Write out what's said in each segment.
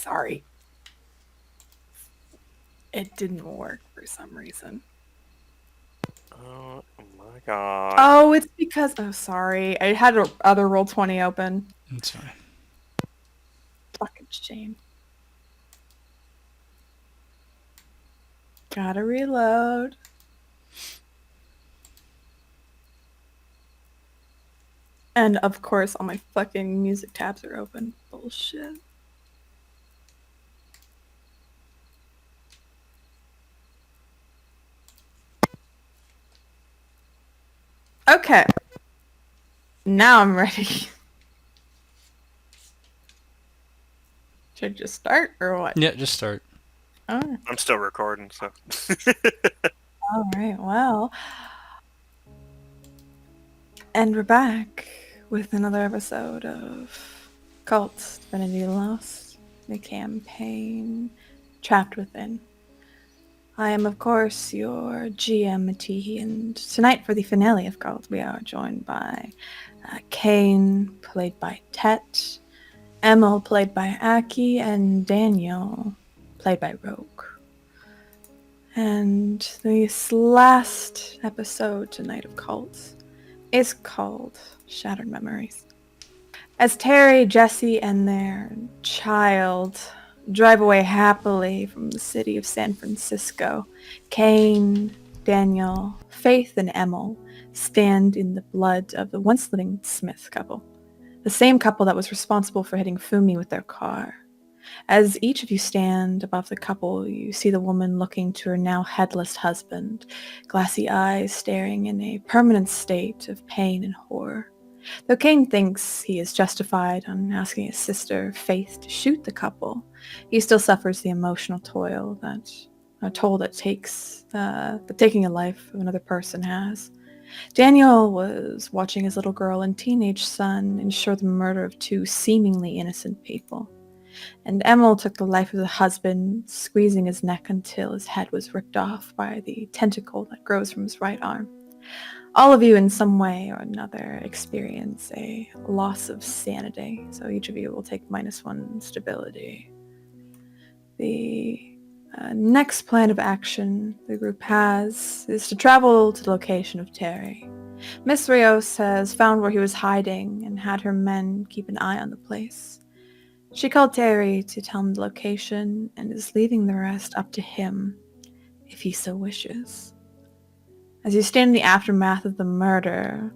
Sorry. It didn't work for some reason. Oh my god. Oh, it's because... Oh, sorry. I had other Roll20 open. That's fine. Fucking shame. Gotta reload. And of course, all my fucking music tabs are open. Bullshit. Okay. Now I'm ready. Should I just start or what? Yeah, just start. Oh, I'm still recording, so. all right. Well, and we're back with another episode of Kult, Divinity Lost, the campaign Trapped Within. I am, of course, your GM, Matihi, and tonight for the finale of Kult, we are joined by Kane, played by Tet, Emil, played by Aki, and Daniel, played by Rogue. And this last episode tonight of Kult is called Shattered Memories. As Terry, Jesse, and their child drive away happily from the city of San Francisco, Kane, Daniel, Faith, and Emil stand in the blood of the once living Smith couple, the same couple that was responsible for hitting Fumi with their car. As each of you stand above the couple, you see the woman looking to her now headless husband, glassy eyes staring in a permanent state of pain and horror. Though Kane thinks he is justified on asking his sister, Faith, to shoot the couple, he still suffers the emotional toll that taking a life of another person has. Daniel was watching his little girl and teenage son ensure the murder of two seemingly innocent people. And Emil took the life of the husband, squeezing his neck until his head was ripped off by the tentacle that grows from his right arm. All of you, in some way or another, experience a loss of sanity, so each of you will take -1 stability. The next plan of action the group has is to travel to the location of Terry. Miss Rios has found where he was hiding and had her men keep an eye on the place. She called Terry to tell him the location and is leaving the rest up to him, if he so wishes. As you stand in the aftermath of the murder,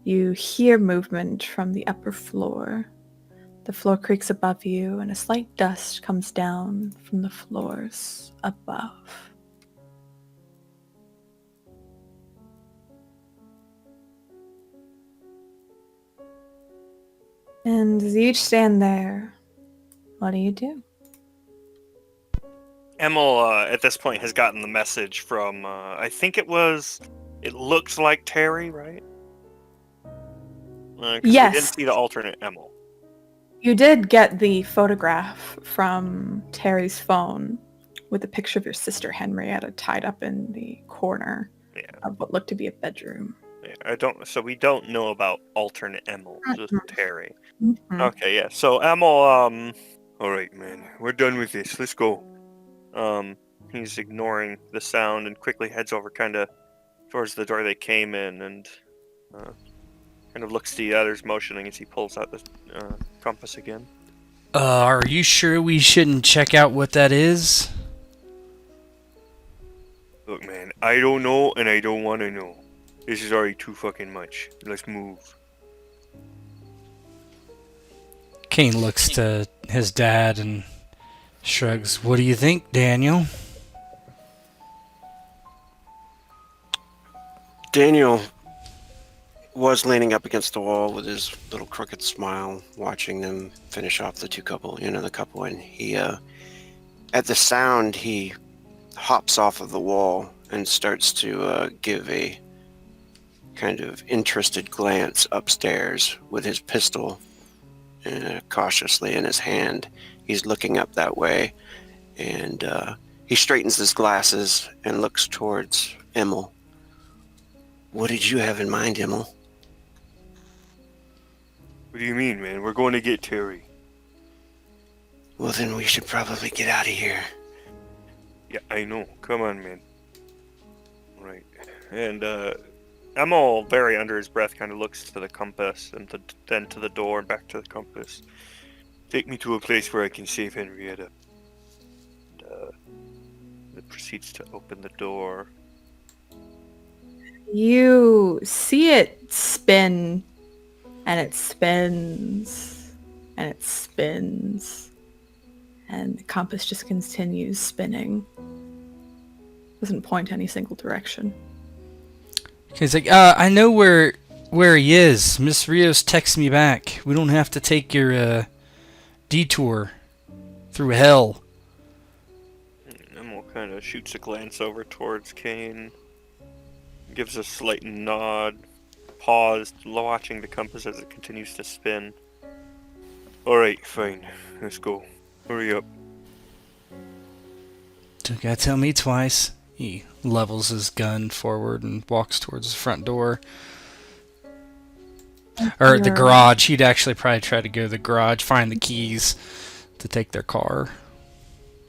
you hear movement from the upper floor. The floor creaks above you, and a slight dust comes down from the floors above. And as you each stand there, what do you do? Emil, at this point, has gotten the message from, I think it looked like Terry, right? 'Cause Yes. we didn't see the alternate Emil. You did get the photograph from Terry's phone with a picture of your sister Henrietta tied up in the corner of what looked to be a bedroom. Yeah, so we don't know about alternate Emil, just Terry. Mm-hmm. Okay, yeah. So Emil, all right, man, we're done with this. Let's go. He's ignoring the sound and quickly heads over kind of towards the door they came in and kind of looks to the others motioning as he pulls out the compass again. Are you sure we shouldn't check out what that is? Look, man, I don't know and I don't want to know. This is already too fucking much. Let's move. Kane looks to his dad and shrugs. What do you think, Daniel? Daniel was leaning up against the wall with his little crooked smile, watching them finish off the couple, and he, at the sound, he hops off of the wall and starts to give a kind of interested glance upstairs with his pistol cautiously in his hand. He's looking up that way, and he straightens his glasses and looks towards Emil. What did you have in mind, Emil? What do you mean, man? We're going to get Terry. Well, then we should probably get out of here. Yeah, I know. Come on, man. Right. And Emil, very under his breath, kind of looks to the compass and then to the door and back to the compass. Take me to a place where I can save Henrietta. It proceeds to open the door. You see it spin, and it spins, and it spins, and the compass just continues spinning. Doesn't point any single direction. He's like, I know where he is. Miss Rios texts me back. We don't have to take your detour through hell. Emil kind of shoots a glance over towards Kane, gives a slight nod, paused, watching the compass as it continues to spin. Alright, fine. Let's go. Hurry up. Don't gotta tell me twice. He levels his gun forward and walks towards the front door. Or the garage. He'd actually probably try to go to the garage, find the keys to take their car.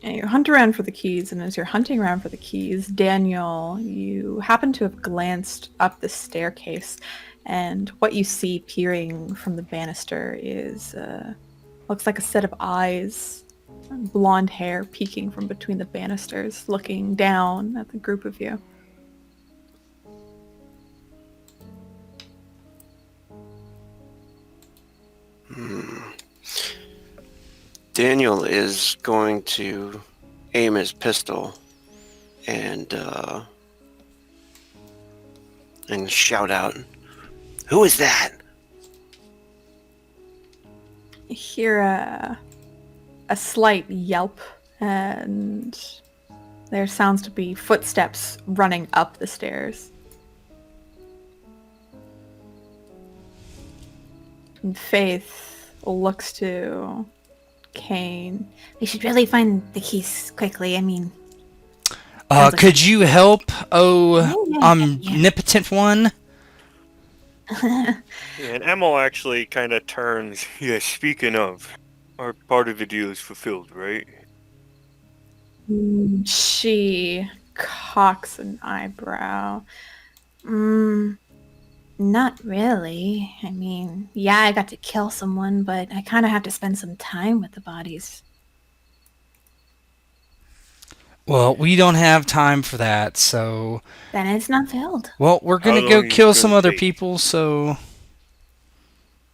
And you hunt around for the keys, and as you're hunting around for the keys, Daniel, you happen to have glanced up the staircase, and what you see peering from the banister is looks like a set of eyes, blonde hair peeking from between the banisters, looking down at the group of you. Daniel is going to aim his pistol and shout out, "Who is that?" You hear a slight yelp, and there sounds to be footsteps running up the stairs. And Faith looks to Kane. We should really find the keys quickly. I mean, Could you help? Oh, yeah. omnipotent one? Yeah, and Emil actually kind of turns. Yeah, speaking of, our part of the deal is fulfilled, right? She cocks an eyebrow. not really. I mean, yeah, I got to kill someone, but I kind of have to spend some time with the bodies. Well, we don't have time for that, so... Then it's not filled. Well, we're How gonna long go is kill it some gonna other take? people, so...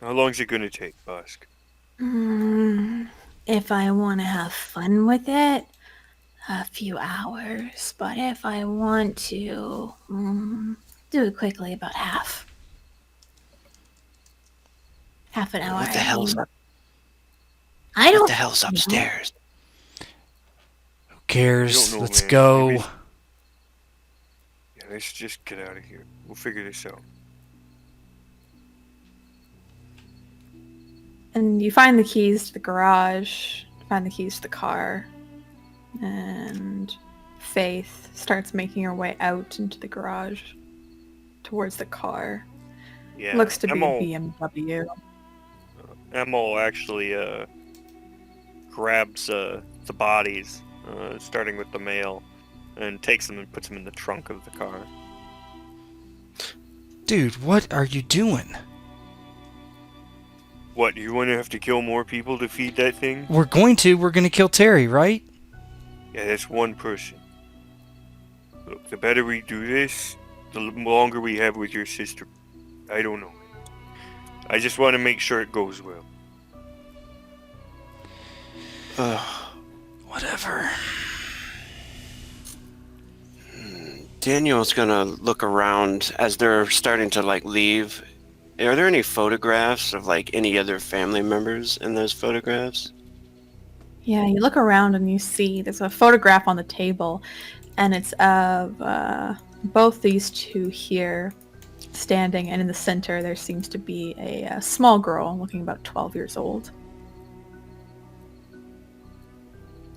How long is it gonna take, Busk? If I want to have fun with it, a few hours. But if I want to do it quickly, about half. Half an hour. What the hell's up? I don't. What the hell's upstairs? Who cares? I don't know, Let's man. go. Maybe- Yeah, let's just get out of here. We'll figure this out. And you find the keys to the garage, find the keys to the car, and Faith starts making her way out into the garage towards the car. Yeah. Looks to be Emil, a BMW. Emil actually grabs the bodies, starting with the male, and takes them and puts them in the trunk of the car. Dude, what are you doing? What, you want to have to kill more people to feed that thing? We're going to kill Terry, right? Yeah, that's one person. Look, the better we do this, the longer we have with your sister. I don't know. I just want to make sure it goes well. Whatever. Daniel's gonna look around as they're starting to leave. Are there any photographs of any other family members in those photographs? Yeah, you look around and you see there's a photograph on the table, and it's of both these two here standing, and in the center there seems to be a small girl looking about 12 years old.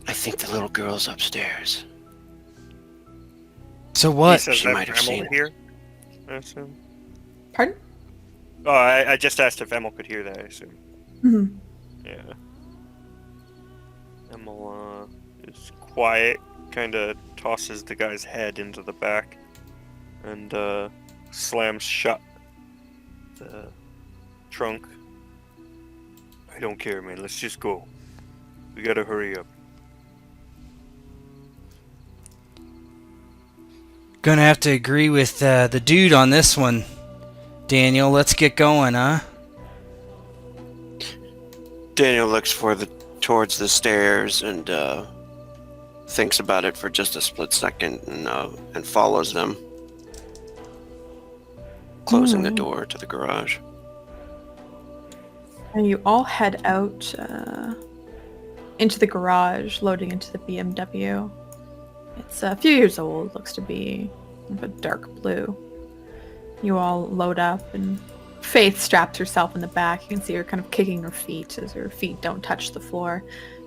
I think the little girl's upstairs. So He what? says She that might have Emil seen could it. hear. I assume. Pardon? Oh, I just asked if Emil could hear that. I assume. Mhm. Yeah. Emil is quiet, kind of tosses the guy's head into the back, and slams shut the trunk. I don't care, man. Let's just go. We gotta hurry up. Gonna have to agree with the dude on this one. Daniel, let's get going, huh? Daniel looks towards the stairs and thinks about it for just a split second and follows them, closing the door to the garage. And you all head out into the garage, loading into the BMW. It's a few years old, looks to be of a dark blue. You all load up, and Faith straps herself in the back. You can see her kind of kicking her feet as her feet don't touch the floor.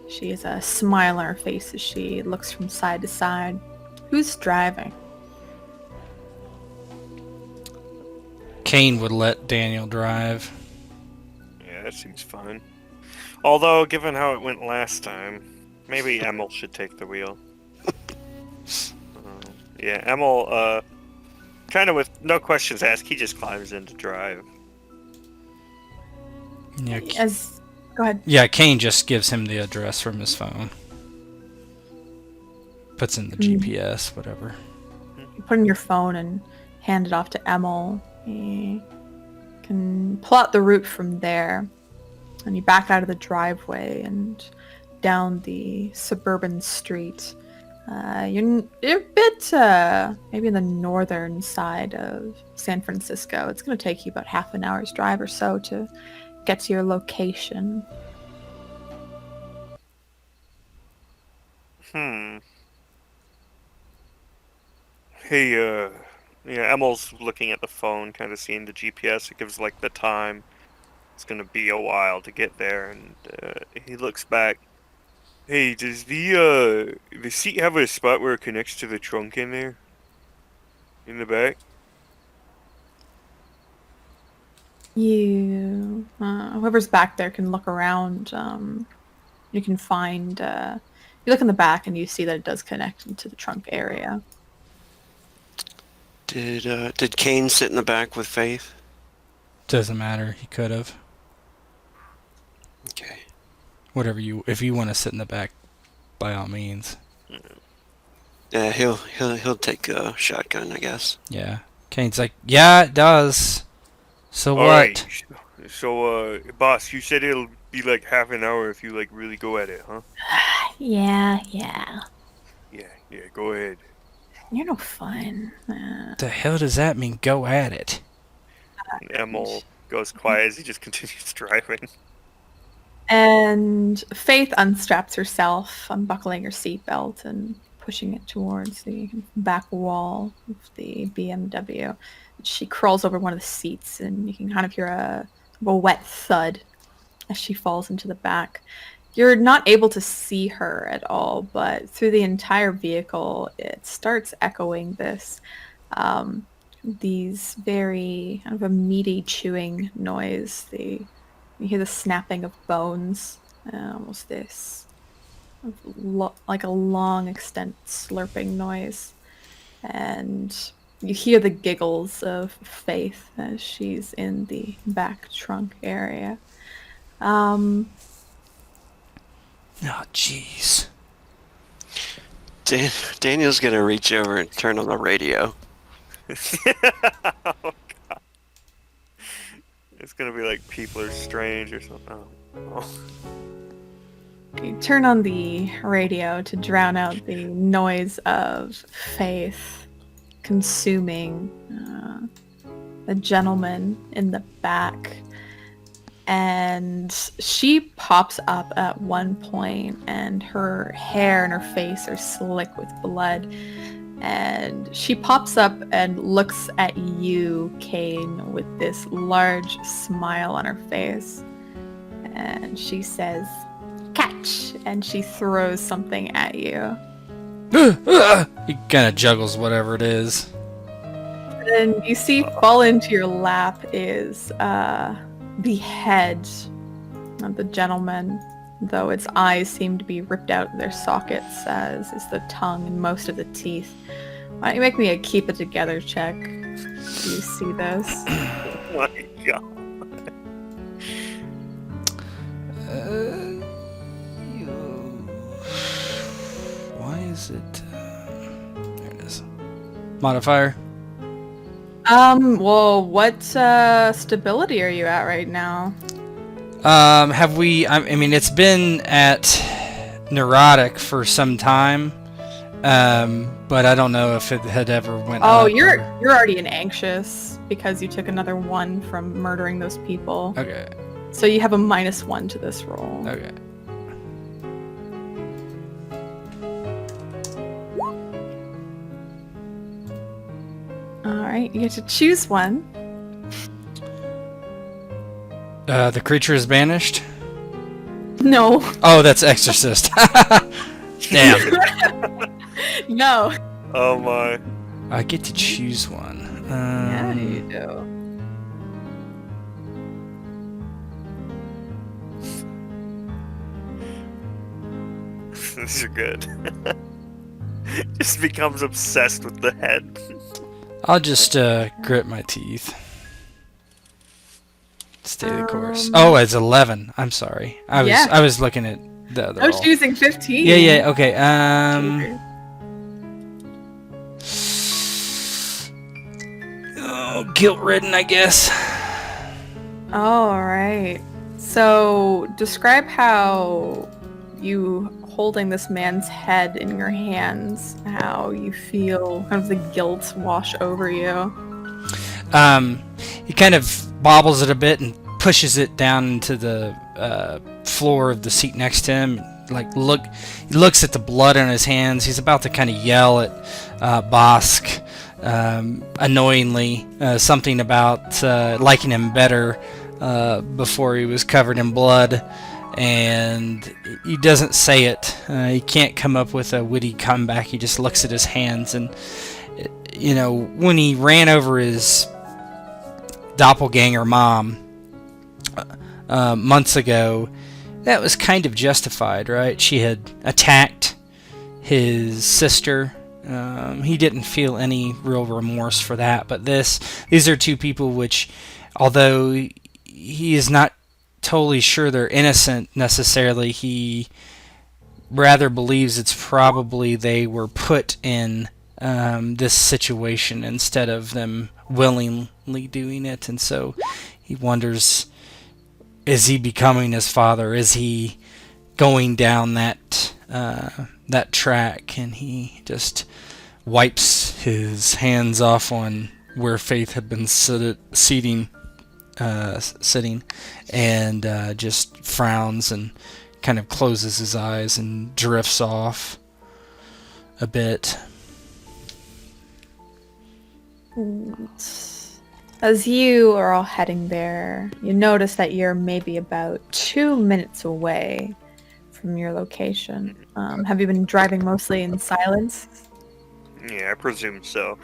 She has a smile on her face as she looks from side to side. Who's driving? Kane would let Daniel drive. Yeah, that seems fine. Although, given how it went last time, maybe Emil should take the wheel. Yeah, Emil, kind of with no questions asked, he just climbs in to drive. Yeah, Go ahead. yeah, Kane just gives him the address from his phone. Puts in the GPS, whatever. You put in your phone and hand it off to Emil. He can plot the route from there. And you back out of the driveway and down the suburban street. You're a bit, maybe in the northern side of San Francisco. It's going to take you about half an hour's drive or so to get to your location. Hey, yeah, Emil's looking at the phone, kind of seeing the GPS. It gives, like, the time. It's gonna be a while to get there, and he looks back. Hey, does the seat have a spot where it connects to the trunk in there? In the back? You, whoever's back there can look around. You can find, you look in the back and you see that it does connect into the trunk area. Did Kane sit in the back with Faith? Doesn't matter. He could have. Okay. Whatever if you want to sit in the back, by all means. Yeah, he'll take a shotgun, I guess. Yeah. Kane's like, yeah, it does. So what? Alright, so, boss, you said it'll be like half an hour if you, like, really go at it, huh? Yeah. Yeah, go ahead. You're no fun. The hell does that mean, go at it? And Emil goes quiet as he just continues driving. And Faith unstraps herself, unbuckling her seatbelt and pushing it towards the back wall of the BMW. She crawls over one of the seats, and you can kind of hear a wet thud as she falls into the back. You're not able to see her at all, but through the entire vehicle, it starts echoing these very kind of a meaty chewing noise. You hear the snapping of bones, almost this like a long extent slurping noise, and you hear the giggles of Faith as she's in the back trunk area. Oh, jeez. Daniel's gonna reach over and turn on the radio. Oh, God. It's gonna be like People Are Strange or something. Oh. You turn on the radio to drown out the noise of Faith consuming the gentleman in the back. And she pops up at one point, and her hair and her face are slick with blood. And she pops up and looks at you, Kane, with this large smile on her face. And she says, "Catch!" And she throws something at you. He kind of juggles whatever it is. And you see fall into your lap is the head of the gentleman though its eyes seem to be ripped out of their sockets, as is the tongue and most of the teeth. Why don't you make me a keep it together check? Do you see this? Oh my god. Why is it? There it is. Modifier. Well, what stability are you at right now? Have we? I mean, it's been at neurotic for some time, but I don't know if it had ever went. Oh, up you're or- already in anxious because you took another 1 from murdering those people. Okay. So you have a -1 to this roll. Okay. Alright, you get to choose one. The creature is banished. No. Oh, that's exorcist. Damn. No. Oh my. I get to choose one. Yeah, you do. These are good. Just becomes obsessed with the head. I'll just grit my teeth. Stay the course. Um, Oh, it's 11. I'm sorry. Yeah. I was looking at the other I was roll. choosing 15. Yeah. Okay. Oh, guilt-ridden, I guess. Alright. So, describe how you holding this man's head in your hands, how you feel kind of the guilt wash over you. He kind of bobbles it a bit and pushes it down into the floor of the seat next to him. He looks at the blood on his hands. He's about to kind of yell at Bosk, annoyingly, something about liking him better before he was covered in blood. And he doesn't say it. He can't come up with a witty comeback. He just looks at his hands. And, when he ran over his doppelganger mom months ago, that was kind of justified, right? She had attacked his sister. He didn't feel any real remorse for that. But these are two people which, although he is not totally sure they're innocent necessarily, he rather believes it's probably they were put in this situation instead of them willingly doing it. And so he wonders, is he becoming his father? Is he going down that track? And he just wipes his hands off on where Faith had been sitting, and just frowns and kind of closes his eyes and drifts off a bit. As you are all heading there, you notice that you're maybe about 2 minutes away from your location. Have you been driving mostly in silence? Yeah, I presume so.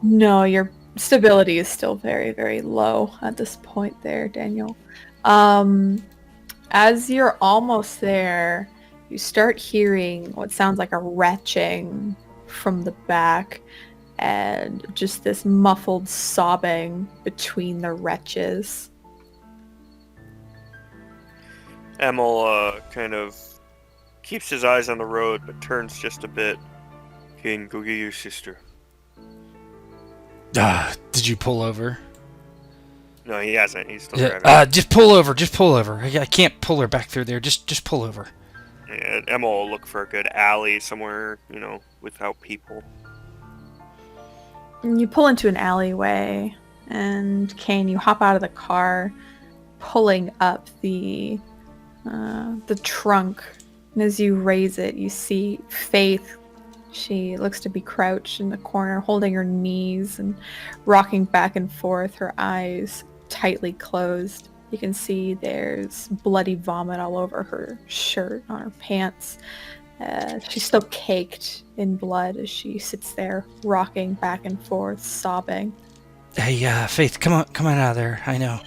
No, your stability is still very, very low at this point there, Daniel. As you're almost there, you start hearing what sounds like a retching from the back, and just this muffled sobbing between the retches. Emil kind of keeps his eyes on the road, but turns just a bit. Kane, go get your sister. Did you pull over? No, he hasn't. He's still Yeah, driving. just pull over. Just pull over. I can't pull her back through there. Just pull over. Yeah, Emil will look for a good alley somewhere, without people. And you pull into an alleyway, and Kane, you hop out of the car, pulling up the trunk. And as you raise it, you see Faith. She looks to be crouched in the corner, holding her knees and rocking back and forth, her eyes tightly closed. You can see there's bloody vomit all over her shirt, on her pants. She's still caked in blood as she sits there, rocking back and forth, sobbing. Hey, Faith, come on out of there. I know.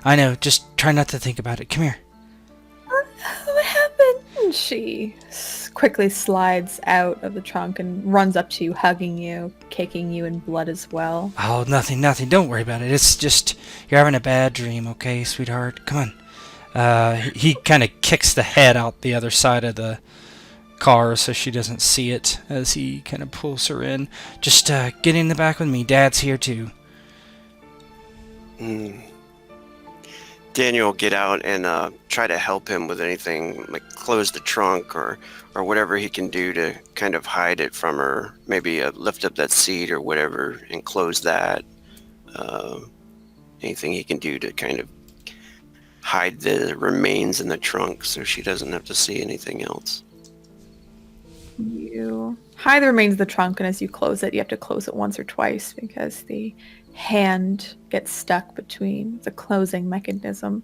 I know. Just try not to think about it. Come here. What happened? And she quickly slides out of the trunk and runs up to you, hugging you, caking you in blood as well. Oh, nothing. Don't worry about it. It's just you're having a bad dream, okay, sweetheart? Come on. He kind of kicks the head out the other side of the car so she doesn't see it as he kind of pulls her in. Just get in the back with me. Dad's here too. Daniel will get out and try to help him with anything, like close the trunk or whatever he can do to kind of hide it from her. Maybe lift up that seat or whatever and close that. Anything he can do to kind of hide the remains in the trunk so she doesn't have to see anything else. You hide the remains of the trunk, and as you close it, you have to close it once or twice because the hand gets stuck between the closing mechanism.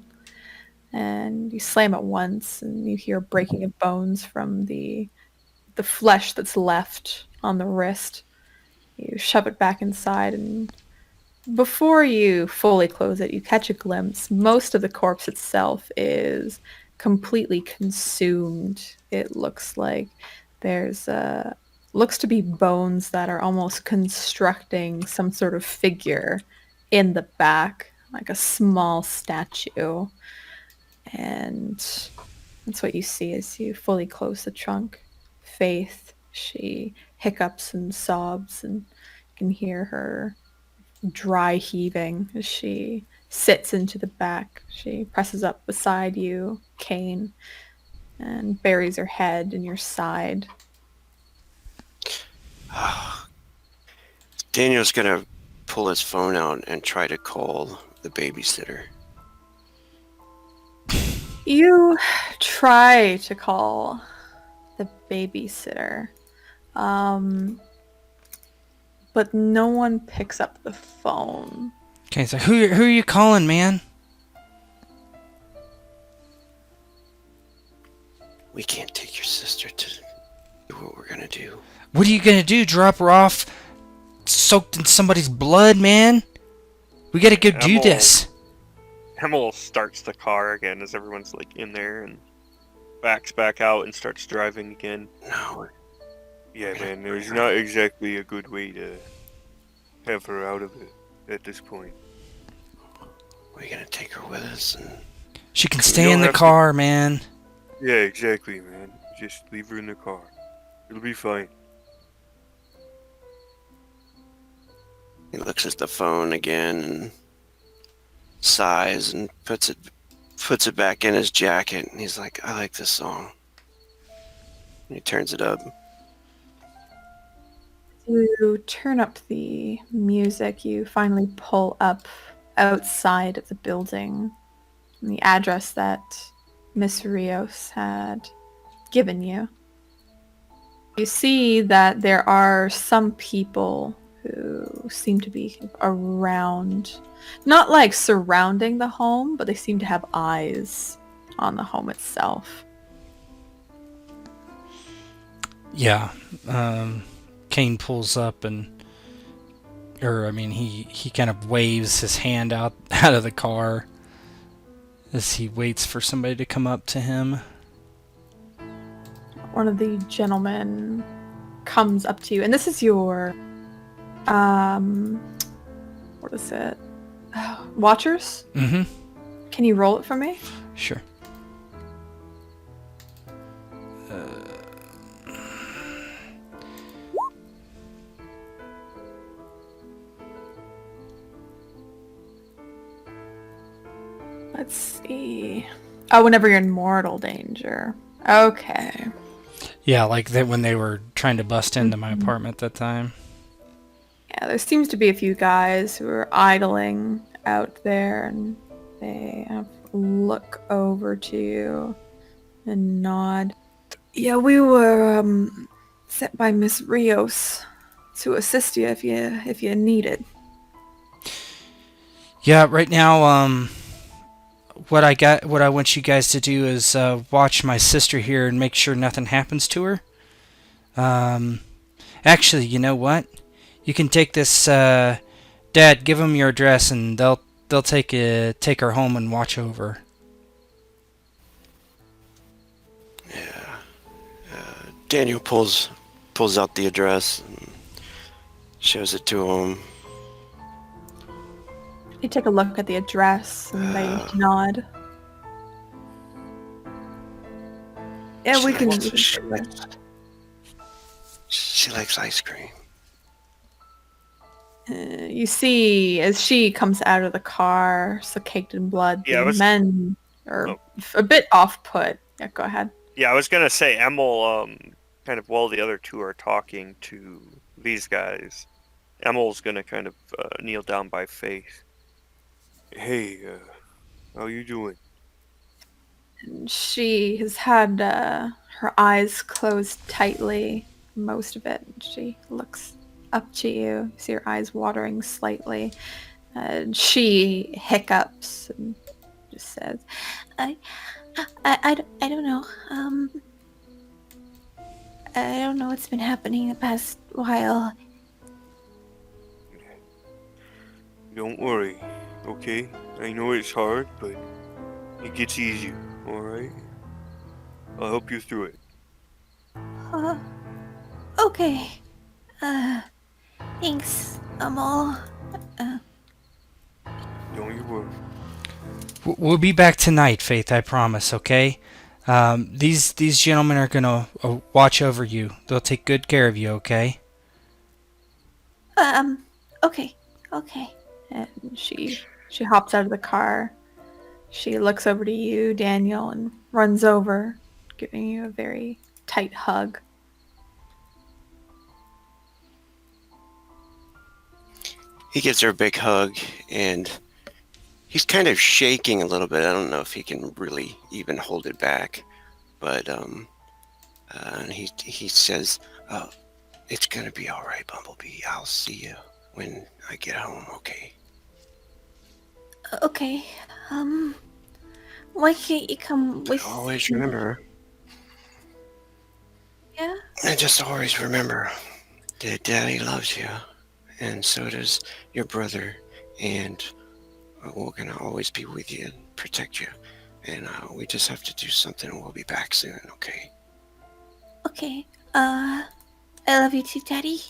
And you slam it once, and you hear breaking of bones from the flesh that's left on the wrist. You shove it back inside, and before you fully close it, you catch a glimpse. Most of the corpse itself is completely consumed. It looks like there's looks to be bones that are almost constructing some sort of figure in the back, like a small statue. And that's what you see as you fully close the trunk. Faith, she hiccups and sobs, and you can hear her dry heaving as she sits into the back. She presses up beside you, Kane, and buries her head in your side. Daniel's gonna pull his phone out and try to call the babysitter. You try to call the babysitter, but no one picks up the phone. Okay, so who are you calling, man? We can't take your sister to do what we're gonna do. What are you gonna do? Drop her off soaked in somebody's blood, man? We gotta go do this. Emil starts the car again as everyone's like in there and backs back out and starts driving again. No. Yeah, man, there's not exactly a good way to have her out of it at this point. We're gonna take her with us and She can stay in the car, man. Yeah, exactly, man. Just leave her in the car. It'll be fine. he looks at the phone again and sighs and puts it back in his jacket, and he's like, I like this song. And he turns it up. You turn up the music. You finally pull up outside of the building, the address that Miss Rios had given you. You see that there are some people who seem to be around, not like surrounding the home, but they seem to have eyes on the home itself. Yeah. Kane pulls up he kind of waves his hand out of the car as he waits for somebody to come up to him. One of the gentlemen comes up to you, and this is your, what is it? Watchers? Mm-hmm. Can you roll it for me? Sure. Let's see. Oh, whenever you're in mortal danger. Okay. Yeah, like when they were trying to bust into my apartment that time. Yeah, there seems to be a few guys who are idling out there, and they look over to you and nod. Yeah, we were sent by Miss Rios to assist you if you need it. Yeah, right now, what I want you guys to do is watch my sister here and make sure nothing happens to her. Actually, you know what? You can take this, Dad, give them your address and they'll they'll take her home and watch over. Yeah. Daniel pulls out the address and shows it to him. You take a look at the address and they nod. Yeah, we can. She likes ice cream. You see, as she comes out of the car, so caked in blood, Yeah, the men are a bit off-put. Yeah, go ahead. Yeah, I was gonna say, Emil, kind of while the other two are talking to these guys, Emil's gonna kind of kneel down by Faith. Hey, how you doing? She has had her eyes closed tightly, most of it. She looks up to you. You see her eyes watering slightly. She hiccups and just says, I don't know. I don't know what's been happening the past while. Don't worry, okay? I know it's hard, but it gets easier, alright? I'll help you through it. Okay. Thanks, Emil. Don't you worry. We'll be back tonight, Faith, I promise, okay? These gentlemen are gonna watch over you. They'll take good care of you, okay? Okay. And she hops out of the car. She looks over to you, Daniel, and runs over, giving you a very tight hug. He gives her a big hug, and he's kind of shaking a little bit. I don't know if he can really even hold it back, but and he says, "Oh, it's gonna be all right, Bumblebee. I'll see you when I get home, okay?" Okay. Why can't you come with Always me? remember, Yeah? and just always remember that Daddy loves you, and so does your brother, and we're gonna always be with you and protect you. And we just have to do something, and we'll be back soon, okay? Okay. I love you too, Daddy.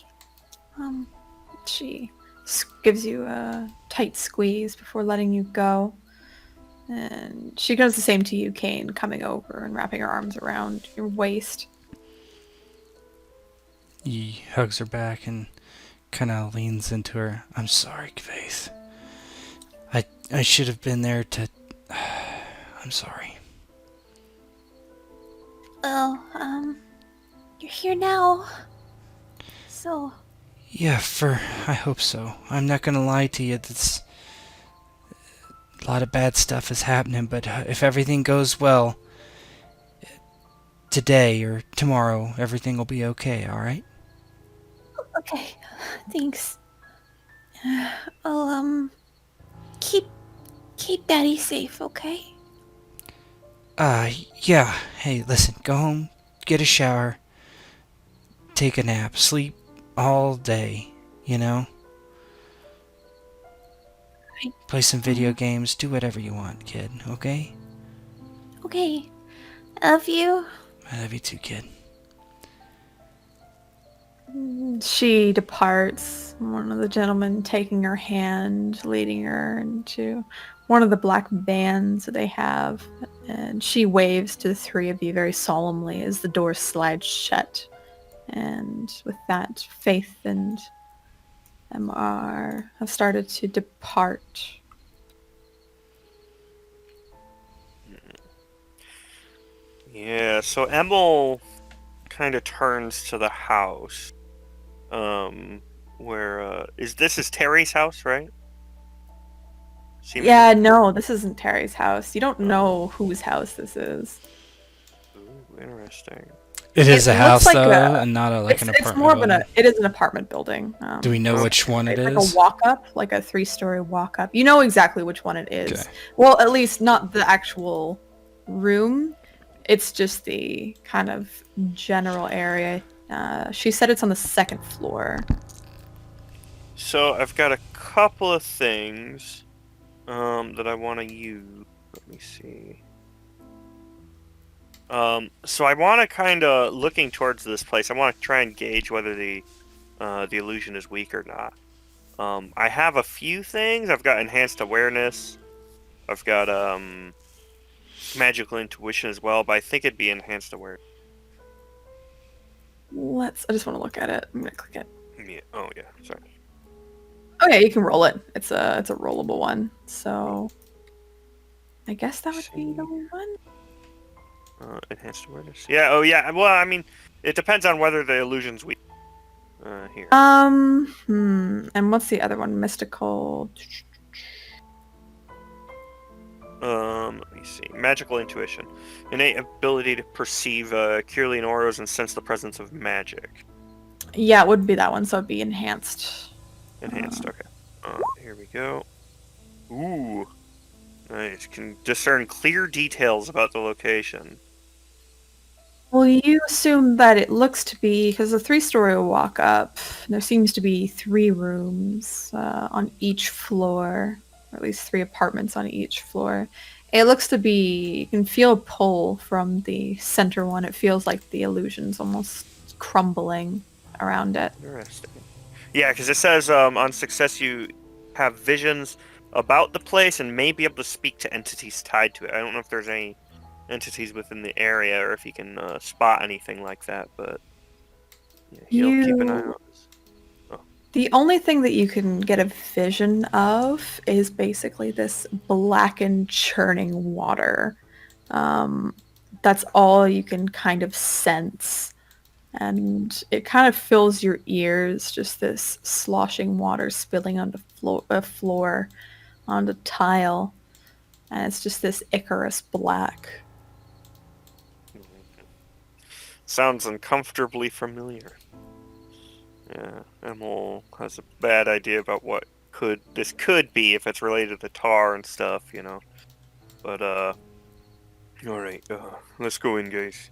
She gives you a tight squeeze before letting you go. And she does the same to you, Kane, coming over and wrapping her arms around your waist. He hugs her back and kind of leans into her. I'm sorry, Faith. I should have been there to... I'm sorry. Well, you're here now. So... Yeah, I hope so. I'm not gonna lie to you, that's... A lot of bad stuff is happening, but if everything goes well, today or tomorrow, everything will be okay, alright? Okay. Thanks. I'll, keep Daddy safe, okay? Yeah. Hey, listen, go home, get a shower, take a nap, sleep all day, you know? Play some video games, do whatever you want, kid, okay? Okay. I love you. I love you too, kid. She departs, one of the gentlemen taking her hand, leading her into one of the black vans that they have, and she waves to the three of you very solemnly as the door slides shut. And with that, Faith and MR have started to depart. Yeah, so Emil kind of turns to the house. Where is Terry's house, right? Yeah, no, this isn't Terry's house. You don't know whose house this is. Ooh, interesting. It is a looks house, like though, a- and not an apartment It's more of building. it is an apartment building. Do we know which one it it's is? like a walk-up, like a 3-story walk-up. You know exactly which one it is. Okay. Well, at least not the actual room. It's just the kind of general area. She said it's on the 2nd floor. So I've got a couple of things. that I want to use. Let me see. So I want to kind of looking towards this place. I want to try and gauge whether the illusion is weak or not. I have a few things. I've got enhanced awareness. I've got magical intuition as well, but I think it'd be enhanced awareness. I just want to look at it. I'm gonna click it. Yeah. Oh yeah. Sorry. Oh yeah, you can roll it. It's a rollable one. So I guess that would be the one. Enhanced awareness. Yeah. Oh yeah. Well, I mean, it depends on whether the illusion's weak. Here. And what's the other one? Mystical. Let me see. Magical intuition. Innate ability to perceive Kirlian auras and sense the presence of magic. Yeah, it would be that one. So it'd be enhanced. Enhanced. Okay. Here we go. Ooh. Nice. Can discern clear details about the location. Well, you assume that it looks to be, because the 3-story will walk up, there seems to be 3 rooms on each floor, or at least 3 apartments on each floor. It looks to be, you can feel a pull from the center one. It feels like the illusion's almost crumbling around it. Interesting. Yeah, because it says on success you have visions about the place and may be able to speak to entities tied to it. I don't know if there's any entities within the area or if you can spot anything like that, but yeah, he'll keep an eye on this. Oh. The only thing that you can get a vision of is basically this blackened churning water. That's all you can kind of sense. And it kind of fills your ears, just this sloshing water spilling onto floor, onto tile. And it's just this Icarus black. Sounds uncomfortably familiar. Yeah, Emil has a bad idea about what this could be if it's related to tar and stuff, you know. But alright, let's go in, guys.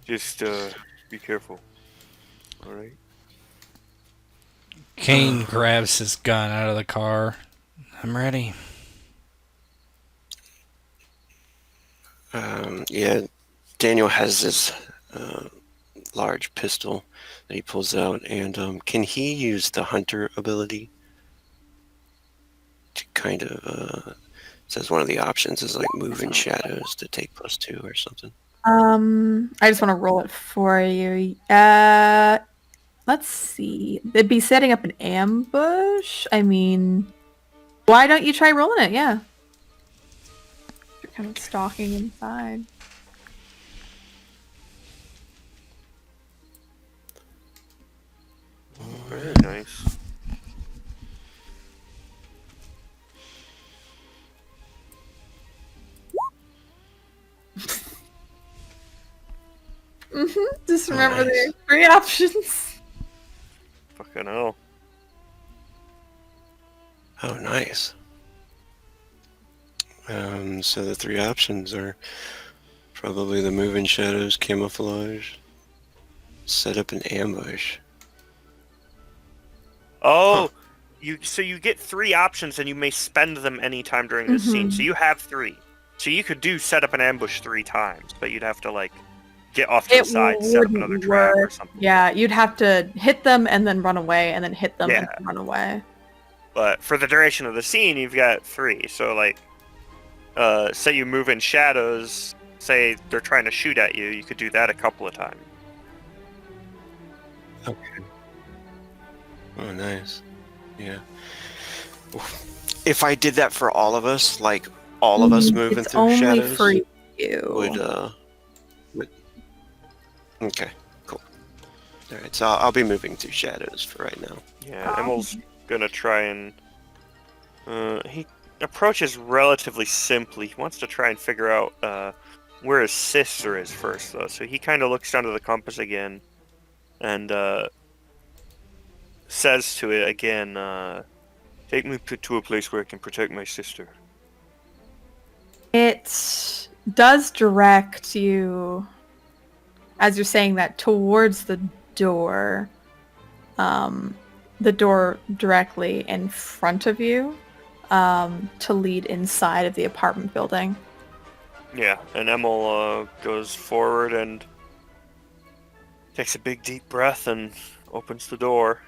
Just be careful. Alright. Kane grabs his gun out of the car. I'm ready. Yeah, Daniel has this large pistol that he pulls out, and can he use the hunter ability to kind of says one of the options is like move in shadows to take +2 or something. I just want to roll it for you. Let's see. It'd be setting up an ambush. I mean, why don't you try rolling it? Yeah. You're kind of stalking inside. Very nice. Just remember there are 3 options. Fucking hell. Oh, nice. So the 3 options are probably the move in shadows, camouflage, set up an ambush. Oh, so you get 3 options and you may spend them anytime during the scene. So you have 3. So you could set up an ambush 3 times, but you'd have to like get off to the side, set up another trap or something. Yeah, you'd have to hit them and then run away, and then hit them and then run away. But for the duration of the scene, you've got 3. So like, say you move in shadows, say they're trying to shoot at you, you could do that a couple of times. Okay. Oh, nice. Yeah. If I did that for all of us, like all of us moving it's through only shadows, for you. would okay, cool. All right, so I'll be moving through shadows for right now. Yeah, Emil's gonna try and he approaches relatively simply. He wants to try and figure out where his sister is first, though. So he kind of looks down to the compass again, and says to it again, "Take me to a place where I can protect my sister." It does direct you, as you're saying that, towards the door. The door directly in front of you. to lead inside of the apartment building. Yeah, and Emil goes forward and takes a big deep breath and opens the door.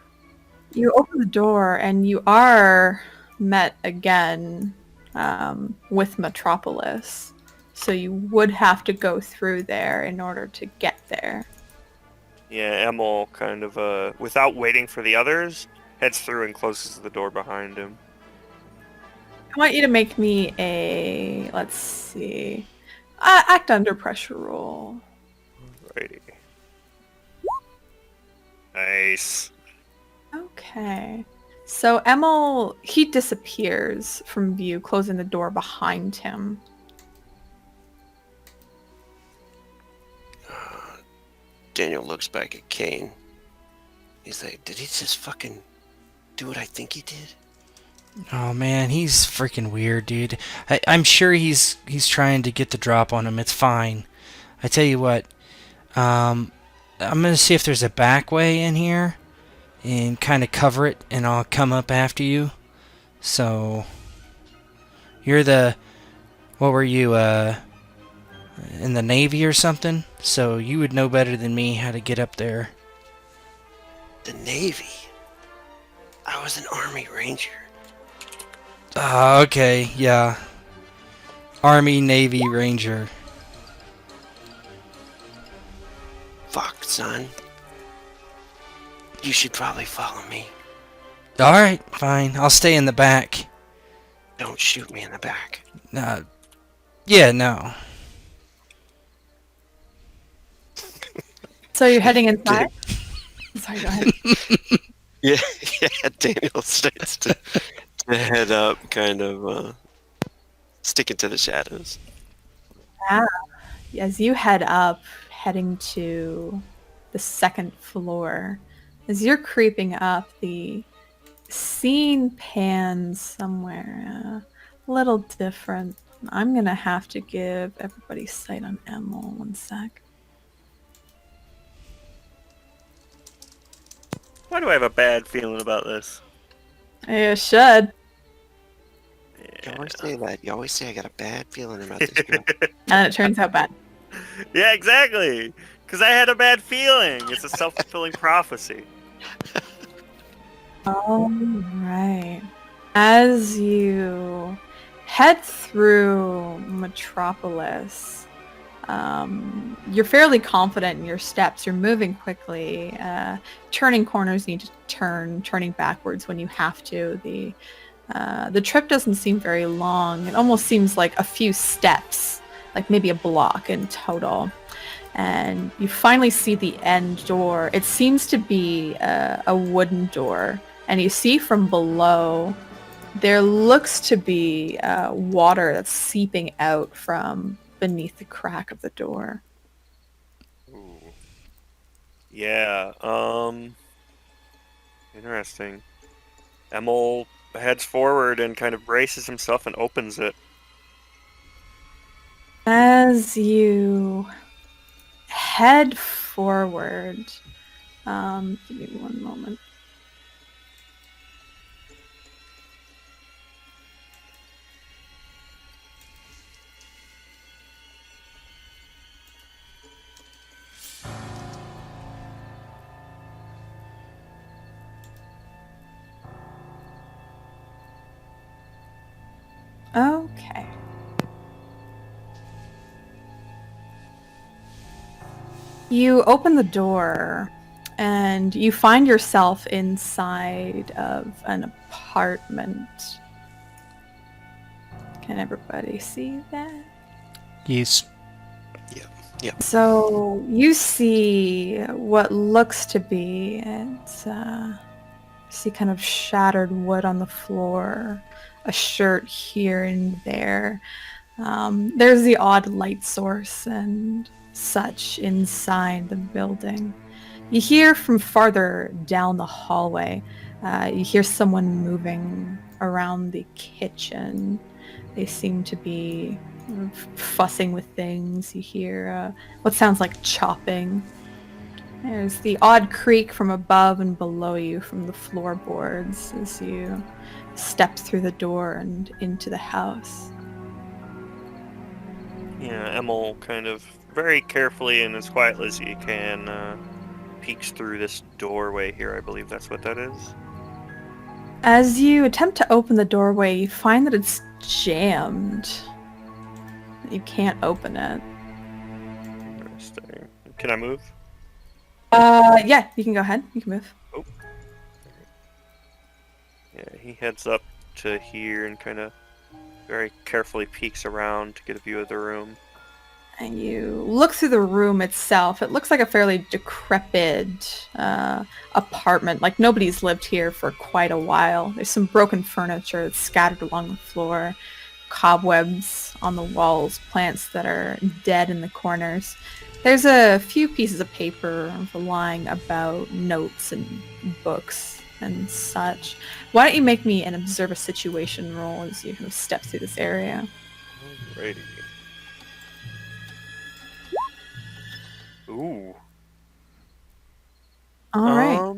You open the door and you are met again with Metropolis. So you would have to go through there in order to get there. Yeah, Emil kind of, without waiting for the others, heads through and closes the door behind him. I want you to make me a, let's see, act under pressure roll. Alrighty. Nice. Okay. So Emil, he disappears from view, closing the door behind him. Daniel looks back at Kane. He's like, did he just fucking do what I think he did? Oh man, he's freaking weird, dude. I'm sure he's trying to get the drop on him. It's fine. I tell you what, I'm gonna see if there's a back way in here, and kind of cover it, and I'll come up after you. So, you're what were you, in the Navy or something? So you would know better than me how to get up there. The Navy? I was an Army Ranger. Okay, yeah. Army, Navy, Ranger. Fuck, son. You should probably follow me. Alright, fine. I'll stay in the back. Don't shoot me in the back. Yeah, no. So you're heading inside? Sorry, go ahead. Yeah, Daniel starts to head up, kind of sticking to the shadows. As you head up, heading to the second floor, as you're creeping up, the scene pans somewhere a little different. I'm gonna have to give everybody sight on Emil 1 sec. Why do I have a bad feeling about this? You should. You always say that. You always say I got a bad feeling about this girl. And it turns out bad. Yeah, exactly. Because I had a bad feeling. It's a self-fulfilling prophecy. All right. As you head through Metropolis, you're fairly confident in your steps. You're moving quickly. Turning corners, you need to turning backwards when you have to. The trip doesn't seem very long. It almost seems like a few steps, like maybe a block in total. And you finally see the end door. It seems to be a wooden door. And you see from below, there looks to be water that's seeping out from beneath the crack of the door. Ooh. Yeah, interesting. Emil heads forward and kind of braces himself and opens it. As you head forward, give me 1 moment. Okay. You open the door and you find yourself inside of an apartment. Can everybody see that? Yes. Yep. So you see what looks to be see kind of shattered wood on the floor, a shirt here and there. There's the odd light source and such inside the building. You hear from farther down the hallway, you hear someone moving around the kitchen. They seem to be fussing with things. You hear what sounds like chopping. There's the odd creak from above and below you from the floorboards as you step through the door and into the house. Yeah, Emil kind of very carefully and as quietly as he can peeks through this doorway here. I believe that's what that is. As you attempt to open the doorway, you find that it's jammed. You can't open it. Interesting. Can I move? Yeah, you can go ahead. You can move. Oh. Yeah, he heads up to here and kind of very carefully peeks around to get a view of the room. And you look through the room itself. It looks like a fairly decrepit apartment. Like nobody's lived here for quite a while. There's some broken furniture that's scattered along the floor, cobwebs on the walls, plants that are dead in the corners. There's a few pieces of paper lying about, notes and books and such. Why don't you make me an observe a situation roll as you kind of step through this area? Alrighty. Ooh. All right.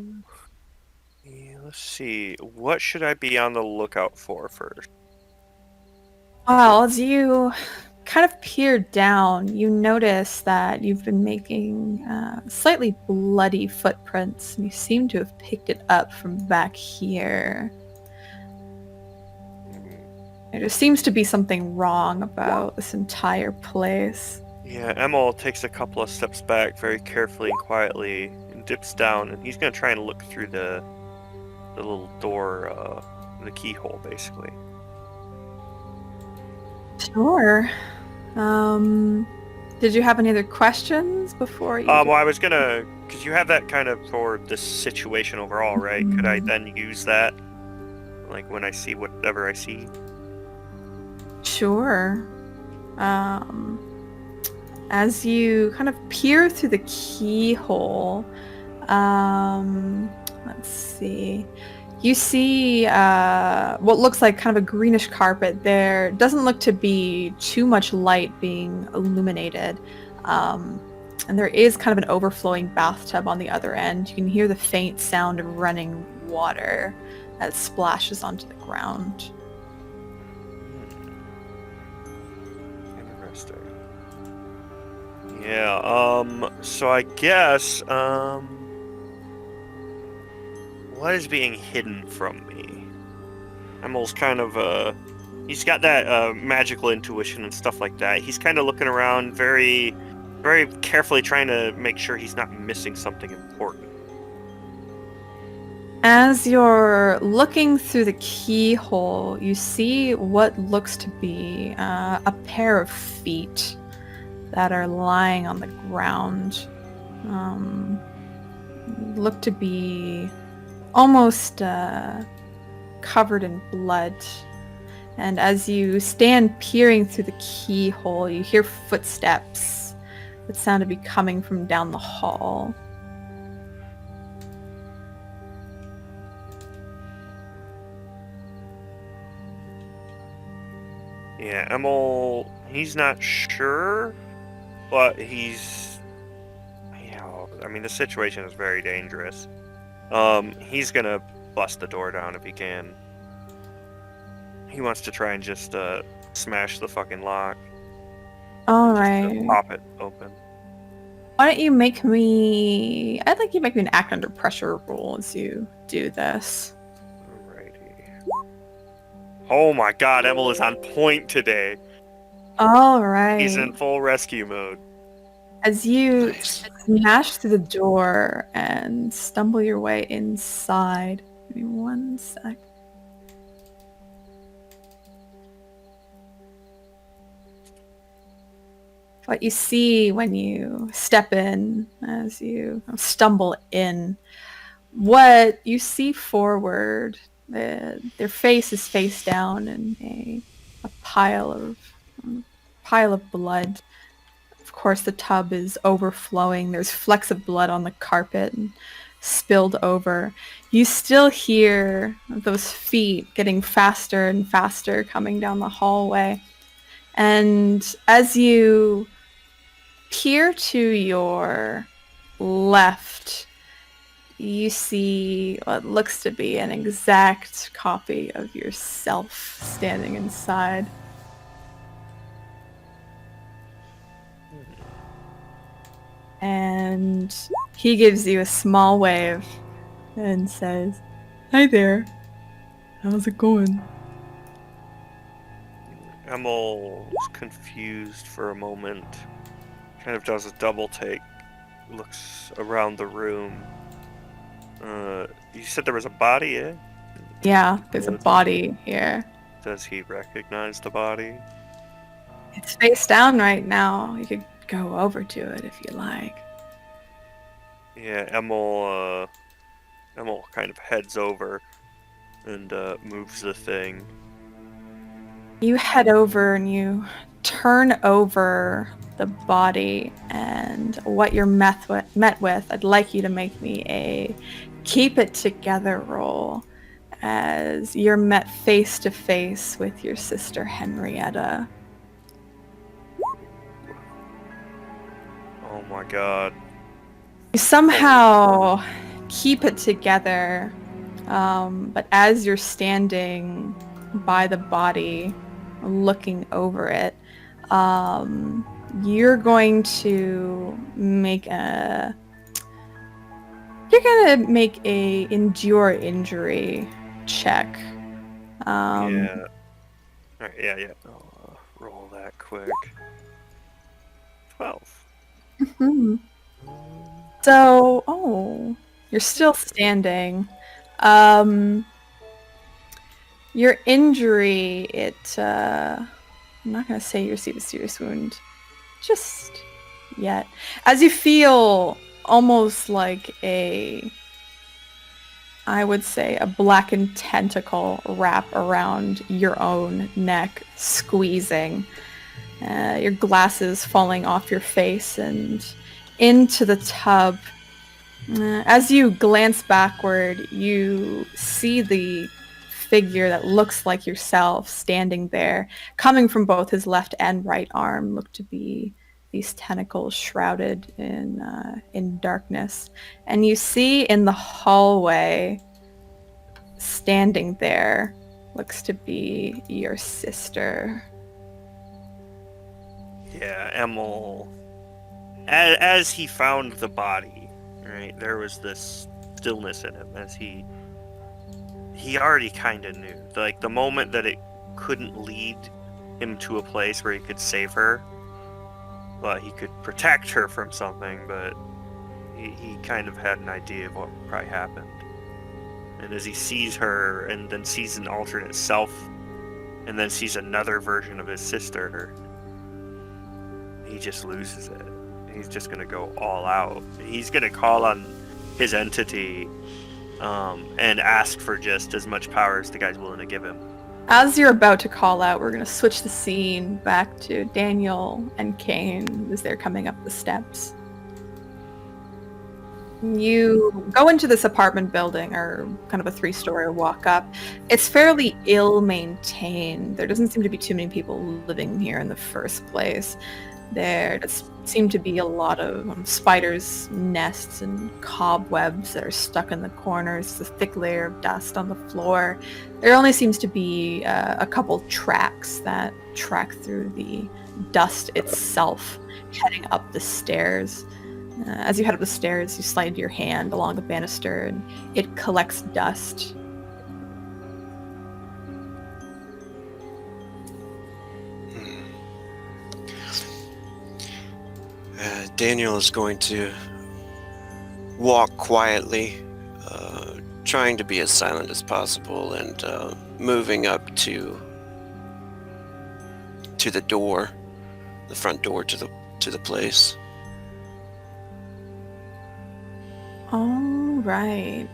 Yeah, let's see. What should I be on the lookout for first? Well, as you kind of peer down, you notice that you've been making slightly bloody footprints, and you seem to have picked it up from back here. There just seems to be something wrong about this entire place. Yeah, Emil takes a couple of steps back very carefully and quietly and dips down, and he's going to try and look through the little door, the keyhole, basically. Sure. Did you have any other questions before you... Well, I was going to... Because you have that kind of for this situation overall, right? Could I then use that? Like, when I see whatever I see? Sure. As you kind of peer through the keyhole, let's see. You see what looks like kind of a greenish carpet there. Doesn't look to be too much light being illuminated. And there is kind of an overflowing bathtub on the other end. You can hear the faint sound of running water as it splashes onto the ground. Interesting. Yeah, so I guess, what is being hidden from me? Emil's kind of, he's got that, magical intuition and stuff like that. He's kind of looking around very, very carefully trying to make sure he's not missing something important. As you're looking through the keyhole, you see what looks to be a pair of feet that are lying on the ground. Look to be almost covered in blood. And as you stand peering through the keyhole, you hear footsteps that sound to be coming from down the hall. Yeah, Emil, he's not sure, but he's, I mean, the situation is very dangerous. He's gonna bust the door down if he can. He wants to try and just, smash the fucking lock. Alright. Pop it open. Why don't you make me... I'd like you to make me an act under pressure roll as you do this. Alrighty. Oh my god, Emil is on point today. Alright. He's in full rescue mode. As you Nice. smash through the door and stumble your way inside. Give me 1 sec. What you see when you step in, as you stumble in, what you see forward, their face is face down in a pile of blood. Of course, the tub is overflowing. There's flecks of blood on the carpet and spilled over. You still hear those feet getting faster and faster coming down the hallway. And as you peer to your left, you see what looks to be an exact copy of yourself standing inside. And he gives you a small wave and says, "Hi there. How's it going?" Emil is confused for a moment. Kind of does a double take. Looks around the room. You said there was a body, eh? Yeah, there's a body here. Does he recognize the body? It's face down right now. You could go over to it if you like. Yeah, Emil kind of heads over and moves the thing. You head over and you turn over the body, and what you're met with, I'd like you to make me a keep it together roll as you're met face to face with your sister Henrietta. Oh my god. You somehow keep it together, but as you're standing by the body, looking over it, you're going to make a endure injury check. Yeah. Alright, yeah. I'll roll that quick. 12. Mhm. So, you're still standing. Your injury, I'm not going to say you receive a serious wound just yet. As you feel almost like I would say a blackened tentacle wrap around your own neck, squeezing. Your glasses falling off your face and into the tub. As you glance backward, you see the figure that looks like yourself standing there, coming from both his left and right arm, look to be these tentacles shrouded in darkness. And you see in the hallway, standing there, looks to be your sister. Yeah, Emil, as he found the body, right, there was this stillness in him as he already kind of knew. Like, the moment that it couldn't lead him to a place where he could save her, well, he could protect her from something, but he kind of had an idea of what would probably happen. And as he sees her, and then sees an alternate self, and then sees another version of his sister, he just loses it. He's just going to go all out. He's going to call on his entity and ask for just as much power as the guy's willing to give him. As you're about to call out, we're going to switch the scene back to Daniel and Kane as they're coming up the steps. You go into this apartment building, or kind of a 3-story walk up. It's fairly ill-maintained. There doesn't seem to be too many people living here in the first place. There does seem to be a lot of spiders' nests and cobwebs that are stuck in the corners, a thick layer of dust on the floor. There only seems to be a couple tracks that track through the dust itself, heading up the stairs. As you head up the stairs, you slide your hand along the banister and it collects dust. Daniel is going to walk quietly, trying to be as silent as possible, and moving up to the door, the front door to the place. All right.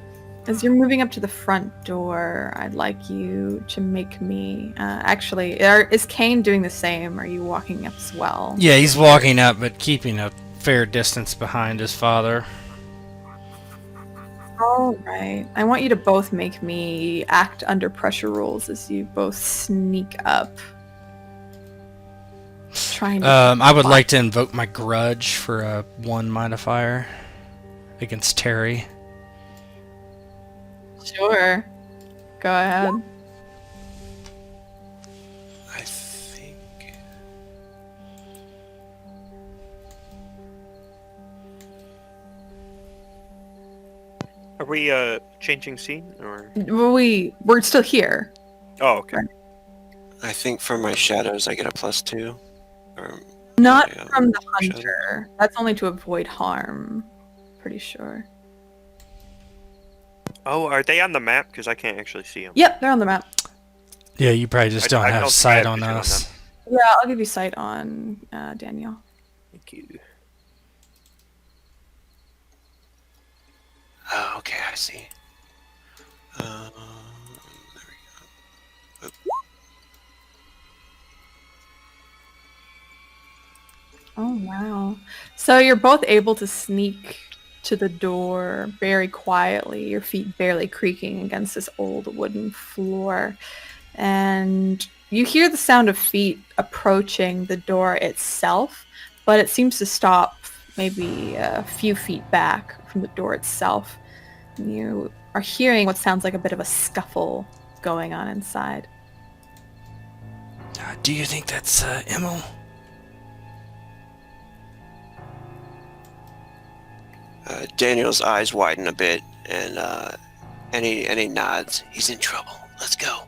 As you're moving up to the front door, I'd like you to make me... is Kane doing the same? Are you walking up as well? Yeah, he's walking up, but keeping a fair distance behind his father. All right. I want you to both make me act under pressure rules as you both sneak up. I would like to invoke my grudge for a 1 modifier. against Terry. Sure. Go ahead. I think. Are we changing scene or? We're still here. Oh, okay. I think for my shadows, I get a +2. Or Not my, from the shadow. hunter. That's only to avoid harm. Pretty sure. Oh, are they on the map? Because I can't actually see them. Yep, they're on the map. Yeah, you probably just don't I have don't think I sight have on vision on us. Yeah, I'll give you sight on Daniel. Thank you. Oh, okay, I see. There we go. Oh, wow. So you're both able to sneak to the door very quietly, your feet barely creaking against this old wooden floor. And you hear the sound of feet approaching the door itself, but it seems to stop maybe a few feet back from the door itself. And you are hearing what sounds like a bit of a scuffle going on inside. Do you think that's Emil? Daniel's eyes widen a bit, and he nods. He's in trouble. Let's go.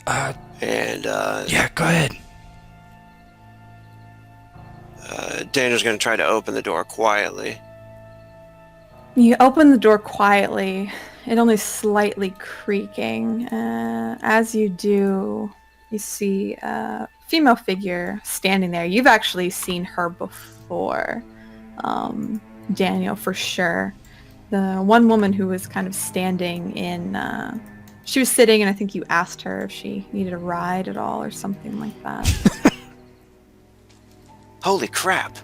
And Yeah, go ahead. Daniel's going to try to open the door quietly. You open the door quietly, it only slightly creaking. As you do, you see a female figure standing there. You've actually seen her before, Daniel, for sure. The one woman who was kind of standing in... she was sitting, and I think you asked her if she needed a ride at all or something like that. Holy crap.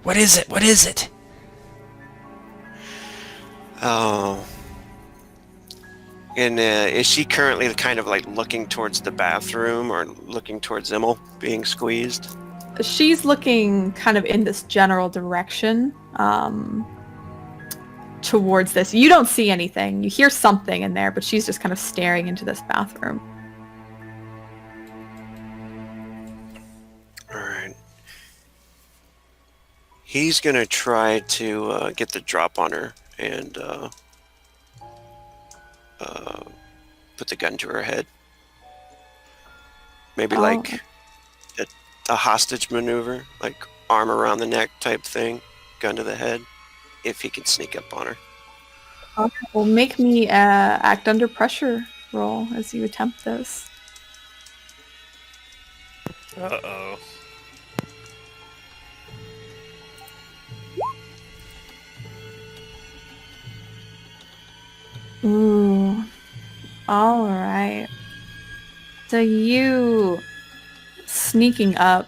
What is it? What is it? Oh. And is she currently kind of like looking towards the bathroom or looking towards Emil being squeezed? She's looking kind of in this general direction, towards this. You don't see anything. You hear something in there, but she's just kind of staring into this bathroom. All right. He's going to try to get the drop on her and put the gun to her head. Maybe Oh. like a hostage maneuver, like arm around the neck type thing, gun to the head, if he can sneak up on her. Okay, well, make me act under pressure roll as you attempt this. Uh-oh. Ooh. All right. So you sneaking up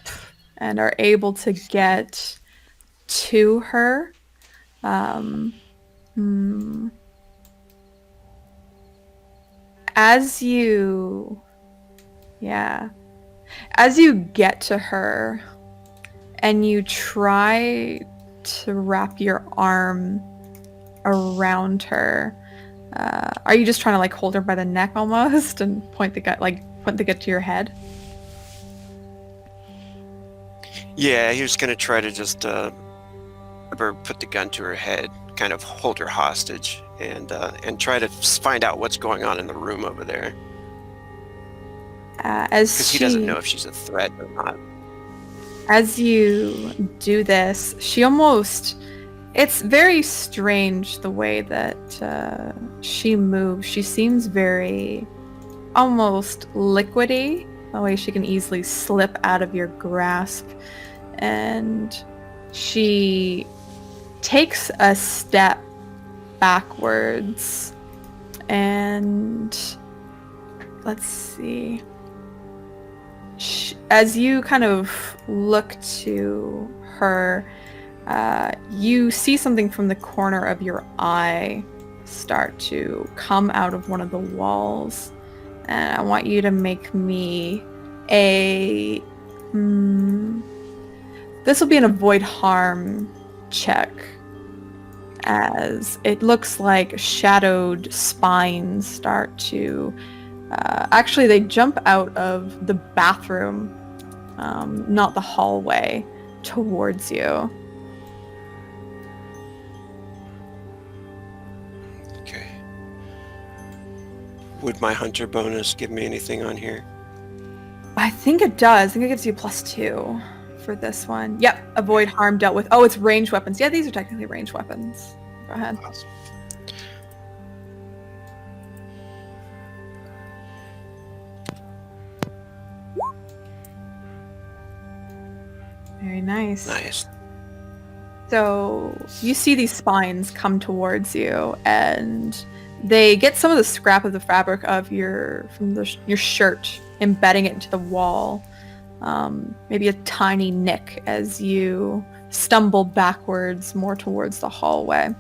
and are able to get to her. As you get to her and you try to wrap your arm around her, are you just trying to like hold her by the neck almost and point the gun to your head? Yeah, he was going to try to just put the gun to her head, kind of hold her hostage, and try to find out what's going on in the room over there. Because he doesn't know if she's a threat or not. As you do this, it's very strange the way that she moves. She seems very almost liquidy, the way she can easily slip out of your grasp. And she takes a step backwards, and let's see. As you kind of look to her, you see something from the corner of your eye start to come out of one of the walls. And I want you to make me a This will be an avoid harm check, as it looks like shadowed spines start to... actually, they jump out of the bathroom, not the hallway, towards you. Okay. Would my hunter bonus give me anything on here? I think it does. I think it gives you +2 for this one. Yep, avoid harm dealt with. Oh, it's ranged weapons. Yeah, these are technically ranged weapons. Go ahead. Awesome. Very nice. Nice. So you see these spines come towards you, and they get some of the scrap of the fabric of your shirt, embedding it into the wall. Maybe a tiny nick as you stumble backwards more towards the hallway.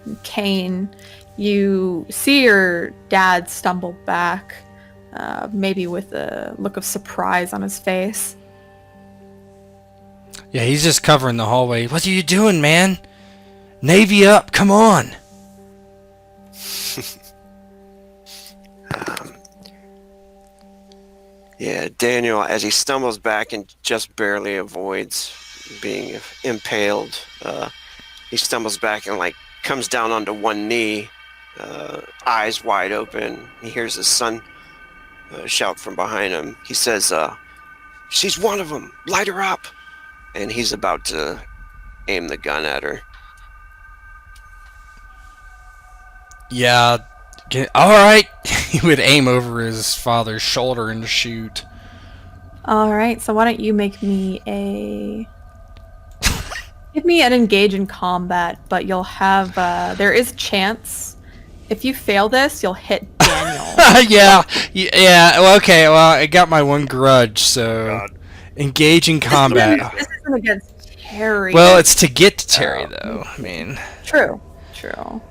And Kane, you see your dad stumble back, maybe with a look of surprise on his face. Yeah, he's just covering the hallway. What are you doing, man? Navy up, come on. Yeah, Daniel, as he stumbles back and just barely avoids being impaled, he stumbles back and like comes down onto one knee, eyes wide open. He hears his son shout from behind him. He says, "She's one of them. Light her up." And he's about to aim the gun at her. Yeah, alright. He would aim over his father's shoulder and shoot. Alright, so why don't you make me give me an engage in combat, but you'll have, there is a chance. If you fail this, you'll hit Daniel. yeah, well, okay, well, I got my one grudge, so... God. Engage in combat. This isn't against Terry. Well, it's to get to Terry, though. I mean... True. Go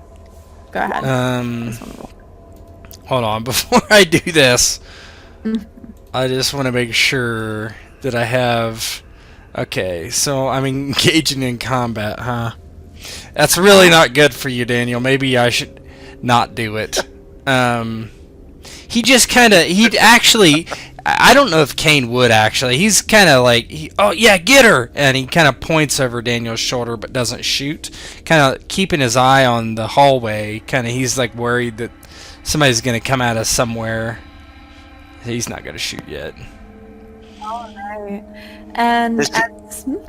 ahead. Hold on, before I do this, I just want to make sure that I have... Okay, so I'm engaging in combat, huh? That's really not good for you, Daniel. Maybe I should not do it. He just kind of... He'd actually... I don't know if Kane would, actually. He's kind of like... oh, yeah, get her! And he kind of points over Daniel's shoulder but doesn't shoot. Kind of keeping his eye on the hallway. Kind of, he's like worried that somebody's going to come out of somewhere. He's not going to shoot yet. Alright. And Go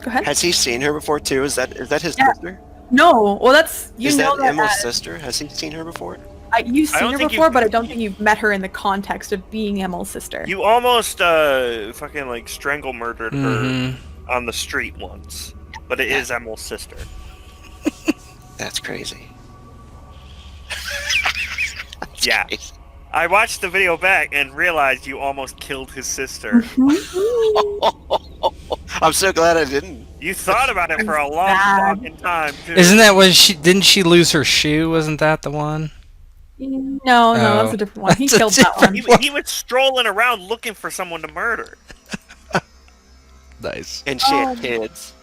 ahead. Has he seen her before too? Is that his Yeah. sister? No, well that's... Is know that Emil's sister? Has he seen her before? You've I don't seen her think before, you've- but I don't think you've met her in the context of being Emil's sister. You almost fucking like strangle murdered her Mm-hmm. on the street once, but it is Emil's sister. That's crazy. That's Yeah. crazy. I watched the video back and realized you almost killed his sister. I'm so glad I didn't. You thought about it for a long Bad. fucking time, too. Isn't that when she... Didn't she lose her shoe? Wasn't that the one? No, that's a different one. He That's a killed that one. He was strolling around looking for someone to murder. Nice. And she had kids.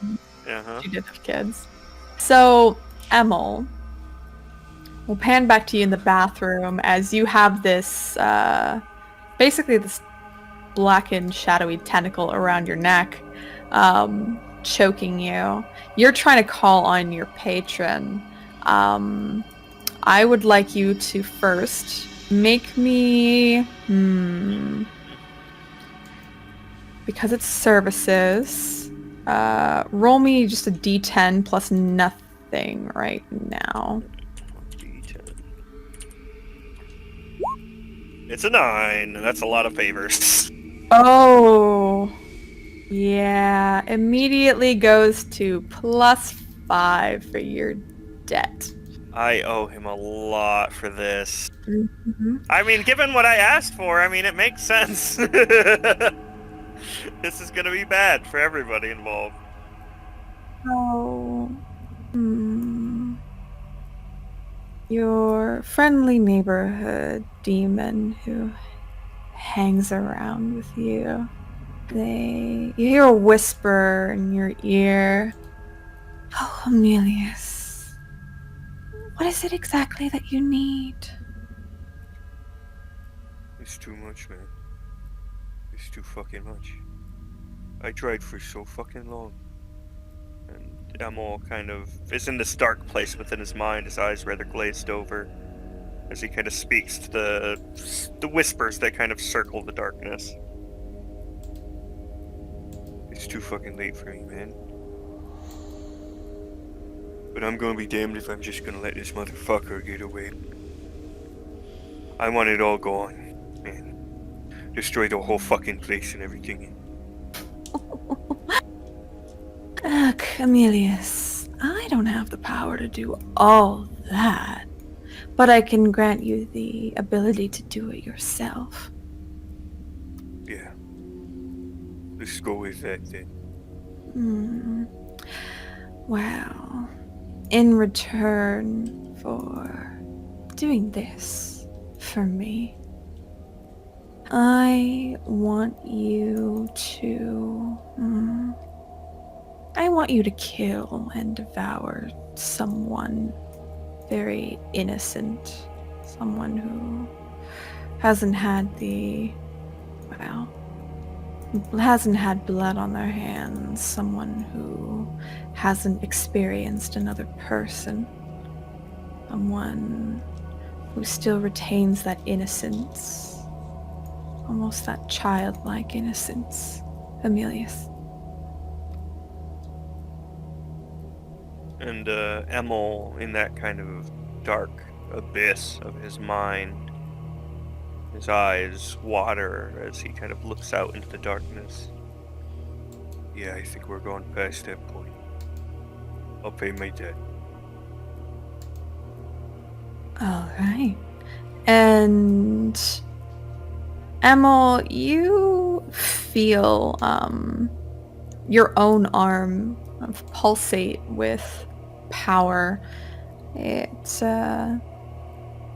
Uh-huh. She did have kids. So, Emil, we'll pan back to you in the bathroom as you have this, basically this blackened, shadowy tentacle around your neck, choking you. You're trying to call on your patron. I would like you to first make me, because it's services, roll me just a d10 plus nothing right now. It's a 9. That's a lot of favors. Oh, yeah. Immediately goes to +5 for your debt. I owe him a lot for this. Mm-hmm. I mean, given what I asked for, I mean, it makes sense. This is gonna be bad for everybody involved. Oh, your friendly neighborhood demon who hangs around with you. You hear a whisper in your ear. Oh, Emilius. What is it exactly that you need? It's too much, man. It's too fucking much. I tried for so fucking long. And Emil kind of is in this dark place within his mind, his eyes rather glazed over, as he kind of speaks to the whispers that kind of circle the darkness. It's too fucking late for me, man. But I'm gonna be damned if I'm just gonna let this motherfucker get away. I want it all gone, man. Destroy the whole fucking place and everything. Ugh, Emilius, I don't have the power to do all that, but I can grant you the ability to do it yourself. Yeah. Let's go with that then. Well, in return for doing this for me, I want you to kill and devour someone very innocent, someone who hasn't had blood on their hands, someone who hasn't experienced another person, someone who still retains that innocence, almost that childlike innocence, Emilius. And Emil, in that kind of dark abyss of his mind, his eyes water as he kind of looks out into the darkness. Yeah, I think we're going past that point. I'll pay my debt. All right. And Emil, you feel your own arm pulsate with power. It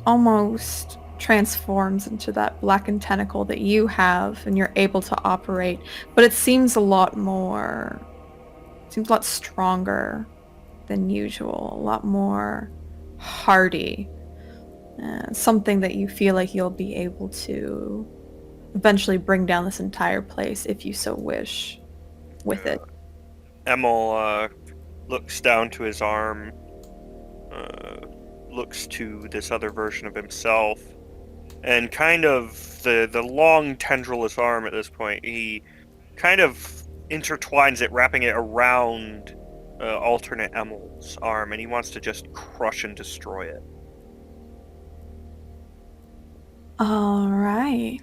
almost transforms into that blackened tentacle that you have and you're able to operate, but it seems a lot stronger than usual, a lot more hardy. Something that you feel like you'll be able to eventually bring down this entire place if you so wish with it. Emil looks down to his arm, looks to this other version of himself, and kind of the long tendrillous arm at this point, he kind of intertwines it, wrapping it around alternate Emil's arm, and he wants to just crush and destroy it. All right.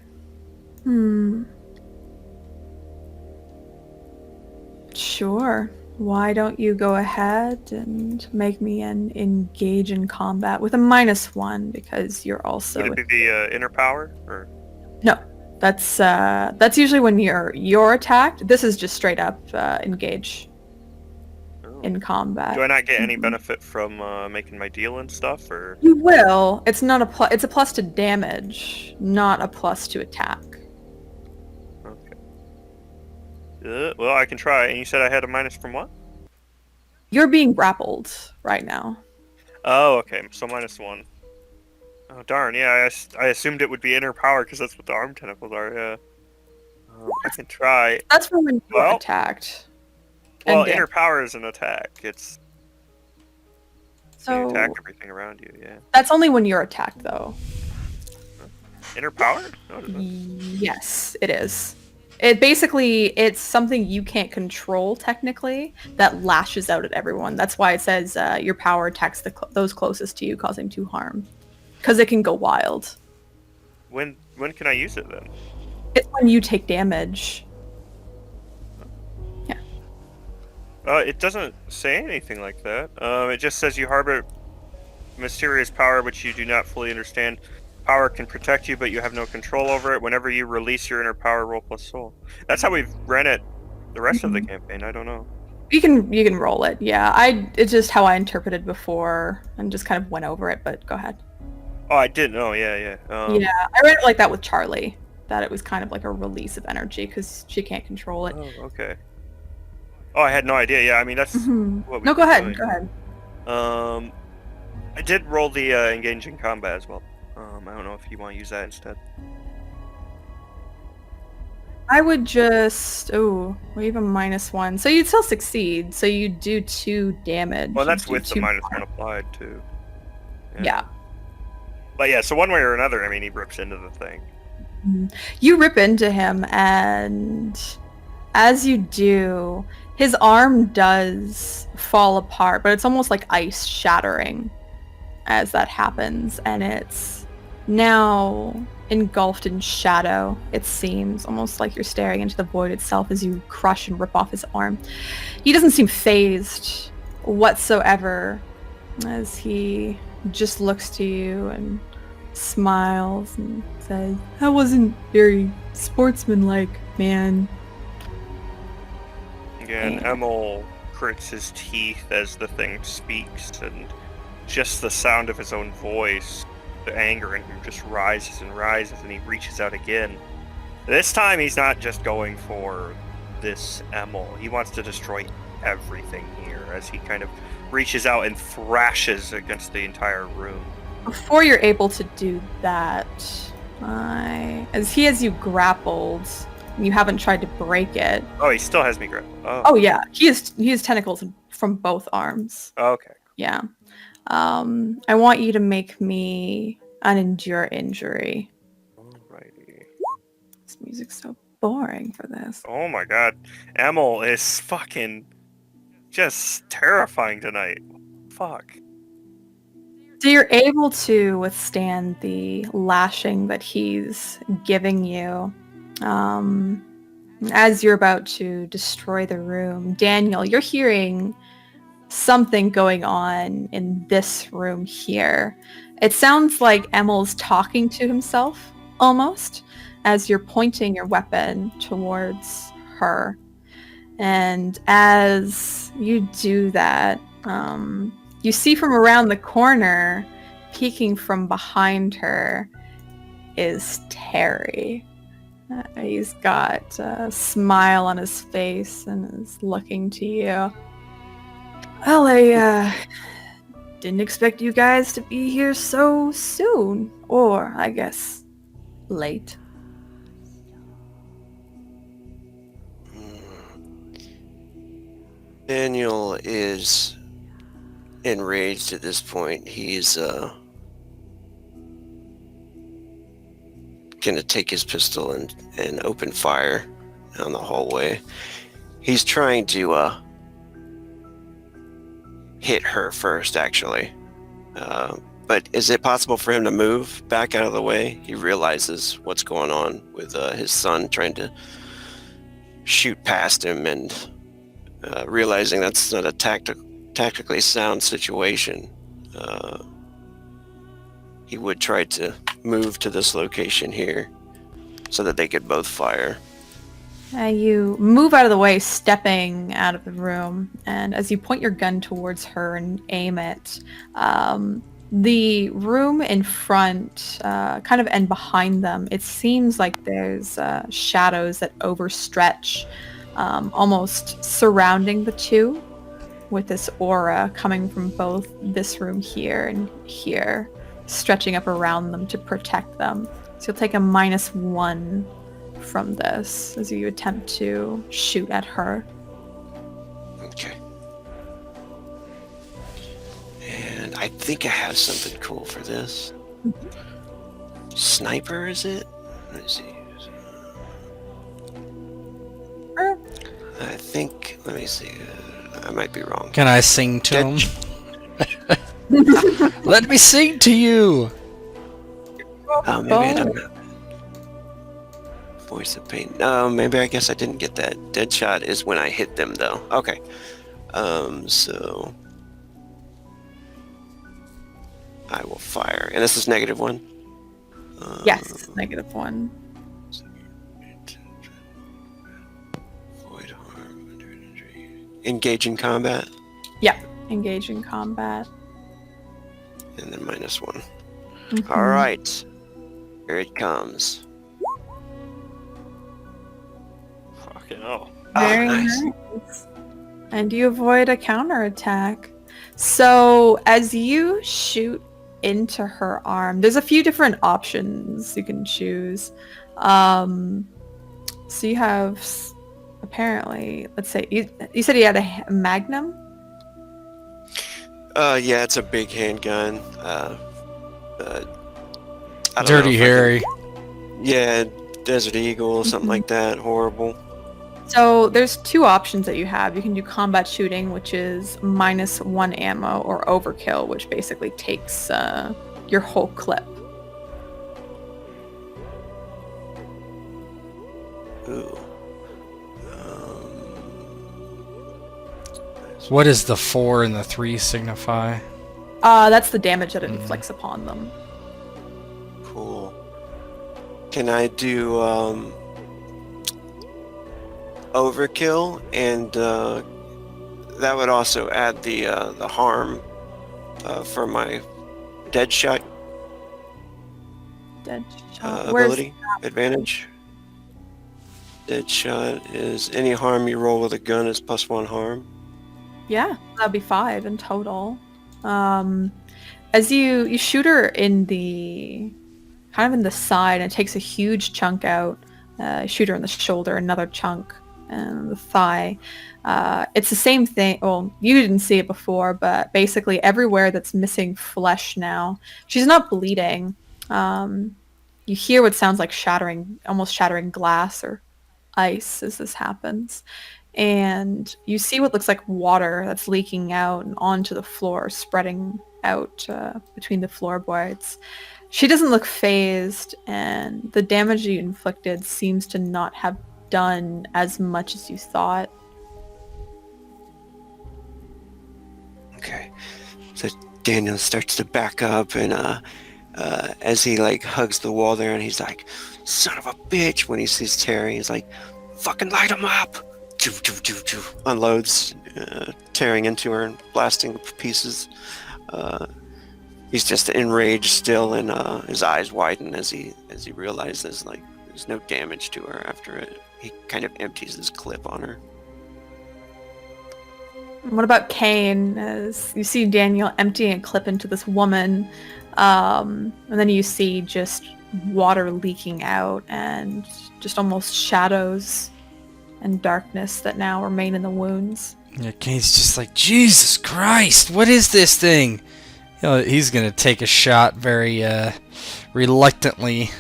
Sure. Why don't you go ahead and make me an engage in combat with a -1 because you're also... Would it be the inner power? Or? No, that's usually when you're attacked. This is just straight up engage in combat. Do I not get any benefit from making my deal and stuff, or? You will. It's not it's a plus to damage, not a plus to attack. Well, I can try. And you said I had a minus from what? You're being grappled right now. Oh, okay. So -1. Oh, darn. Yeah, I assumed it would be inner power because that's what the arm tentacles are. Yeah. I can try. That's for when you're attacked. Well, inner power is an attack. It's... So you attack everything around you, yeah. That's only when you're attacked, though. Inner power? No, it isn't. Yes, it is. It's something you can't control technically that lashes out at everyone. That's why it says your power attacks those closest to you, causing 2 harm. Because it can go wild. When can I use it then? It's when you take damage. Yeah. It doesn't say anything like that. It just says you harbor mysterious power which you do not fully understand. Power can protect you, but you have no control over it. Whenever you release your inner power, roll +soul. That's how we've ran it the rest of the campaign. I don't know. You can roll it. Yeah, it's just how I interpreted before and just kind of went over it. But go ahead. Oh, I didn't know. Yeah. Yeah, I read it like that with Charlie. that it was kind of like a release of energy because she can't control it. Oh, okay. Oh, I had no idea. Yeah, I mean that's Mhm. what we. No, go ahead. Go ahead. I did roll the engage in combat as well. I don't know if you want to use that instead. I would just leave a -1, so you'd still succeed. So you do 2 damage. Well, You'd that's do with the 2 -1 applied too. Yeah. But yeah, so one way or another, I mean, he rips into the thing. You rip into him, and as you do, his arm does fall apart, but it's almost like ice shattering as that happens, and it's now engulfed in shadow, it seems, almost like you're staring into the void itself as you crush and rip off his arm. He doesn't seem phased whatsoever as he just looks to you and smiles and says, "That wasn't very sportsmanlike, man." Again, Yeah. Emil grits his teeth as the thing speaks, and just the sound of his own voice, the anger in him just rises and rises, and he reaches out again. This time, he's not just going for this Emil. He wants to destroy everything here as he kind of reaches out and thrashes against the entire room. Before you're able to do that, as he has you grappled, you haven't tried to break it. Oh, he still has me grappled. Oh yeah, he has tentacles from both arms. Okay. Yeah. I want you to make me an endure injury. Alrighty. This music's so boring for this. Oh my god. Emil is fucking just terrifying tonight. Fuck. So you're able to withstand the lashing that he's giving you. As you're about to destroy the room, Daniel, you're hearing something going on in this room here. It sounds like Emil's talking to himself, almost, as you're pointing your weapon towards her. And as you do that, you see from around the corner, peeking from behind her, is Terry. He's got a smile on his face and is looking to you. Well, I didn't expect you guys to be here so soon. Or, I guess, late. Daniel is enraged at this point. He's gonna take his pistol and open fire down the hallway. He's trying to hit her first, actually. But is it possible for him to move back out of the way? He realizes what's going on with his son trying to shoot past him, and realizing that's not a tactically sound situation. He would try to move to this location here so that they could both fire. You move out of the way, stepping out of the room, and as you point your gun towards her and aim it, the room in front, kind of and behind them, it seems like there's shadows that overstretch, almost surrounding the two, with this aura coming from both this room here and here, stretching up around them to protect them. So you'll take a -1 from this as you attempt to shoot at her. Okay. And I think I have something cool for this. Sniper, is it? Let's see. I think, let me see. I might be wrong. Can I sing to him? Let me sing to you! Oh, maybe I don't know. Voice of pain. No, maybe I guess I didn't get that. Deadshot is when I hit them, though. Okay. So I will fire. And this is -1? Yes, -1. Void harm under injury. Engage in combat. Yep, engage in combat. And then -1. Mhm. All right. Here it comes. Fucking hell. Very nice. nice. And you avoid a counterattack. So as you shoot into her arm, there's a few different options you can choose. So you have apparently, let's say, you said you had a magnum? Yeah, it's a big handgun. I don't know Dirty if I Harry. can- Yeah, Desert Eagle, something like that. Horrible. So there's two options that you have. You can do combat shooting, which is -1 ammo, or overkill, which basically takes your whole clip. Ooh. What does the 4 and the 3 signify? That's the damage that it inflicts upon them. Cool. Can I do overkill, and that would also add the harm for my dead shot Dead shot. Where's ability advantage. Dead shot is any harm you roll with a gun is +1 harm. Yeah, that'd be 5 in total. As you shoot her in the kind of in the side, and it takes a huge chunk out. Shoot her in the shoulder, another chunk, and the thigh. It's the same thing. Well, you didn't see it before, but basically everywhere that's missing flesh now. She's not bleeding. You hear what sounds like almost shattering glass or ice as this happens. And you see what looks like water that's leaking out and onto the floor, spreading out between the floorboards. She doesn't look phased, and the damage you inflicted seems to not have done as much as you thought. Okay. So Daniel starts to back up, and as he like hugs the wall there, and he's like, "Son of a bitch!" When he sees Terry, he's like, "Fucking light him up!" Choo, choo, choo, choo. Unloads, tearing into her and blasting to pieces. He's just enraged still, and his eyes widen as he realizes like there's no damage to her after it. He kind of empties his clip on her. What about Kane? As you see Daniel emptying a clip into this woman, and then you see just water leaking out and just almost shadows and darkness that now remain in the wounds. Yeah, Kane's just like, Jesus Christ, what is this thing? You know, he's gonna take a shot very reluctantly.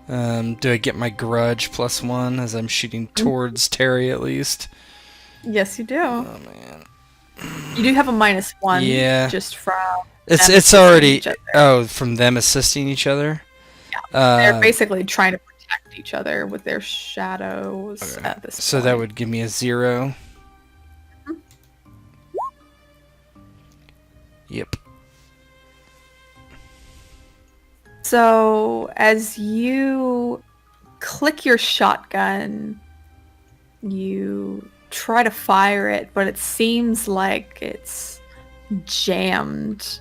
Do I get my grudge +1 as I'm shooting towards Terry at least? Yes, you do. Oh man. You do have a -1. Yeah. Just from It's them already assisting each other. from them assisting each other. They're basically trying to protect each other with their shadows at this So point. that would give me a 0. Yep. So as you click your shotgun, you try to fire it, but it seems like it's jammed.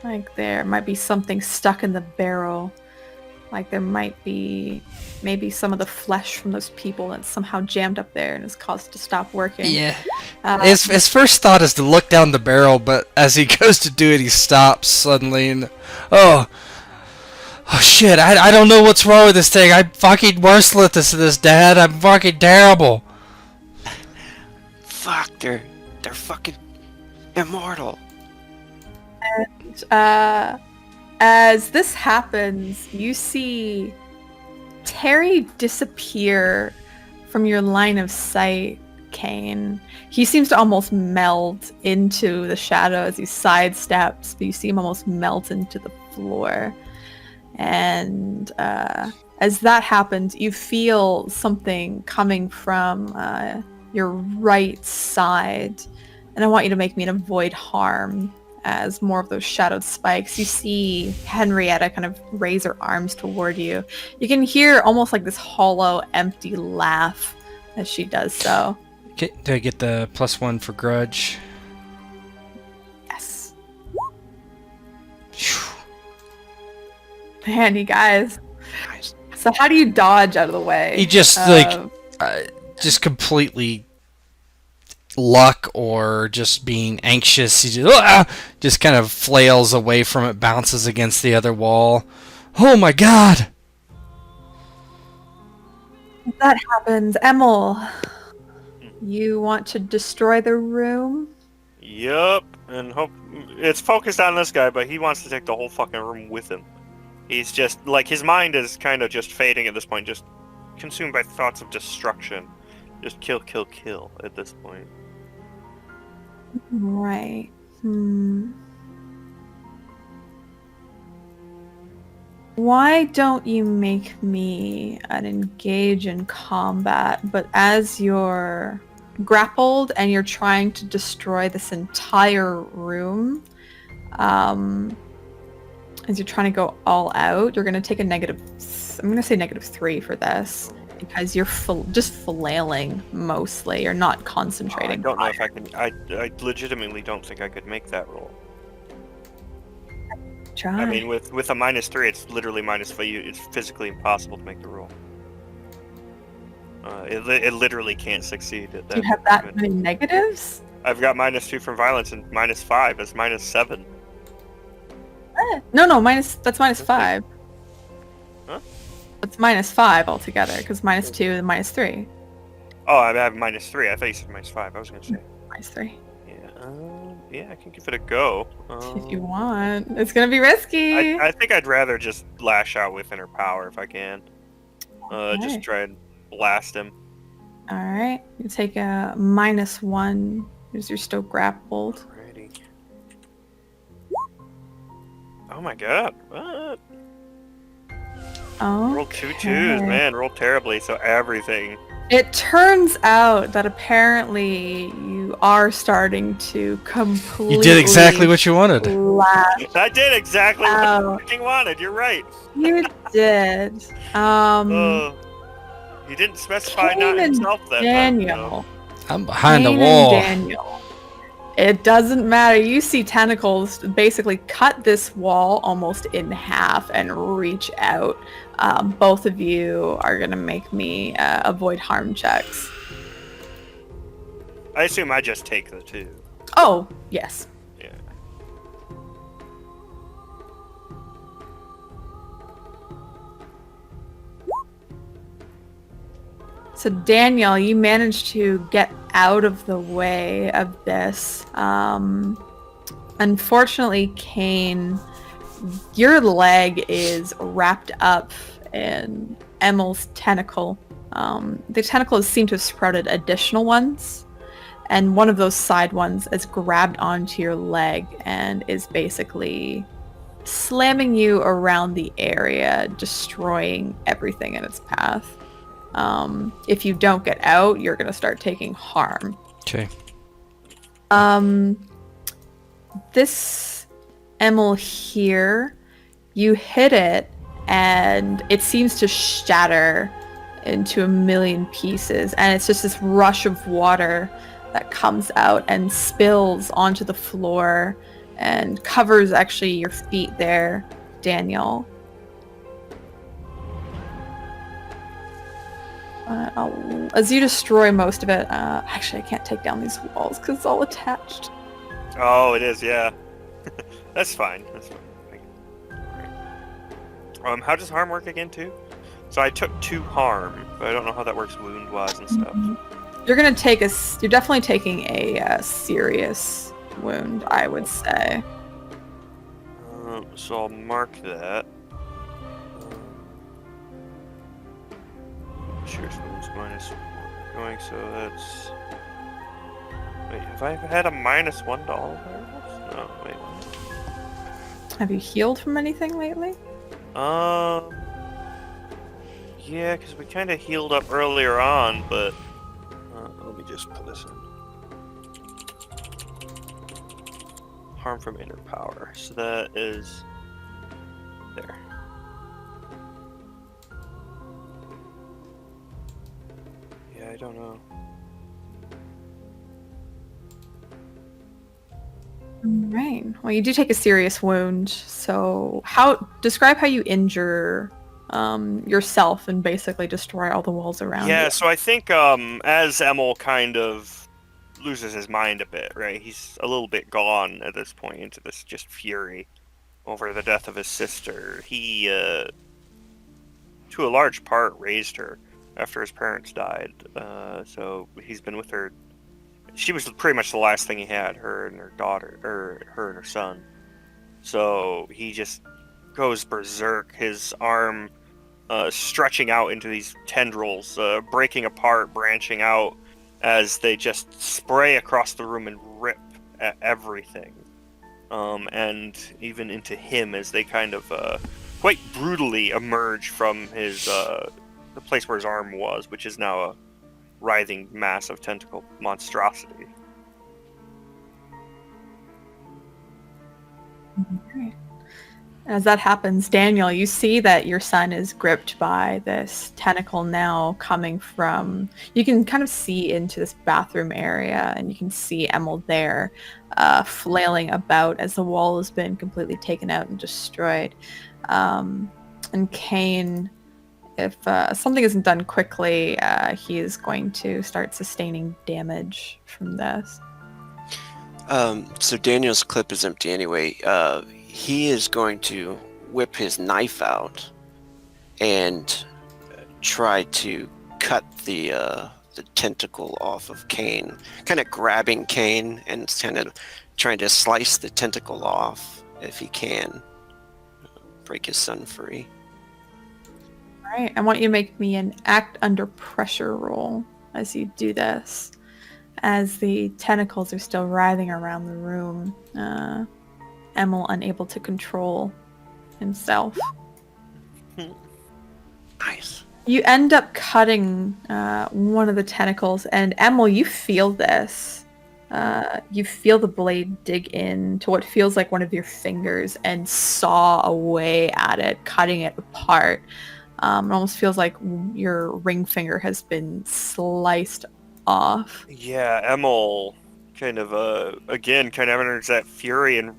Like there might be something stuck in the barrel. Like there might be maybe some of the flesh from those people that's somehow jammed up there and is caused to stop working. Yeah. His first thought is to look down the barrel, but as he goes to do it, he stops suddenly and oh shit! I don't know what's wrong with this thing. I'm fucking worthless to this, Dad. I'm fucking terrible. Fuck, they're fucking immortal. As this happens, you see Terry disappear from your line of sight, Kane. He seems to almost melt into the shadow as he sidesteps, but you see him almost melt into the floor. And as that happens, you feel something coming from your right side. And I want you to make me an avoid harm. As more of those shadowed spikes, you see Henrietta kind of raise her arms toward you. You can hear almost like this hollow, empty laugh as she does so. Okay, do I get the +1 for grudge? Yes. Man, you guys. Nice. So how do you dodge out of the way? He just just completely luck or just being anxious. He just kind of flails away from it, bounces against the other wall. Oh my god! That happens. Emil, you want to destroy the room? Yup, and hope it's focused on this guy, but he wants to take the whole fucking room with him. He's just like his mind is kind of just fading at this point, just consumed by thoughts of destruction. Just kill, kill, kill at this point. Right. Why don't you make me an engage in combat, but as you're grappled and you're trying to destroy this entire room, as you're trying to go all out, you're going to take a negative, I'm going to say -3 for this, because you're just flailing mostly. You're not concentrating. I don't know if I can, I legitimately don't think I could make that roll. Try. I mean, with a -3, it's literally -5. It's physically impossible to make the roll. It literally can't succeed at that. Do you have that many negatives? I've got -2 from violence and -5 is -7. No, that's -5. Huh? That's -5 altogether, because -2 and -3. Oh, I have -3. I thought you said -5. I was gonna say. -3. Yeah, I can give it a go. If you want. It's gonna be risky. I think I'd rather just lash out with inner power if I can. Okay. Just try and blast him. Alright. You take a -1 because you're still grappled. Alrighty. Oh my god. What? Oh. Roll 2 2s, man. Roll terribly, so everything. It turns out that apparently you are starting to completely. You did exactly what you wanted. lash. I did exactly what Oh. I fucking wanted. You're right. You did. He didn't specify Kane not and himself that Daniel. I'm behind the Kane wall. and Daniel. It doesn't matter. You see tentacles basically cut this wall almost in half and reach out. Both of you are going to make me avoid harm checks. I assume I just take the 2. Oh, yes. Yeah. So Daniel, you managed to get out of the way of this. Unfortunately, Kane, your leg is wrapped up in Emil's tentacle. The tentacles seem to have sprouted additional ones, and one of those side ones is grabbed onto your leg and is basically slamming you around the area, destroying everything in its path. If you don't get out, you're going to start taking harm. Okay. This Emil here, you hit it, and it seems to shatter into a million pieces, and it's just this rush of water that comes out and spills onto the floor and covers actually your feet there, Daniel. As you destroy most of it, actually I can't take down these walls because it's all attached. Oh, it is, yeah. That's fine. That's fine. How does harm work again, too? So I took 2 harm, but I don't know how that works wound-wise and stuff. You're definitely taking a serious wound, I would say. So I'll mark that. Cheers wounds -1 going, so that's... Wait, have I had a -$1? No, wait. Have you healed from anything lately? Yeah, because we kind of healed up earlier on, but... let me just put this in. Harm from inner power, so that is... there. Yeah, I don't know. Right. Well, you do take a serious wound. So, describe how you injure yourself and basically destroy all the walls around Yeah, you. so I think as Emil kind of loses his mind a bit, right? He's a little bit gone at this point into this just fury over the death of his sister. He, to a large part, raised her after his parents died. So he's been with her. She was pretty much the last thing he had, her and her daughter, or her and her son. So he just goes berserk, his arm stretching out into these tendrils, breaking apart, branching out as they just spray across the room and rip at everything. And even into him as they kind of quite brutally emerge from his the place where his arm was, which is now a writhing mass of tentacle monstrosity. As that happens, Daniel, you see that your son is gripped by this tentacle now coming from... You can kind of see into this bathroom area, and you can see Emil there flailing about as the wall has been completely taken out and destroyed. And Kane, if something isn't done quickly, he is going to start sustaining damage from this. So Daniel's clip is empty anyway. He is going to whip his knife out and try to cut the tentacle off of Kane, kind of grabbing Kane and kind of trying to slice the tentacle off if he can, break his son free. All right, I want you to make me an act under pressure roll as you do this. As the tentacles are still writhing around the room, Emil unable to control himself. Nice. You end up cutting one of the tentacles, and Emil, you feel this. You feel the blade dig in to what feels like one of your fingers and saw away at it, cutting it apart. It almost feels like your ring finger has been sliced off. Yeah, Emil kind of again kind of enters that fury, and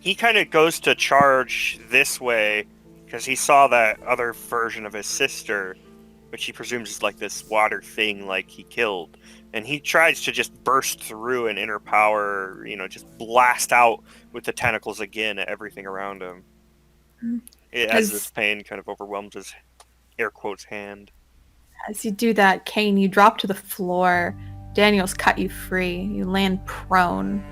he kind of goes to charge this way because he saw that other version of his sister, which he presumes is like this water thing like he killed, and he tries to just burst through an inner power, just blast out with the tentacles again at everything around him. As this pain kind of overwhelms his air quotes hand. As you do that, Kane, you drop to the floor. Daniel's cut you free. You land prone.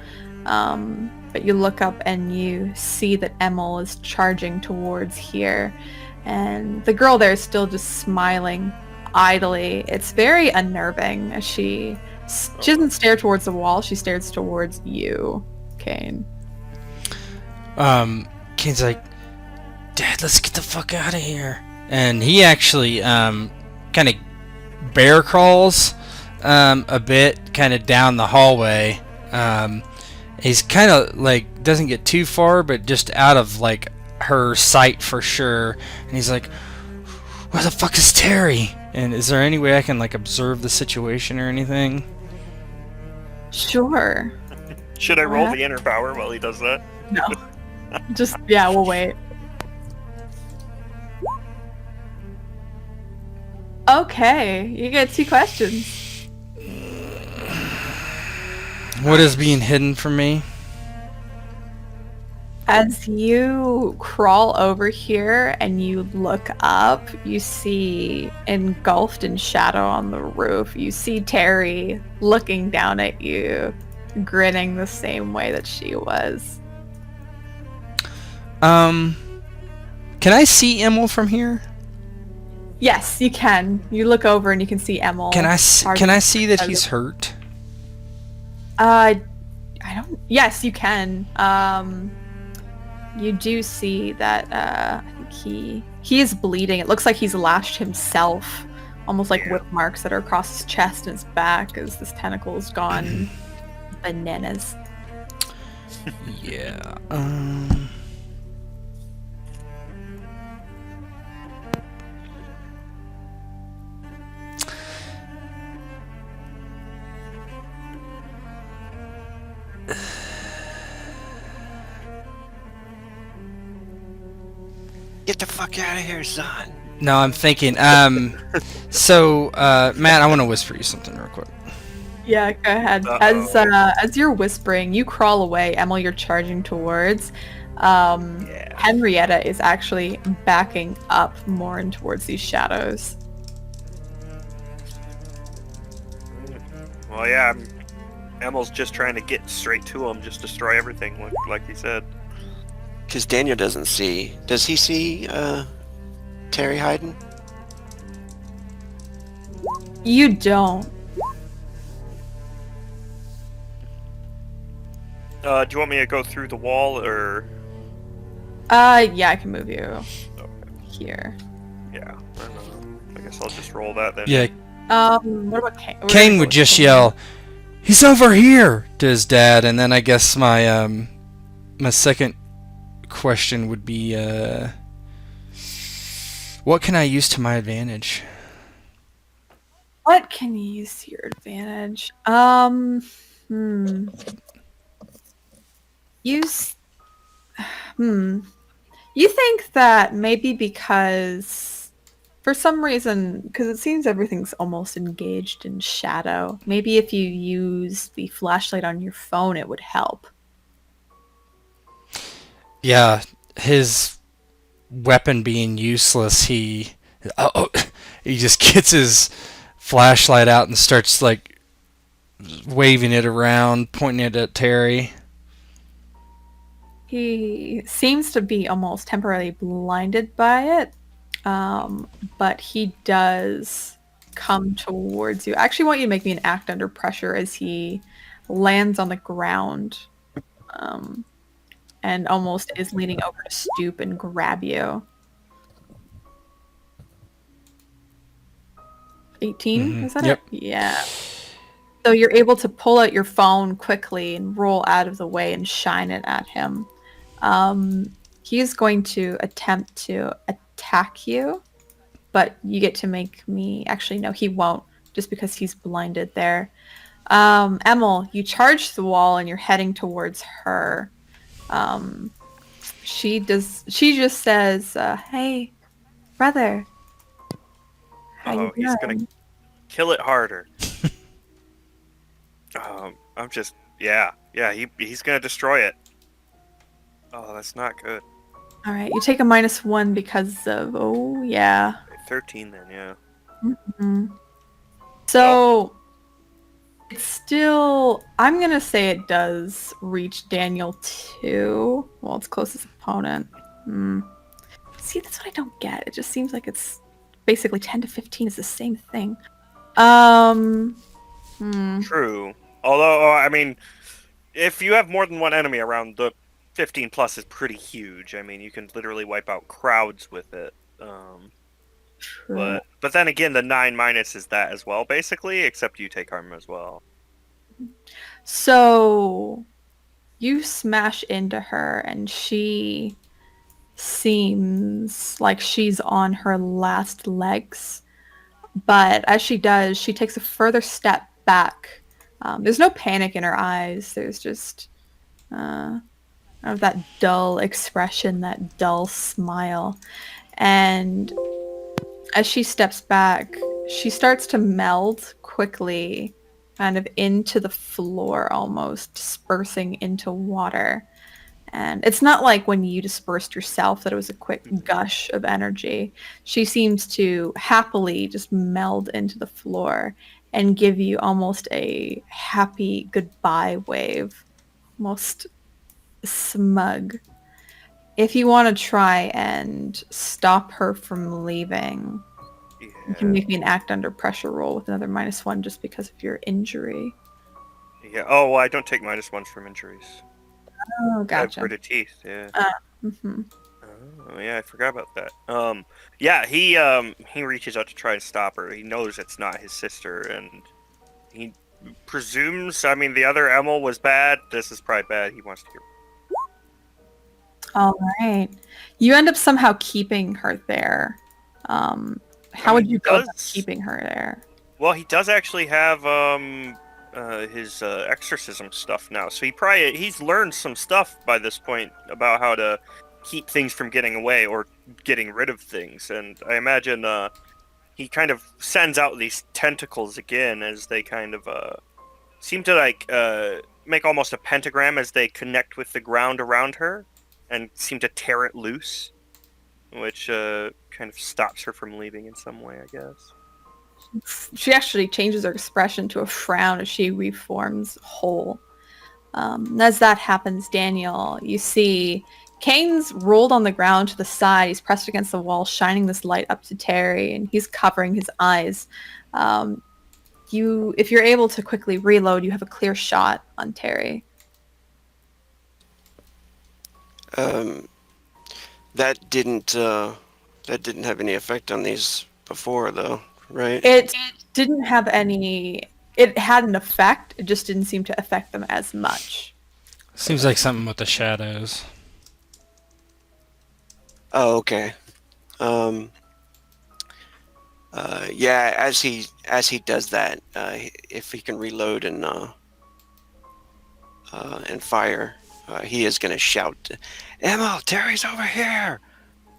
But you look up and you see that Emil is charging towards here. And the girl there is still just smiling idly. It's very unnerving as she doesn't stare towards the wall. She stares towards you, Kane. Kane's like, Dad, let's get the fuck out of here. And he actually kind of bear crawls a bit kind of down the hallway. He's kind of like doesn't get too far, but just out of like her sight for sure. And he's like, where the fuck is Terry? And is there any way I can like observe the situation or anything? Sure. Should I roll the inner power while he does that? No. Just, yeah, we'll wait. Okay, you get 2 questions. What is being hidden from me? As you crawl over here and you look up, you see, engulfed in shadow on the roof, you see Terry looking down at you, grinning the same way that she was. Can I see Emil from here? Yes, you can. You look over and you can see Emil. Can I see that he's hurt? I don't... Yes, you can. You do see that I think he is bleeding. It looks like he's lashed himself, almost like whip marks that are across his chest and his back as this tentacle has gone bananas. Yeah. Get the fuck out of here, son. No, I'm thinking. So, Matt, I want to whisper you something real quick. Yeah, go ahead. As you're whispering, you crawl away. Emil, you're charging towards. Henrietta is actually backing up more and towards these shadows. Well, yeah, Emil's just trying to get straight to him, just destroy everything, like he said. Because Daniel doesn't see. Does he see Terry hiding? You don't. Do you want me to go through the wall, or? Yeah, I can move you Okay. here. Yeah, I guess I'll just roll that then. Yeah, What about Kane? Kane would just yell, "He's over here!" to his dad, and then I guess my second question would be, what can I use to my advantage? What can you use to your advantage? Use. You think that maybe because, for some reason, because it seems everything's almost engaged in shadow, maybe if you use the flashlight on your phone, it would help. Yeah, his weapon being useless, he just gets his flashlight out and starts like waving it around, pointing it at Terry. He seems to be almost temporarily blinded by it, but he does come towards you. I actually want you to make me an act under pressure as he lands on the ground and almost is leaning over to stoop and grab you. 18, is that Yep. it? Yeah. So you're able to pull out your phone quickly and roll out of the way and shine it at him. He is going to attempt to attack you, but you get to make me... Actually, no, he won't, just because he's blinded there. Emil, you charge the wall and you're heading towards her. She just says, "Hey, brother. How you He's doing?" gonna kill it harder. I'm just, he's gonna destroy it. Oh, that's not good. All right, you take a -1 because of... Oh, yeah. 13 then, yeah. So it's still... I'm going to say it does reach Daniel too. Well, its closest opponent. See, that's what I don't get. It just seems like it's basically 10 to 15 is the same thing. True. Although, I mean, if you have more than one enemy around, the 15 plus is pretty huge. I mean, you can literally wipe out crowds with it. True. But then again, the 9 minus is that as well, basically, except you take harm as well. So you smash into her and she seems like she's on her last legs. But as she does, she takes a further step back. There's no panic in her eyes. There's just that dull expression, that dull smile. And as she steps back, she starts to meld quickly, kind of into the floor almost, dispersing into water. And it's not like when you dispersed yourself that it was a quick gush of energy. She seems to happily just meld into the floor and give you almost a happy goodbye wave. Almost smug. If you want to try and stop her from leaving, you can make me an act under pressure roll with another -1 just because of your injury. Yeah. Oh, well, I don't take -1s from injuries. Oh, I have gotcha. gritted teeth, yeah. Mhm. Oh, yeah, I forgot about that. Yeah, he reaches out to try and stop her. He knows it's not his sister, and he presumes, I mean, the other Emil was bad. This is probably bad. He wants to get... All right. You end up somehow keeping her there. How would you go about keeping her there? Well, he does actually have his exorcism stuff now, so he's learned some stuff by this point about how to keep things from getting away, or getting rid of things. And I imagine he kind of sends out these tentacles again as they kind of seem to like make almost a pentagram as they connect with the ground around her and seem to tear it loose, which kind of stops her from leaving in some way, I guess. She actually changes her expression to a frown as she reforms whole. As that happens, Daniel, you see Kane's rolled on the ground to the side. He's pressed against the wall, shining this light up to Terry, and he's covering his eyes. If you're able to quickly reload, you have a clear shot on Terry. That didn't have any effect on these before, though, right? It didn't have any. It had an effect. It just didn't seem to affect them as much. Seems like something with the shadows. Oh, okay. Yeah, as he does that, if he can reload and fire, he is gonna shout, "Emil, Terry's over here!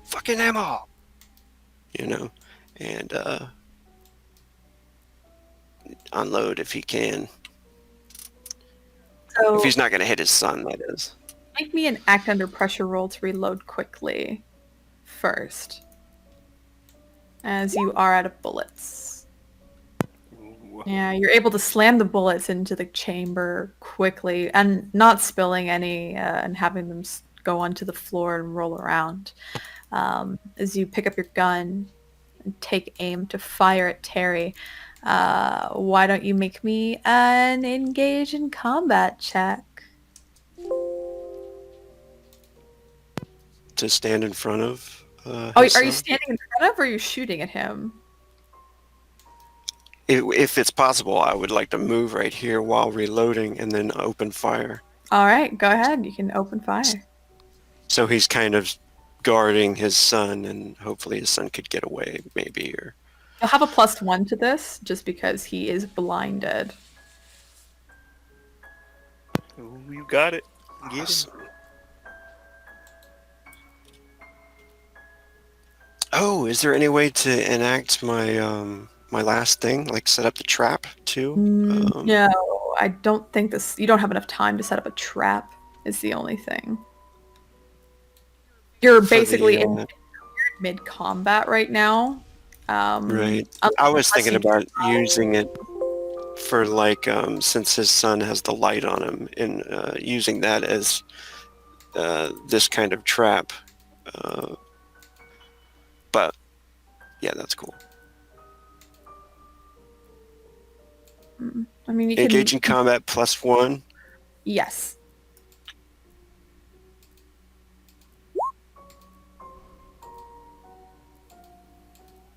Fucking Emil!" You know, and unload if he can. So If he's not gonna hit his son, that is. make me an act under pressure roll to reload quickly first, as you are out of bullets. Ooh. Yeah, you're able to slam the bullets into the chamber quickly and not spilling any and having them go onto the floor and roll around. As you pick up your gun and take aim to fire at Terry, why don't you make me an engage in combat check? To stand in front of. Oh, his are you son? standing in front of or are you shooting at him? If it's possible, I would like to move right here while reloading and then open fire. All right, go ahead. You can open fire. So he's kind of guarding his son, and hopefully his son could get away, maybe. Or You'll have a +1 to this just because he is blinded. Ooh, you got it. Get him. awesome. Oh, is there any way to enact my my last thing, like set up the trap too? No, I don't think this. You don't have enough time to set up a trap. Is the only thing. You're For basically the, in mid combat right now. Right. I was thinking about using it for like since his son has the light on him, and using that as this kind of trap. But yeah, that's cool. I mean, you can Engage in combat +1. Yes.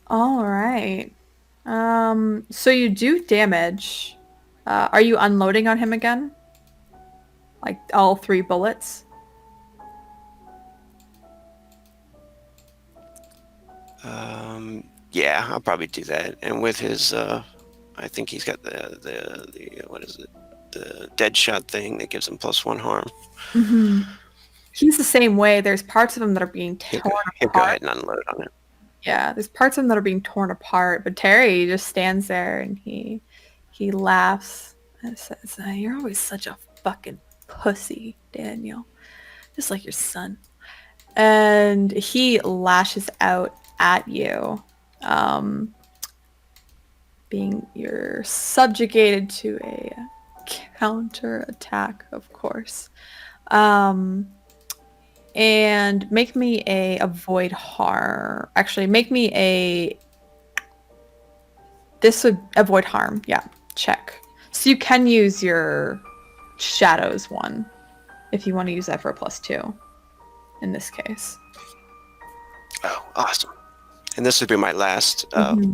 All right. So you do damage. Are you unloading on him again? Like all 3 bullets? Yeah, I'll probably do that. And with his, I think he's got the what is it? The dead shot thing that gives him +1 harm. Mm-hmm. He's the same way. There's parts of him that are being torn He'll go apart. ahead and unload on it. Yeah, there's parts of him that are being torn apart. But Terry just stands there and he laughs and says, "You're always such a fucking pussy, Daniel. Just like your son." And he lashes out at you. You're subjugated to a counter attack, of course. And make me a avoid harm. Actually, make me this would avoid harm. Yeah, check. So you can use your shadows one if you want to use that for a +2 in this case. Oh, awesome. And this would be my last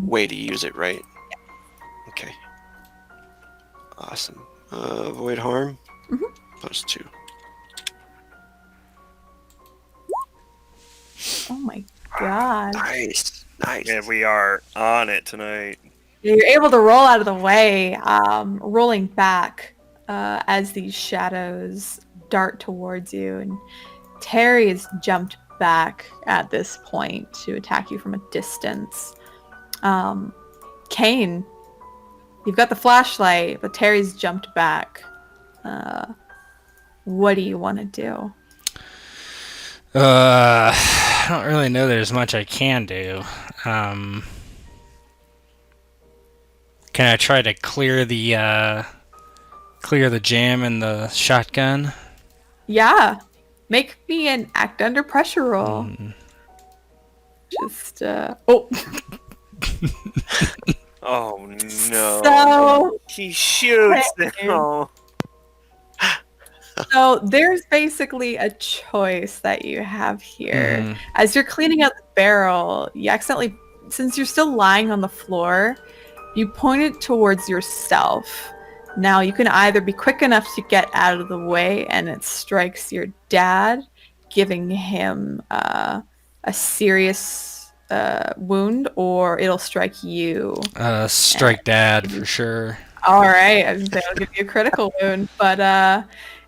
way to use it, right? Okay. Awesome. Avoid harm. +2. Oh my god. Nice. Yeah, we are on it tonight. You're able to roll out of the way, rolling back as these shadows dart towards you. And Terry has jumped back at this point to attack you from a distance. Kane, you've got the flashlight, but Terry's jumped back. What do you want to do? I don't really know there's much I can do. Can I try to clear the jam and the shotgun? Yeah. Make me an act under pressure roll. Just, oh. Oh no. So, He shoots Kane. now. So there's basically a choice that you have here. Mhm. As you're cleaning out the barrel, you accidentally, since you're still lying on the floor, you point it towards yourself. Now you can either be quick enough to get out of the way and it strikes your dad, giving him a serious wound, or it'll strike you. Strike Dad for sure. All right, I was gonna say I'll give you a critical wound, but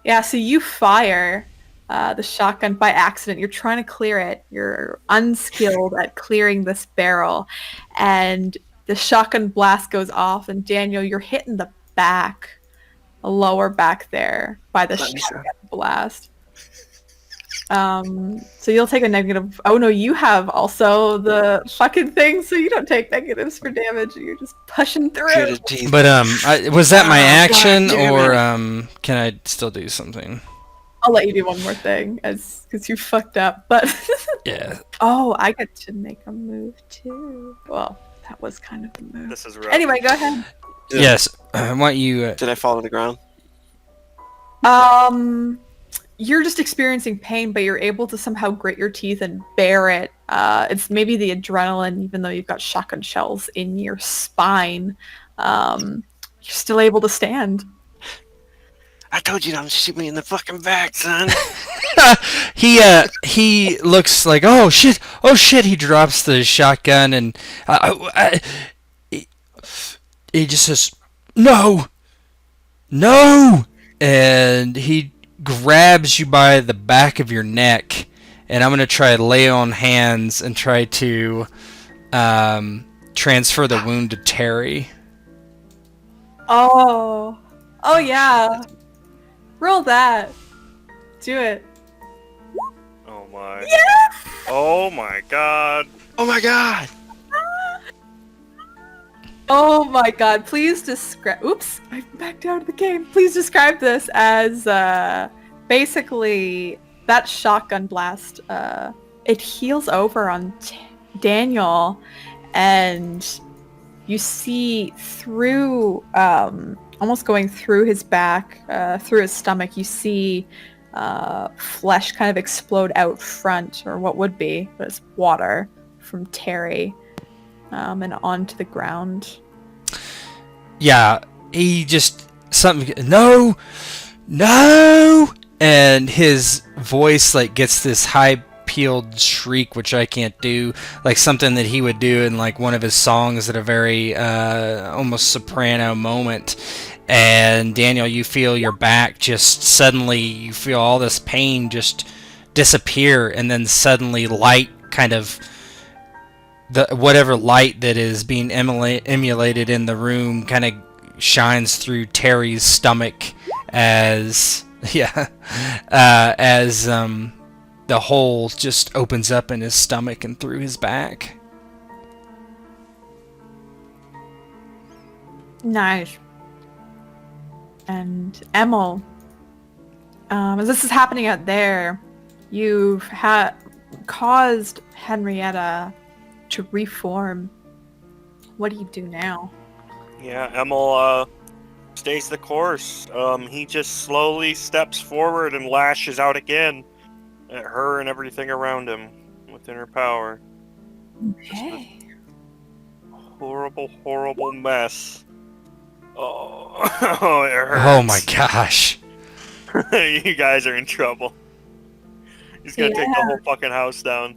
yeah. So you fire the shotgun by accident. You're trying to clear it. You're unskilled at clearing this barrel, and the shotgun blast goes off. And Daniel, you're hit in the back, lower back there, by the shotgun blast. So you'll take a negative. Oh no, you have also the fucking thing, so you don't take negatives for damage. You're just pushing through. Pitted teeth. But was that my Oh, action, God damn or can I still do something? I'll let you do one more thing, because you fucked up. But Yeah. oh, I get to make a move too. Well, that was kind of the move. This is rough. Anyway, go ahead. Yeah. Yes. I want you. Did I fall to the ground? You're just experiencing pain, but you're able to somehow grit your teeth and bear it. It's maybe the adrenaline, even though you've got shotgun shells in your spine. You're still able to stand. I told you not to shoot me in the fucking back, son. He looks like, oh shit. He drops the shotgun and he just says, no, and he grabs you by the back of your neck, and I'm gonna try to lay on hands and try to transfer the wound to Terry. Oh yeah. Roll that. Do it. Oh my. Yeah! Oh my god. Oh my god. Oh my god, please describe... Oops, I backed out of the game. Please describe this as, basically, that shotgun blast, it heals over on Daniel, and you see through, almost going through his back, through his stomach, you see flesh kind of explode out front, or what would be, but it's water from Terry. And onto the ground. Yeah, he just no, and his voice like gets this high peeled shriek, which I can't do, like something that he would do in like one of his songs at a very almost soprano moment. And Daniel, you feel your back just suddenly, you feel all this pain just disappear, and then suddenly light kind of, the whatever light that is being emulated in the room kind of shines through Terry's stomach as the hole just opens up in his stomach and through his back. Nice. And Emil, as this is happening out there, you've caused Henrietta to reform. What do you do now? Yeah, Emil stays the course. He just slowly steps forward and lashes out again at her and everything around him within her power. Okay. Horrible, horrible mess. Oh, it hurts. Oh my gosh. You guys are in trouble. He's gonna take the Yeah. whole fucking house down.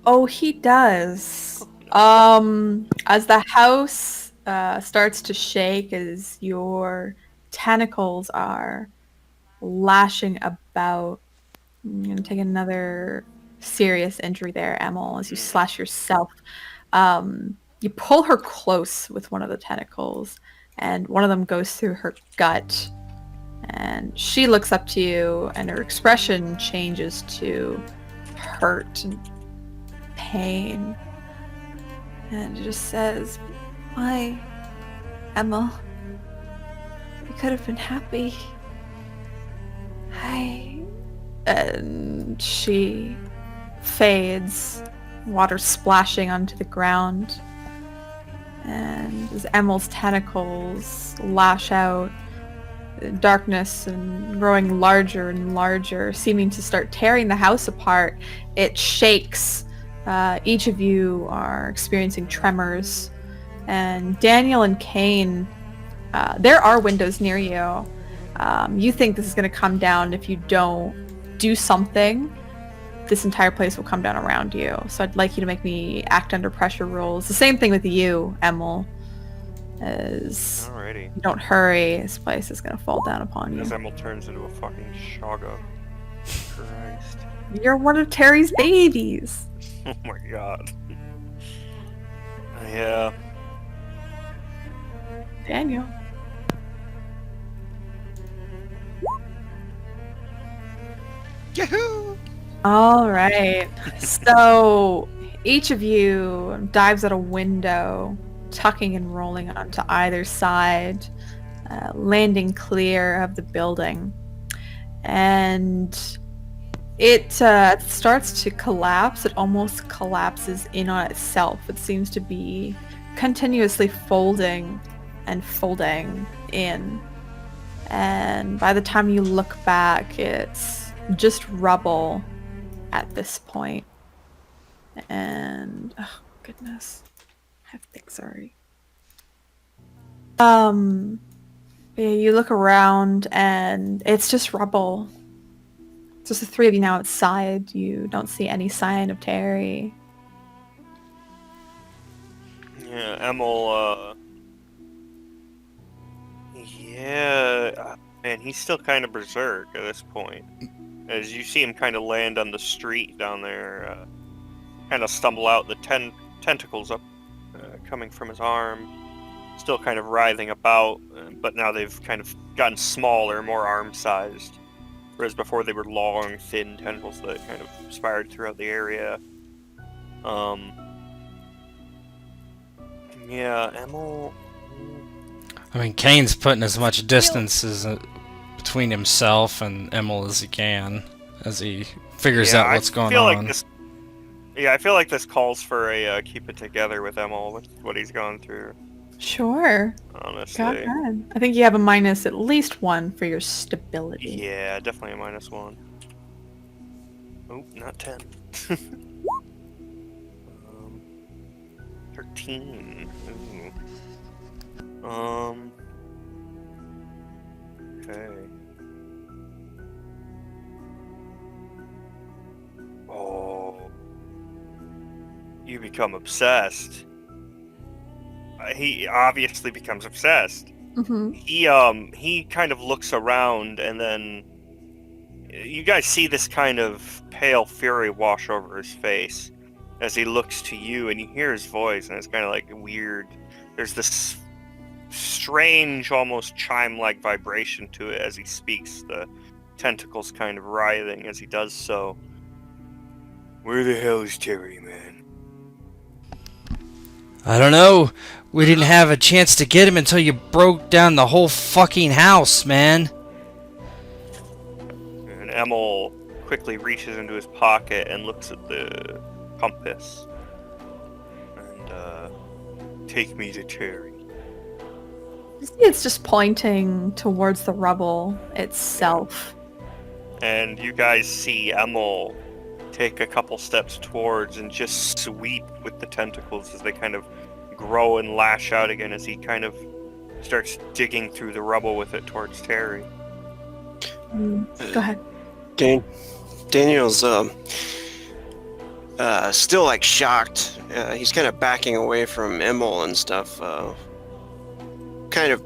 Oh, he does. As the house starts to shake, as your tentacles are lashing about, You're going to take another serious injury there, Emil, as you slash yourself. You pull her close with one of the tentacles, and one of them goes through her gut. And she looks up to you, and her expression changes to hurt and pain. And it just says, "Why, Emil? We could have been happy." And she fades, water splashing onto the ground. And as Emil's tentacles lash out, darkness and growing larger and larger, seeming to start tearing the house apart, it shakes. Each of you are experiencing tremors. And Daniel and Kane, there are windows near you. You think this is going to come down if you don't do something. This entire place will come down around you. So I'd like you to make me act under pressure rolls. The same thing with you, Emil. As Alrighty. you don't hurry, this place is going to fall down upon you. As Emil turns into a fucking shoggo. Christ. You're one of Terry's babies. Oh my god. Yeah. Daniel. Yahoo! All right. So each of you dives out a window, tucking and rolling onto either side, landing clear of the building. And it starts to collapse. It almost collapses in on itself. It seems to be continuously folding and folding in. And by the time you look back, it's just rubble at this point. And oh goodness, I have things already. Yeah, you look around and it's just rubble. It's just the three of you now outside. You don't see any sign of Terry. Yeah, Emil, man, he's still kind of berserk at this point. As you see him kind of land on the street down there, kind of stumble out, the tentacles up, coming from his arm, still kind of writhing about, but now they've kind of gotten smaller, more arm-sized, whereas before they were long, thin tentacles that kind of spiraled throughout the area. Yeah, Emil... I mean, Kane's putting as much distance as between himself and Emil as he can, as he figures out what's going on. I feel like this calls for a keep it together with Emil, with what he's gone through. Sure. Honestly. Go ahead. I think you have a minus at least 1 for your stability. Yeah, definitely a -1. Oh, not 10. 13. Ooh. Okay. Oh. You become obsessed. He obviously becomes obsessed. Mm-hmm. He kind of looks around, and then you guys see this kind of pale fury wash over his face as he looks to you, and you hear his voice, and it's kind of like weird. There's this strange, almost chime-like vibration to it as he speaks, the tentacles kind of writhing as he does so. Where the hell is Terry, man? I don't know. We didn't have a chance to get him until you broke down the whole fucking house, man. And Emil quickly reaches into his pocket and looks at the compass. And, take me to Terry. It's just pointing towards the rubble itself. And you guys see Emil take a couple steps towards and just sweep with the tentacles as they kind of grow and lash out again as he kind of starts digging through the rubble with it towards Terry. Go ahead. Daniel's still like shocked. He's kind of backing away from Emil and stuff. Kind of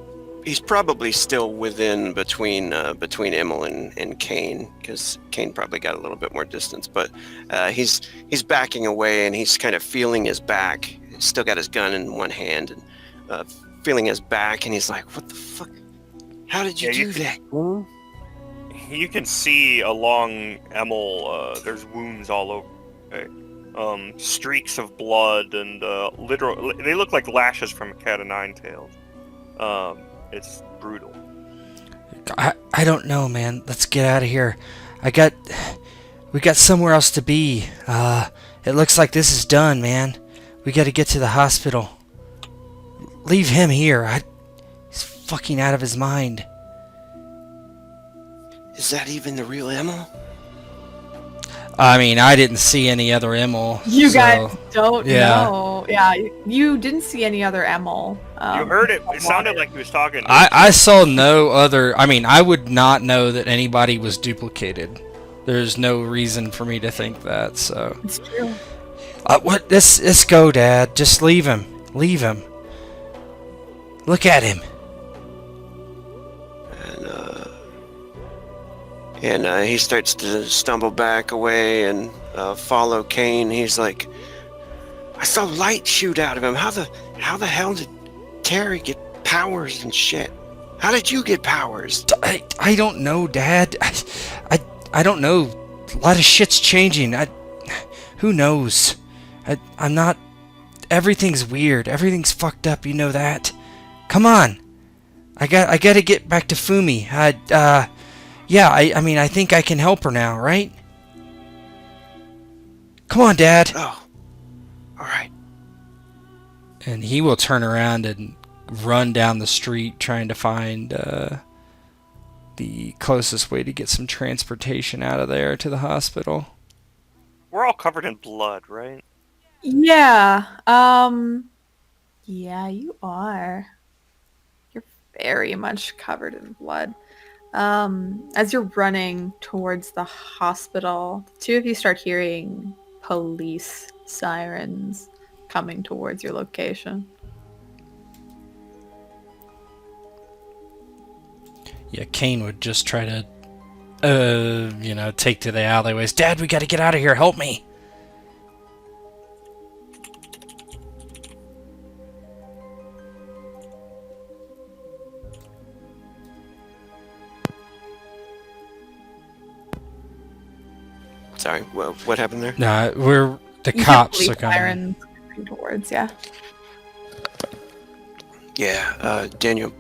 he's probably still between Emil and Kane, because Kane probably got a little bit more distance. But he's backing away, and he's kind of feeling his back. He's still got his gun in one hand, and feeling his back, and he's like, "What the fuck? How did you do that?" You can see along Emil, there's wounds all over. Okay? Streaks of blood and they look like lashes from a cat of nine tails. It's brutal. I don't know, man. Let's get out of here. We got somewhere else to be. It looks like this is done, man. We got to get to the hospital. Leave him here. He's fucking out of his mind. Is that even the real Emil? I mean, I didn't see any other Emil. You so, guys don't know. Yeah, you didn't see any other Emil. You heard it. It sounded like he was talking. I saw no other. I mean, I would not know that anybody was duplicated. There's no reason for me to think that. So It's true. what? Let's go, Dad. Just leave him. Leave him. Look at him. And he starts to stumble back away and follow Kane. He's like, "I saw light shoot out of him. How the hell did Terry get powers and shit? How did you get powers?" I don't know, Dad. I don't know. A lot of shit's changing. Who knows? I'm not. Everything's weird. Everything's fucked up. You know that. Come on. I got to get back to Fumi. Yeah, I mean, I think I can help her now, right? Come on, Dad. Oh, all right. And he will turn around and run down the street trying to find the closest way to get some transportation out of there to the hospital. We're all covered in blood, right? Yeah. Yeah, you are. You're very much covered in blood. As you're running towards the hospital, the two of you start hearing police sirens coming towards your location. Yeah, Kane would just try to, take to the alleyways. Dad, we got to get out of here. Help me. Sorry, what happened there? Nah, the You hear cops police are coming. sirens coming towards, yeah. Yeah, Daniel,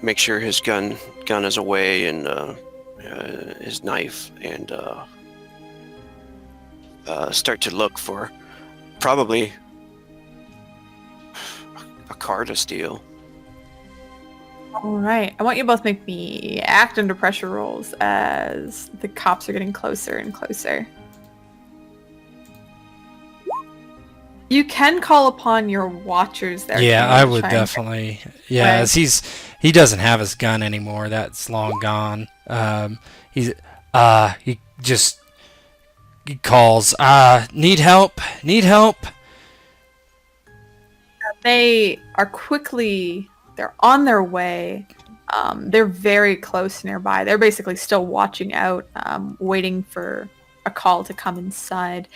make sure his gun is away, and his knife, and start to look for probably a car to steal. All right. I want you both make me act under pressure rolls as the cops are getting closer and closer. You can call upon your watchers there. Yeah, Kane, I to would try and definitely. Yeah, as he doesn't have his gun anymore. That's long gone. He calls. Need help. Need help. They are quickly. They're on their way. They're very close nearby. They're basically still watching out, waiting for a call to come inside.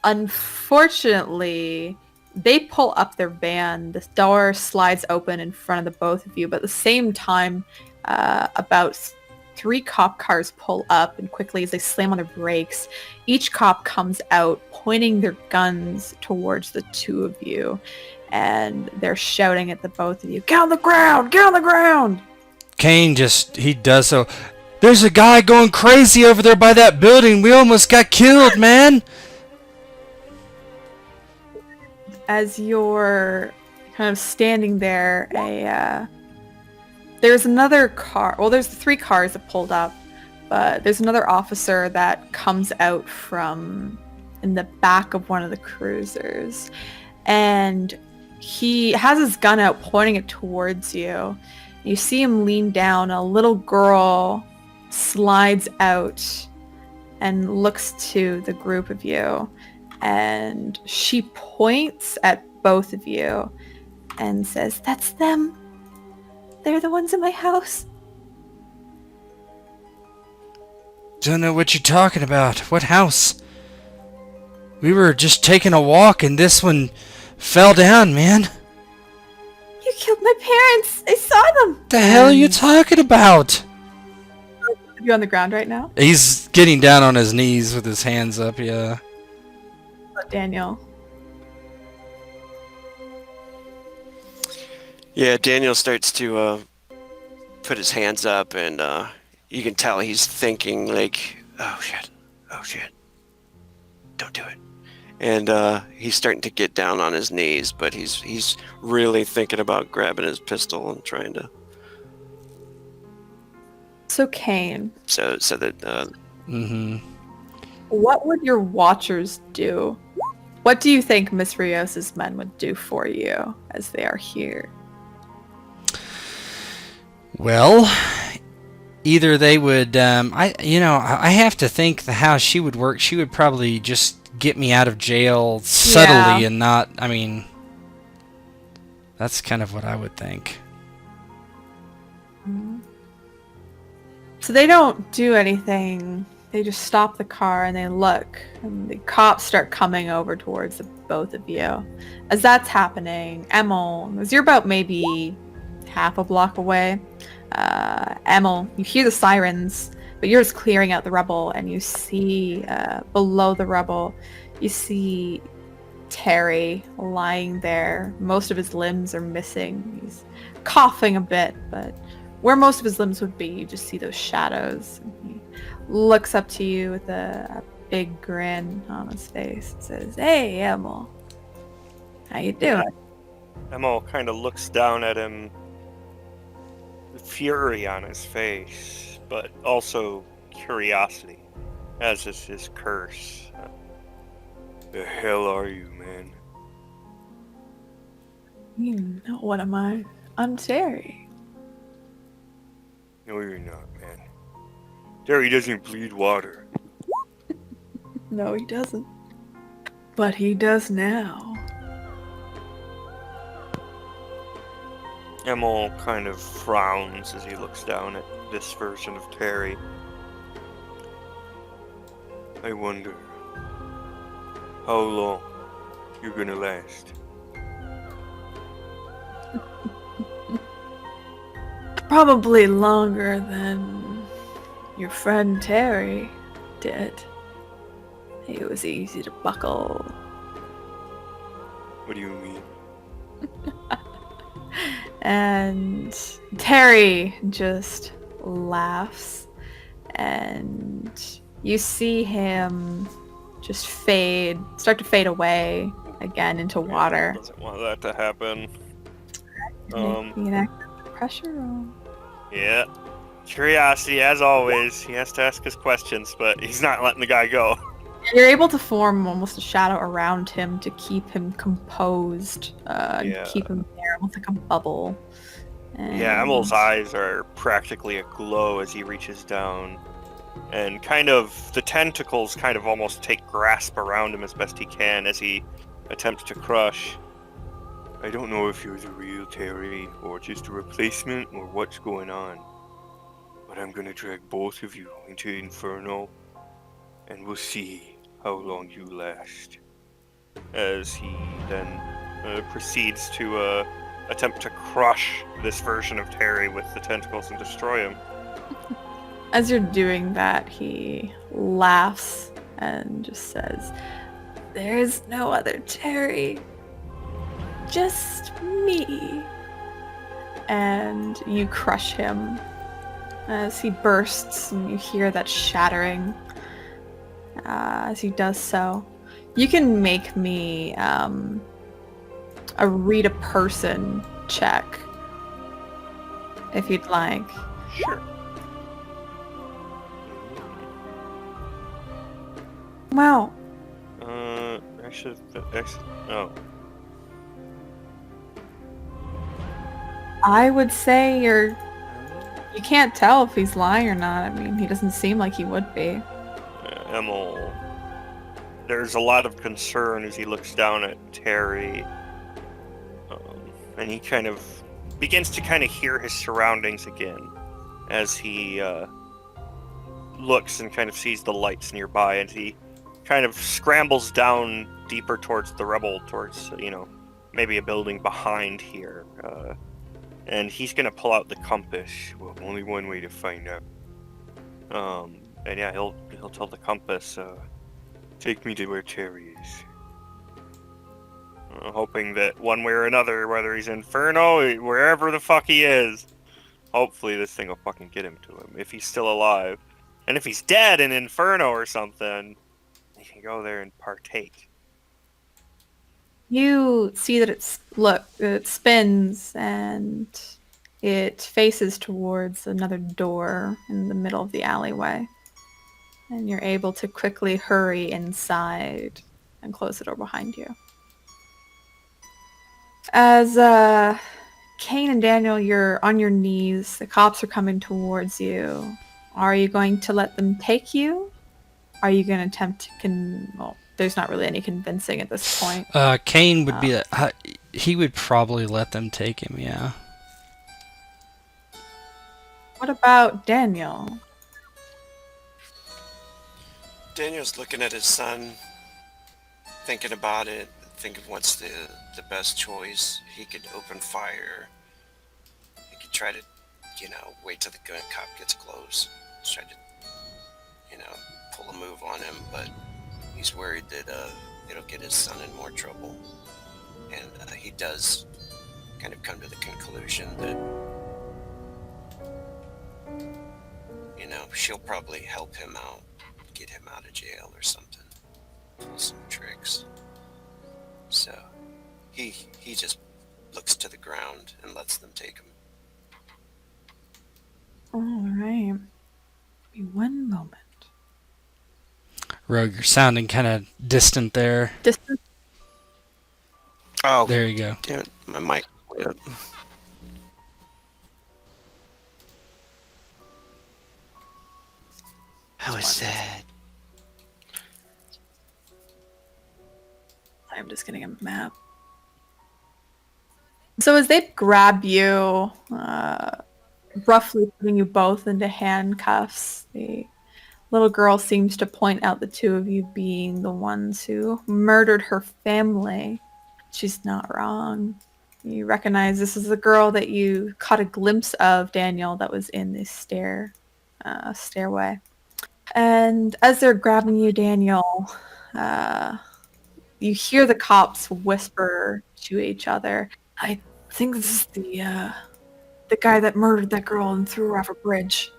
Unfortunately, they pull up their van. The door slides open in front of the both of you, but at the same time, about 3 cop cars pull up, and quickly as they slam on their brakes, each cop comes out pointing their guns towards the two of you, and they're shouting at the both of you, "Get on the ground! Get on the ground!" Kane he does so. There's a guy going crazy over there by that building. We almost got killed, man. As you're kind of standing there, there's another car. Well, there's 3 cars that pulled up, but there's another officer that comes out from in the back of one of the cruisers, and he has his gun out, pointing it towards you. You see him lean down. A little girl slides out and looks to the group of you, and she points at both of you and says, "That's them. They're the ones in my house. Don't know what you're talking about. What house? We were just taking a walk and this one fell down, man. You killed my parents. I saw them. The hell are you talking about? Are you on the ground right now? He's getting down on his knees with his hands up, yeah. Oh, Daniel. Yeah, Daniel starts to put his hands up, and you can tell he's thinking like, oh shit, don't do it. And he's starting to get down on his knees, but he's really thinking about grabbing his pistol and trying to. So, Kane, So that Mm-hmm. what would your watchers do? What do you think Miss Rios' men would do for you as they are here? Well, either they would, I have to think how she would work. She would probably just get me out of jail subtly and not, that's kind of what I would think. So they don't do anything. They just stop the car and they look. And the cops start coming over towards the both of you. As that's happening, Emil, as you're about maybe half a block away, Emil, you hear the sirens, but you're just clearing out the rubble, and you see below the rubble, you see Terry lying there. Most of his limbs are missing. He's coughing a bit, but where most of his limbs would be, you just see those shadows. And he looks up to you with a big grin on his face and says, "Hey, Emil. How you doing?" Emil kind of looks down at him, fury on his face, but also curiosity, as is his curse. The hell are you, man? You know, what am I? I'm Terry. No, you're not, man. Terry doesn't bleed water. No, he doesn't. But he does now. Emil kind of frowns as he looks down at this version of Terry. I wonder how long you're gonna last. Probably longer than your friend Terry did. It was easy to buckle. What do you mean? And Terry just laughs, and you see him just start to fade away again into water. Doesn't want that to happen. Making an pressure roll. Yeah. Curiosity, as always. He has to ask his questions, but he's not letting the guy go. You're able to form almost a shadow around him to keep him composed, and keep him there, almost like a bubble. Yeah, Emil's eyes are practically aglow as he reaches down. And kind of, the tentacles kind of almost take grasp around him as best he can as he attempts to crush. I don't know if you're the real Terry, or just a replacement, or what's going on. But I'm gonna drag both of you into Inferno, and we'll see how long you last. As he then proceeds to attempt to crush this version of Terry with the tentacles and destroy him. As you're doing that, he laughs and just says, "There's no other Terry. Just me." And you crush him as he bursts, and you hear that shattering as he does so. You can make me a read a person check if you'd like. Sure. Wow. Actually, oh. I would say you can't tell if he's lying or not. I mean, he doesn't seem like he would be. Emil, there's a lot of concern as he looks down at Terry, and he kind of begins to kind of hear his surroundings again as he looks and kind of sees the lights nearby, and he kind of scrambles down deeper towards the rubble, towards, maybe a building behind here. And he's going to pull out the compass. Well, only one way to find out. And yeah, he'll tell the compass, take me to where Terry is. Hoping that one way or another, whether he's Inferno, wherever the fuck he is, hopefully this thing will fucking get him to him, if he's still alive. And if he's dead in Inferno or something, he can go there and partake. You see that it spins and it faces towards another door in the middle of the alleyway. And you're able to quickly hurry inside and close the door behind you. As Kane and Daniel, you're on your knees. The cops are coming towards you. Are you going to let them take you? Are you going to attempt to well, there's not really any convincing at this point. Kane would be he would probably let them take him, yeah. What about Daniel? Daniel's looking at his son, thinking about it, thinking what's the best choice. He could open fire. He could try to, wait till the cop gets close. Try to, pull a move on him, but he's worried that it'll get his son in more trouble. And he does kind of come to the conclusion that, she'll probably help him out, get him out of jail or something, pull some tricks. So he just looks to the ground and lets them take him. All right. Give me one moment. Rogue, you're sounding kind of distant there. Distance. Oh, There you go. damn it, my mic. Yep. How is that? I'm just getting a map. So as they grab you, roughly putting you both into handcuffs, the little girl seems to point out the two of you being the ones who murdered her family. She's not wrong. You recognize this is the girl that you caught a glimpse of, Daniel, that was in this stairway. And as they're grabbing you, Daniel, you hear the cops whisper to each other, I think this is the guy that murdered that girl and threw her off a bridge.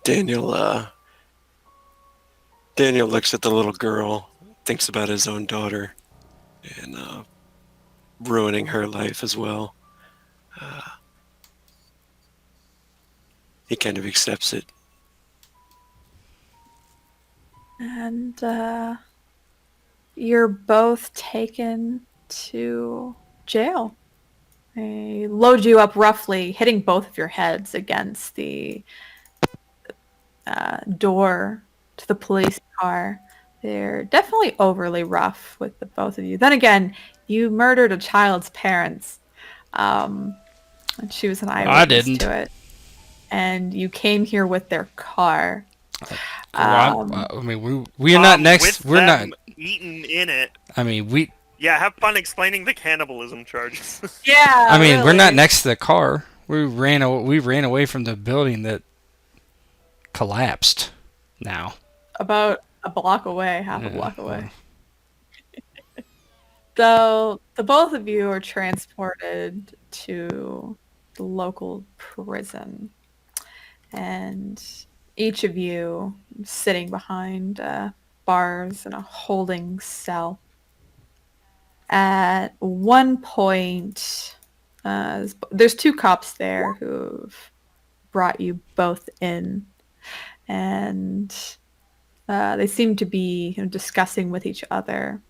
Daniel looks at the little girl, thinks about his own daughter, and ruining her life as well. He kind of accepts it. And you're both taken to jail. They load you up roughly, hitting both of your heads against the door to the police car. They're definitely overly rough with the both of you. Then again, you murdered a child's parents. And she was an eyewitness to it. And you came here with their car. I mean, we're not next. With We're them not eaten in it. I mean, we. Yeah, have fun explaining the cannibalism charges. Yeah. I mean, really. we're not next to the car. We ran away from the building that collapsed. Now. About a block away, half a block away. So the both of you are transported to the local prison, and each of you sitting behind bars in a holding cell. At one point, there's two cops there who've brought you both in, and they seem to be discussing with each other.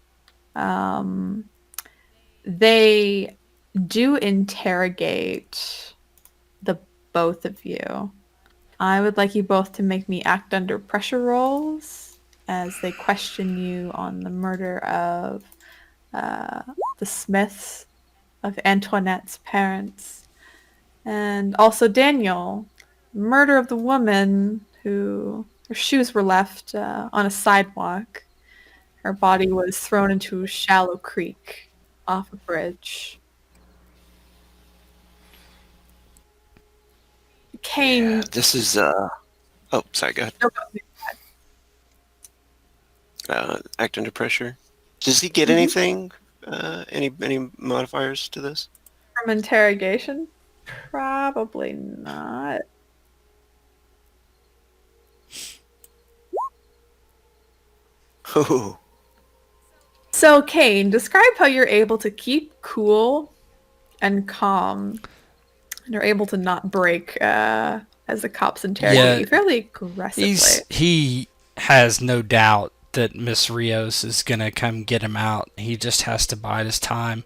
They do interrogate the both of you. I would like you both to make me act under pressure rolls as they question you on the murder of uh, the Smiths, of Antoinette's parents, and also Daniel, murder of the woman who her shoes were left on a sidewalk. Her body was thrown into a shallow creek off a bridge. Yeah, Kane. this is oh, sorry, go ahead. Oh, Act under pressure. Does he get mhm. anything? Any modifiers to this? From interrogation? Probably not. Oh, So, Kane, describe how you're able to keep cool and calm, and are able to not break as the cops interrogate Yeah, you fairly aggressively. he has no doubt that Miss Rios is gonna come get him out. He just has to bide his time.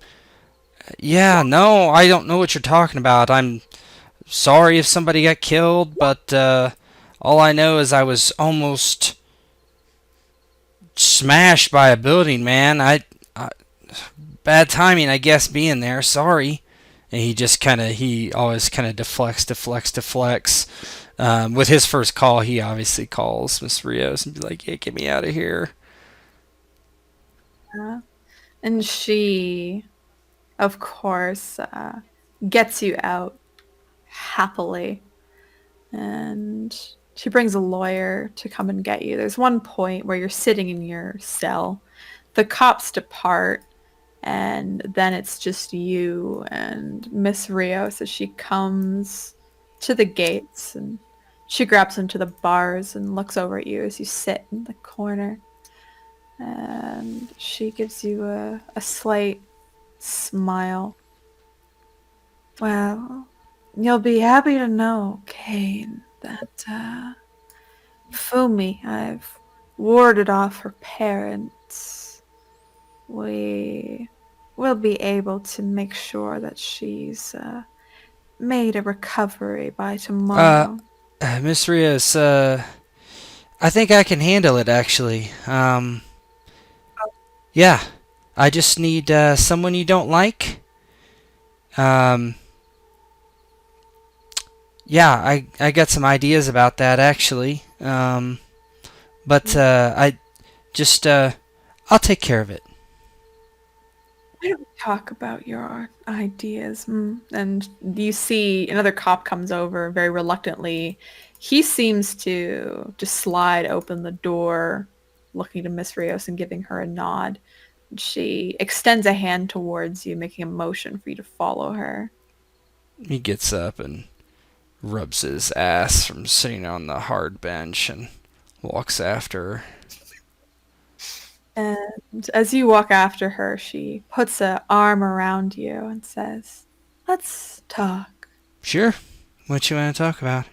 Yeah, no, I don't know what you're talking about. I'm sorry if somebody got killed, but all I know is I was almost smashed by a building, man. I bad timing, I guess, being there. Sorry. And he always kind of deflects. With his first call, he obviously calls Miss Rios and be like, "Yeah, get me out of here." And she, of course, gets you out happily. And she brings a lawyer to come and get you. There's one point where you're sitting in your cell. The cops depart, and then it's just you and Miss Rios as she comes to the gates, and she grabs into the bars and looks over at you as you sit in the corner. And she gives you a slight smile. Well, you'll be happy to know, Kane, that Fumi, I've warded off her parents. We will be able to make sure that she's made a recovery by tomorrow. Miss Rios, I think I can handle it, actually. Yeah, I just need someone you don't like. Um, yeah, I got some ideas about that, actually. But I just I'll take care of it. Why don't we talk about your ideas? And you see another cop comes over very reluctantly. He seems to just slide open the door, looking to Miss Rios and giving her a nod. She extends a hand towards you, making a motion for you to follow her. He gets up and rubs his ass from sitting on the hard bench and walks after her. And as you walk after her, she puts an arm around you and says, "Let's talk." Sure. What you want to talk about?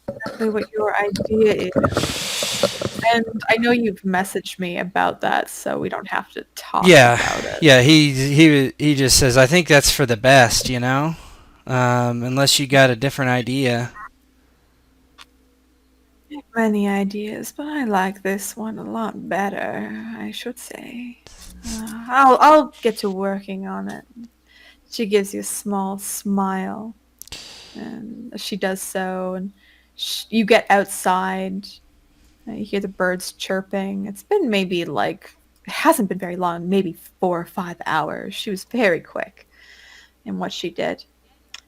Exactly what your idea is. And I know you've messaged me about that, so we don't have to talk about it. Yeah. He just says, I think that's for the best, you know. Unless you got a different idea. I have many ideas, but I like this one a lot better, I should say. I'll get to working on it. She gives you a small smile, and she does so, and you get outside. You hear the birds chirping. It's been maybe it hasn't been very long, maybe 4 or 5 hours. She was very quick in what she did.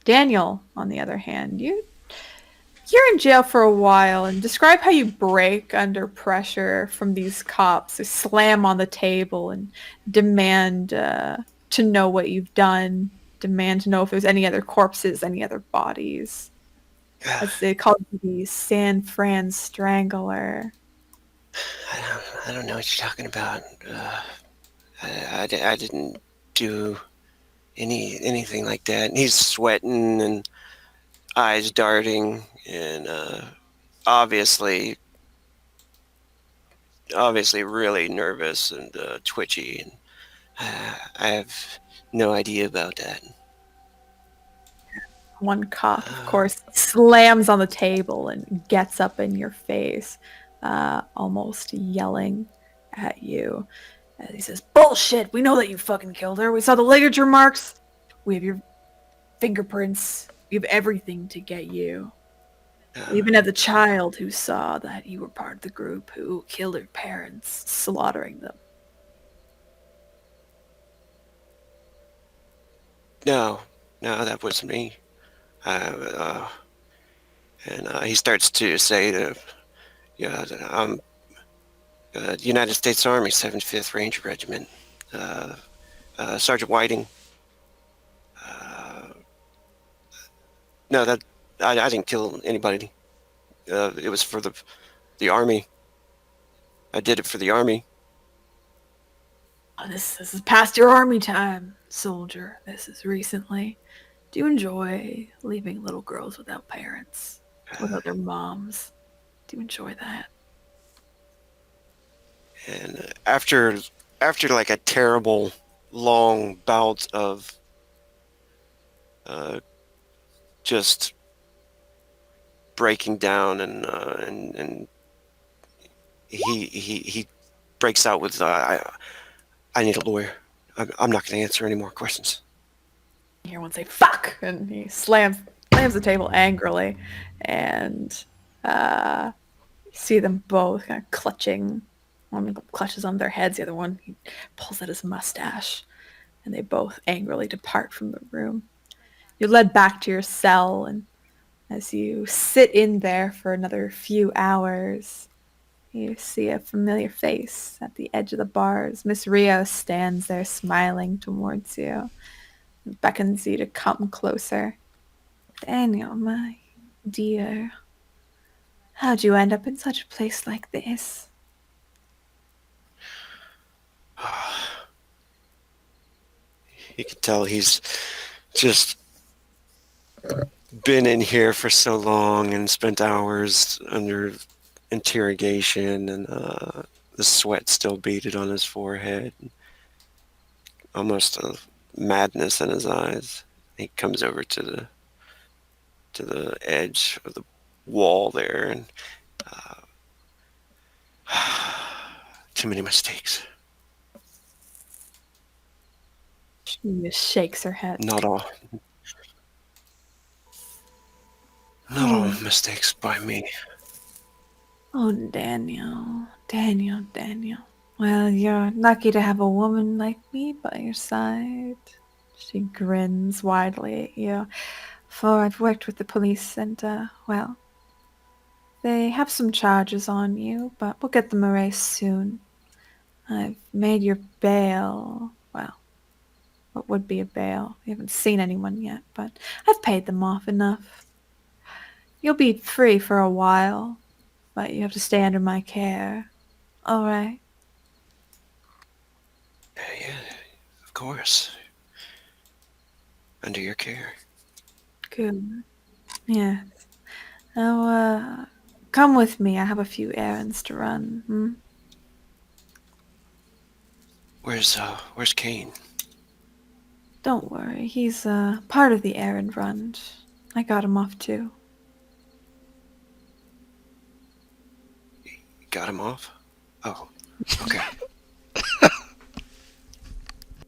Daniel, on the other hand, you're in jail for a while, and describe how you break under pressure from these cops who slam on the table and demand to know what you've done, demand to know if there's any other corpses, any other bodies. As they call you the San Fran Strangler. I don't know what you're talking about. I didn't do anything like that. And he's sweating and eyes darting and obviously really nervous and twitchy. And I have no idea about that. One cop, of course, slams on the table and gets up in your face, almost yelling at you. He says, "Bullshit! We know that you fucking killed her. We saw the ligature marks. We have your fingerprints. We have everything to get you. We even have the child who saw that you were part of the group who killed her parents, slaughtering them." No, that wasn't me. And he starts to say to, yeah, I'm United States Army 75th Ranger Regiment, Sergeant Whiting. No, that I didn't kill anybody. It was for the Army. I did it for the Army. Oh, this is past your army time, soldier. This is recently. Do you enjoy leaving little girls without parents, without their moms? Do you enjoy that? And after like a terrible long bout of just breaking down, and he breaks out with, I need a lawyer. I'm not going to answer any more questions. You hear one say "fuck," and he slams the table angrily, and you see them both kind of clutching. One clutches on their heads, the other one he pulls at his mustache, and they both angrily depart from the room. You're led back to your cell, and as you sit in there for another few hours, you see a familiar face at the edge of the bars. Miss Rios stands there smiling towards you and beckons you to come closer. "Daniel, my dear, how'd you end up in such a place like this?" You can tell he's just been in here for so long and spent hours under interrogation, and the sweat still beaded on his forehead, almost a madness in his eyes. He comes over to the edge of the wall there, and too many mistakes. She just shakes her head. Not all Oh, mistakes by me. oh, Daniel. Well, you're lucky to have a woman like me by your side. She grins widely at you. For I've worked with the police and, well, they have some charges on you, but we'll get them erased soon. I've made your bail, well, what would be a bail? We haven't seen anyone yet, but I've paid them off enough. You'll be free for a while, but you have to stay under my care. All right? Yeah, of course. Under your care. Good. Yes. Now, come with me. I have a few errands to run. Where's Kane? Don't worry. He's part of the errand run. I got him off too. Got him off? Oh, okay.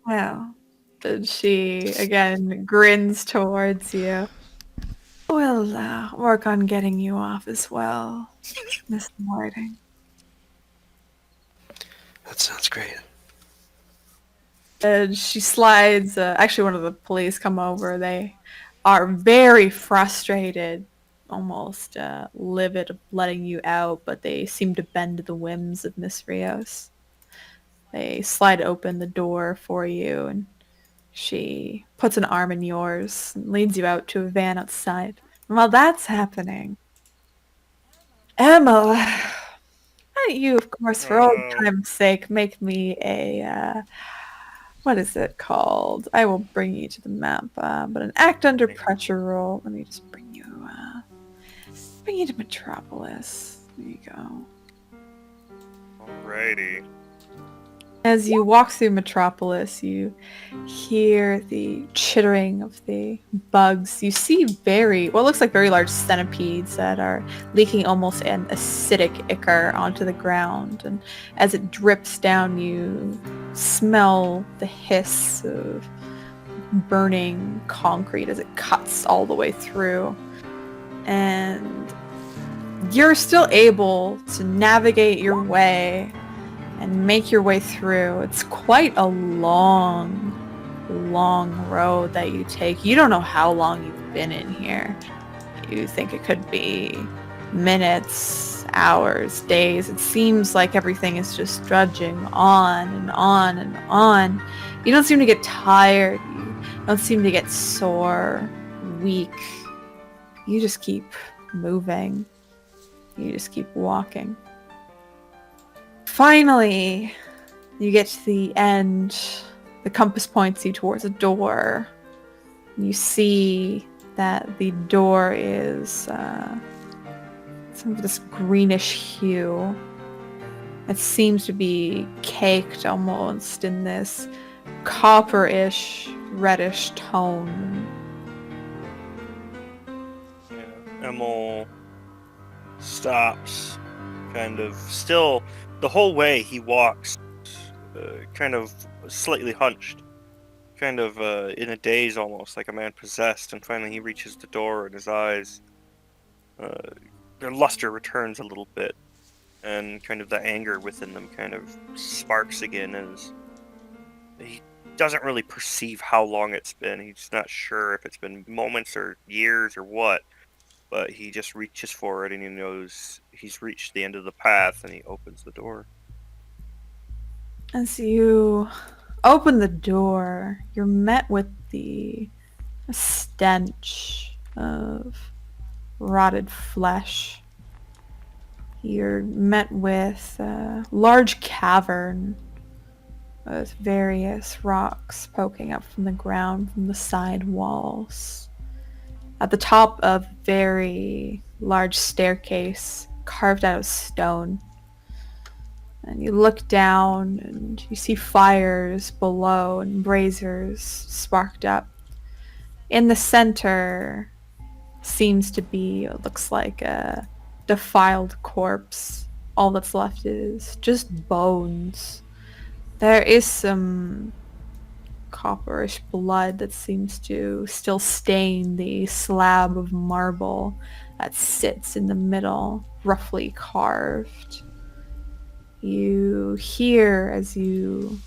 Well, and she again grins towards you. We'll work on getting you off as well, Miss Whiting. That sounds great. And she slides. Actually, one of the police come over. They are very frustrated, almost livid of letting you out, but they seem to bend to the whims of Miss Rios. They slide open the door for you, and she puts an arm in yours and leads you out to a van outside. And while that's happening, Emil, you, of course, for old time's sake, make me a, what is it called? I will bring you to the map, but an act under pressure roll. Let me just bring you to Metropolis. There you go. Alrighty. As you walk through Metropolis, you hear the chittering of the bugs. You see what looks like very large centipedes that are leaking almost an acidic ichor onto the ground. And as it drips down, you smell the hiss of burning concrete as it cuts all the way through. And you're still able to navigate your way and make your way through. It's quite a long road that you take. You don't know how long you've been in here. You think it could be minutes, hours, days. It seems like everything is just drudging on and on and on. You don't seem to get tired. You don't seem to get sore, weak. You just keep moving. You just keep walking. Finally, you get to the end. The compass points you towards a door. You see that the door is some of this greenish hue. It seems to be caked almost in this copperish, reddish tone. Yeah, Emil stops, kind of still. The whole way he walks, kind of slightly hunched, kind of in a daze almost, like a man possessed, and finally he reaches the door and his eyes, their luster returns a little bit, and kind of the anger within them kind of sparks again as he doesn't really perceive how long it's been. He's not sure if it's been moments or years or what, but he just reaches for it and he knows he's reached the end of the path and he opens the door. As you open the door, you're met with the stench of rotted flesh. You're met with a large cavern with various rocks poking up from the ground from the side walls. At the top of a very large staircase carved out of stone. And you look down and you see fires below and braziers sparked up. In the center seems to be what looks like a defiled corpse. All that's left is just bones. There is some copperish blood that seems to still stain the slab of marble that sits in the middle, roughly carved. You hear as you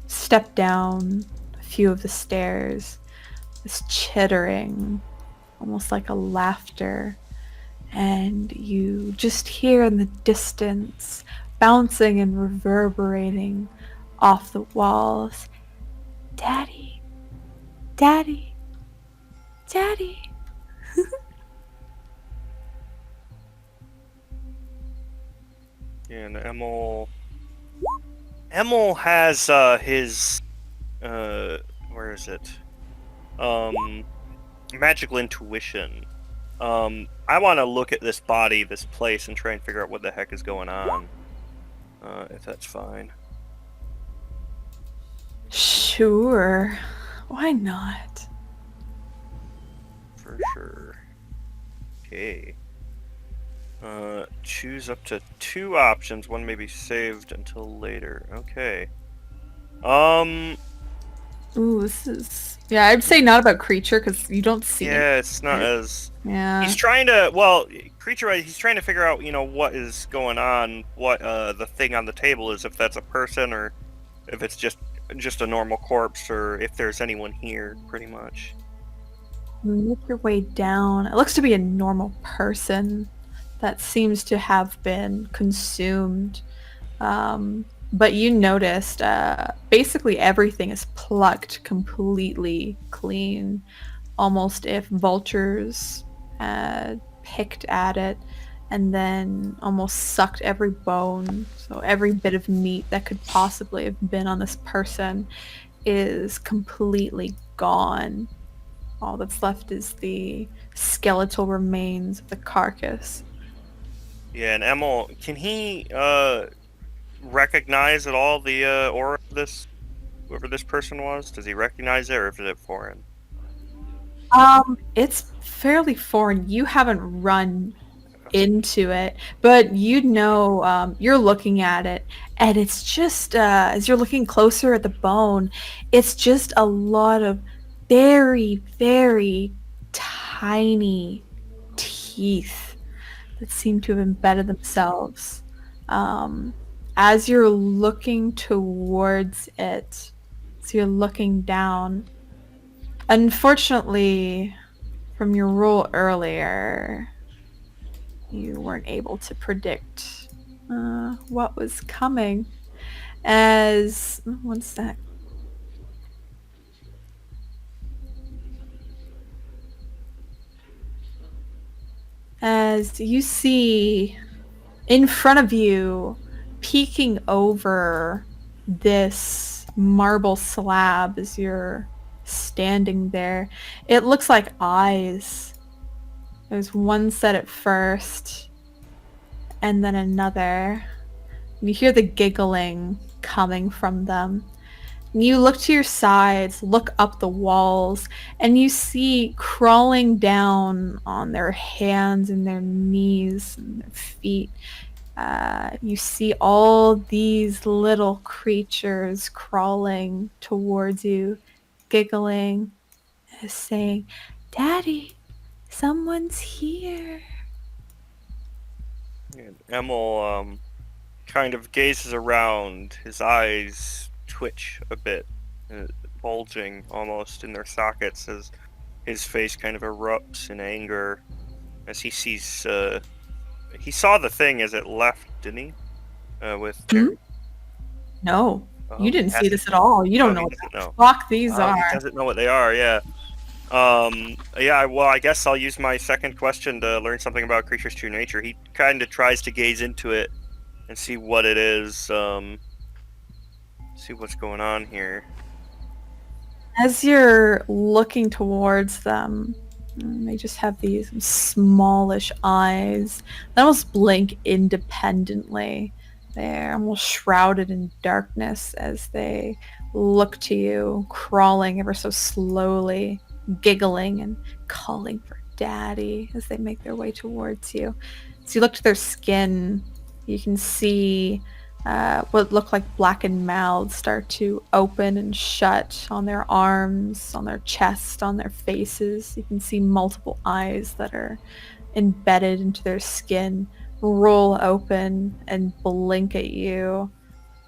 step down a few of the stairs, this chittering, almost like a laughter, and you just hear in the distance, bouncing and reverberating off the walls, "Daddy, Daddy, Daddy." And Emil has his where is it? Magical intuition. I want to look at this body, this place, and try and figure out what the heck is going on. If that's fine. Sure. Why not? For sure. Okay. Choose up to 2 options. One may be saved until later. Okay. Ooh, this is... Yeah, I'd say not about creature, because you don't see it. Yeah, it's not as... Yeah. He's trying to... Well, creature-wise, he's trying to figure out, what is going on, what the thing on the table is, if that's a person, or if it's just a normal corpse, or if there's anyone here, pretty much. Make your way down. It looks to be a normal person that seems to have been consumed. But you noticed basically everything is plucked completely clean, almost if vultures had picked at it and then almost sucked every bone. So every bit of meat that could possibly have been on this person is completely gone. All that's left is the skeletal remains of the carcass. Yeah, and Emil, can he recognize at all the aura of this, whoever this person was? Does he recognize it, or is it foreign? It's fairly foreign. You haven't run into it, but you know, you're looking at it, and it's just as you're looking closer at the bone, it's just a lot of very, very tiny teeth that seem to have embedded themselves. Um, as you're looking towards it, so you're looking down. Unfortunately, from your roll earlier, you weren't able to predict what was coming. As one sec. As you see in front of you, peeking over this marble slab as you're standing there, it looks like eyes. There's one set at first, and then another. You hear the giggling coming from them. You look to your sides, look up the walls, and you see crawling down on their hands and their knees and their feet. You see all these little creatures crawling towards you, giggling, saying, "Daddy, someone's here." And Emil kind of gazes around, his eyes twitch a bit, bulging almost in their sockets as his face kind of erupts in anger as he sees, he saw the thing as it left, didn't he? With Terry? No, Oh, you didn't see this at all. You don't know what the fuck these He are. doesn't know what they are, yeah. Yeah, well, I guess I'll use my second question to learn something about creatures' true nature. He kind of tries to gaze into it and see what it is, see what's going on here. As you're looking towards them, they just have these smallish eyes that almost blink independently. They're almost shrouded in darkness as they look to you, crawling ever so slowly, giggling and calling for daddy as they make their way towards you. As you look to their skin, you can see what look like blackened mouths start to open and shut on their arms, on their chest, on their faces. You can see multiple eyes that are embedded into their skin roll open and blink at you.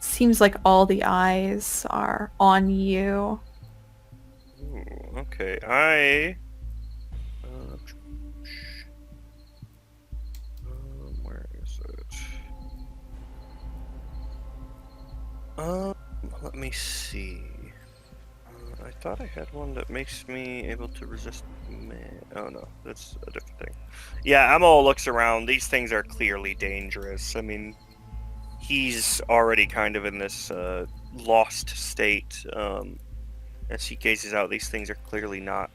Seems like all the eyes are on you. Ooh, okay, where is it? Let me see. I thought I had one that makes me able to resist. Oh no, that's a different thing. Yeah, Emil looks around. These things are clearly dangerous. I mean, he's already kind of in this lost state. As he gazes out, these things are clearly not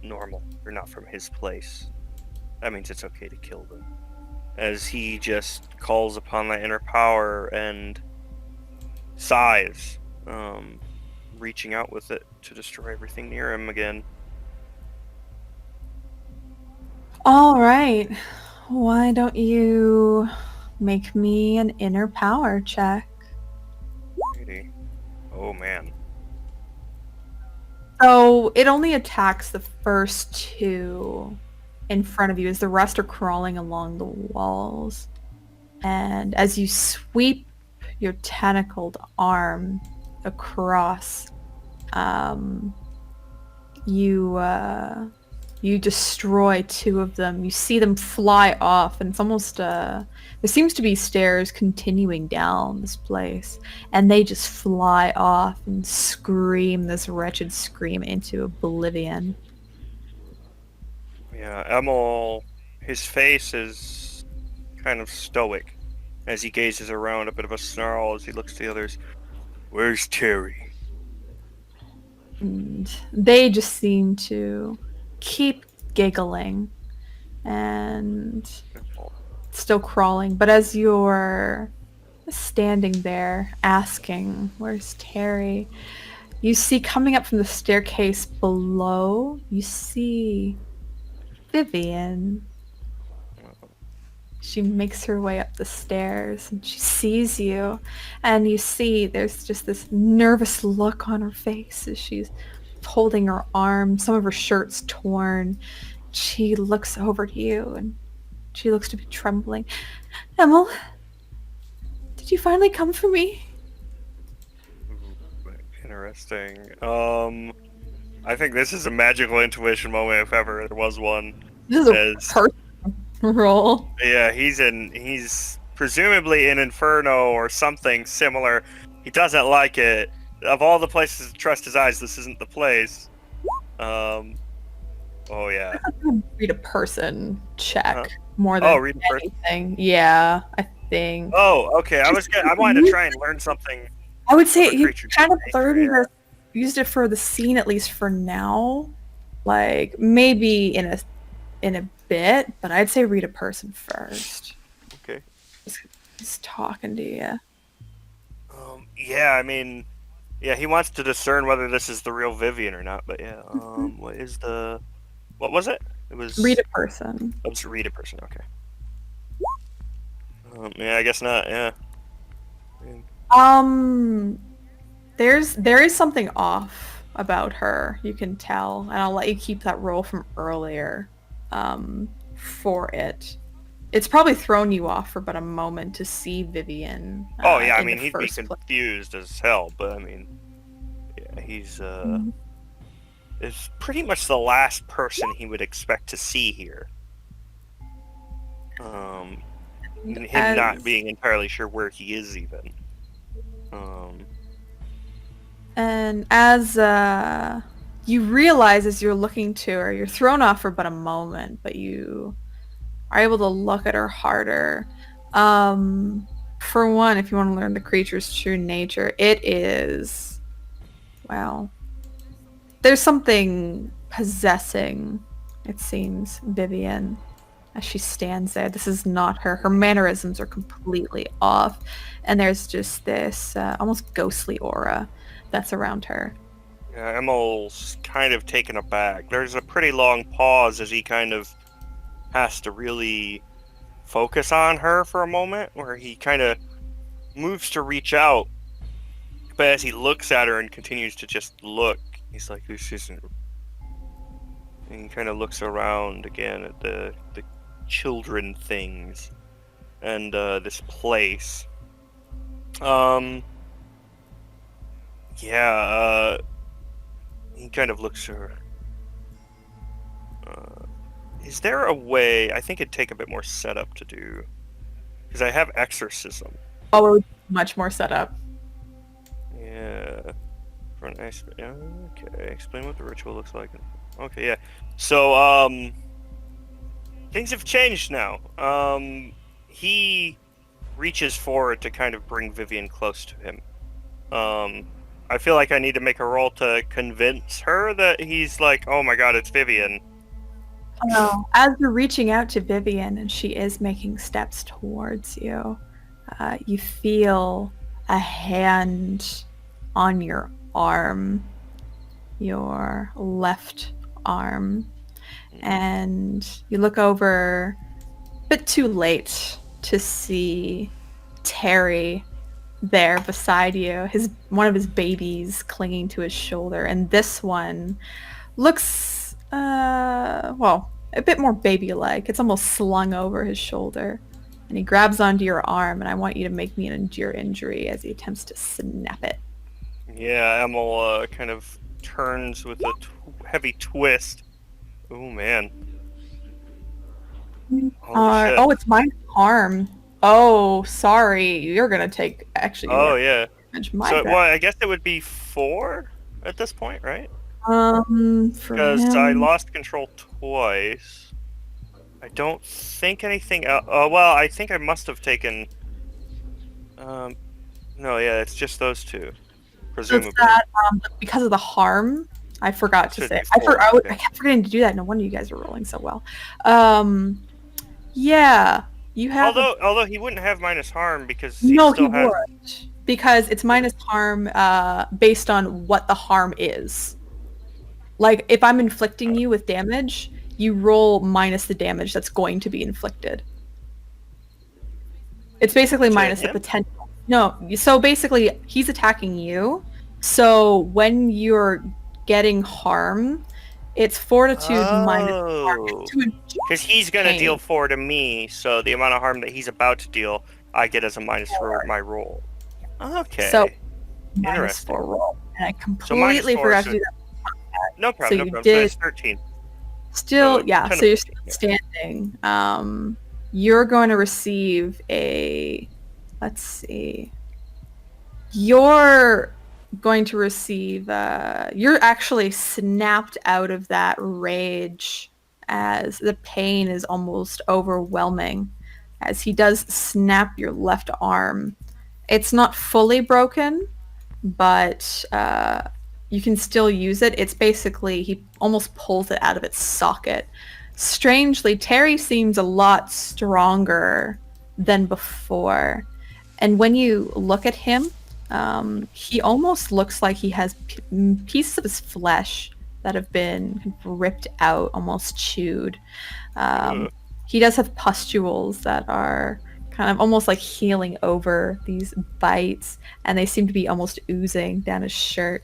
normal. They're not from his place. That means it's okay to kill them. As he just calls upon that inner power and sighs, reaching out with it to destroy everything near him again. All right. Why don't you make me an inner power check? Righty. Oh man. So it only attacks the first two in front of you as the rest are crawling along the walls. And as you sweep your tentacled arm across, you destroy two of them. You see them fly off, and it's almost there seems to be stairs continuing down this place, and they just fly off and scream this wretched scream into oblivion. Yeah, Emil, his face is kind of stoic as he gazes around, a bit of a snarl as he looks to the others. Where's Terry? And they just seem to keep giggling and still crawling. But as you're standing there asking, "Where's Terry?" You see coming up from the staircase below, you see Vivian. She makes her way up the stairs and she sees you, and you see there's just this nervous look on her face as she's holding her arm, some of her shirt's torn. She looks over to you and she looks to be trembling. "Emil, did you finally come for me?" Interesting. I think this is a magical intuition moment if ever there was one. This is a As- person roll. Yeah, he's presumably in Inferno or something similar. He doesn't like it. Of all the places to trust his eyes, this isn't the place. Oh yeah. Read a person check Uh, more than read a person. anything. Yeah, I think. Oh, okay. I wanted to try and learn something. I would say a you creature kind of nature, learned used it for the scene, at least for now. Like maybe in a bit, but I'd say read a person first. Okay. He's talking to you. Yeah, I mean, yeah, he wants to discern whether this is the real Vivian or not. But yeah, what was it? It was Read a person. Oh, just read a person. Okay. Yeah, I guess not. Yeah. There is something off about her. You can tell, and I'll let you keep that roll from earlier. For it. It's probably thrown you off for about a moment to see Vivian. Oh yeah, I in mean the he'd be first place. confused as hell, but I mean, yeah, he's is pretty much the last person he would expect to see here. And him not being entirely sure where he is even. And as you realize as you're looking to her, you're thrown off for about a moment, but you are able to look at her harder. For one, if you want to learn the creature's true nature, it is, well, there's something possessing, it seems, Vivian, as she stands there. This is not her. Her mannerisms are completely off, and there's just this almost ghostly aura that's around her. Yeah, Emil's kind of taken aback. There's a pretty long pause as he kind of has to really focus on her for a moment, where he kind of moves to reach out, but as he looks at her and continues to just look, he's like, "This isn't." And he kind of looks around again at the children things and this place. He kind of looks at her. Is there a way? I think it'd take a bit more setup to do, because I have exorcism. Oh, it would be much more setup. Yeah. For an okay. Explain what the ritual looks like. Okay, yeah. So, things have changed now. He reaches forward to kind of bring Vivian close to him. I feel like I need to make a roll to convince her that he's like, oh my god, it's Vivian. As you're reaching out to Vivian and she is making steps towards you, you feel a hand on your arm, your left arm, and you look over a bit too late to see Terry there beside you, one of his babies clinging to his shoulder, and this one looks a bit more baby-like. It's almost slung over his shoulder, and he grabs onto your arm, and I want you to make me an endure injury as he attempts to snap it. Yeah, Emil kind of turns with a heavy twist. Oh man. It's my harm. Oh, sorry. You're gonna take actually. Oh yeah. My bad. I guess it would be 4 at this point, right? Because I lost control twice. I don't think anything else. Oh well, I think I must have taken. No, yeah, it's just those two, presumably. So because of the harm, I forgot to say. I kept forgetting to do that. No wonder you guys are rolling so well. Yeah. You have Although he wouldn't have minus harm because no, still he has. would, because it's minus harm based on what the harm is. Like if I'm inflicting you with damage, you roll minus the damage that's going to be inflicted. It's basically To minus the him? potential. No, so basically he's attacking you. So when you're getting harm, it's fortitude minus harm Oh. to inflict Because he's going to deal pain. 4 to me, so the amount of harm that he's about to deal, I get as a minus for my roll. Okay. So minus Interesting. 4 roll. And I So minus completely 4, forgot so to do that. no So problem, no you problem. So did it's 13. still, So yeah. 10 So of you're 14, yeah. standing. You're going to receive a. Let's see. You're going to receive. You're actually snapped out of that rage as the pain is almost overwhelming. As he does snap your left arm. It's not fully broken, but you can still use it. It's basically, he almost pulls it out of its socket. Strangely, Terry seems a lot stronger than before. And when you look at him, he almost looks like he has pieces of his flesh that have been ripped out, almost chewed. Ugh. He does have pustules that are kind of almost like healing over these bites, and they seem to be almost oozing down his shirt.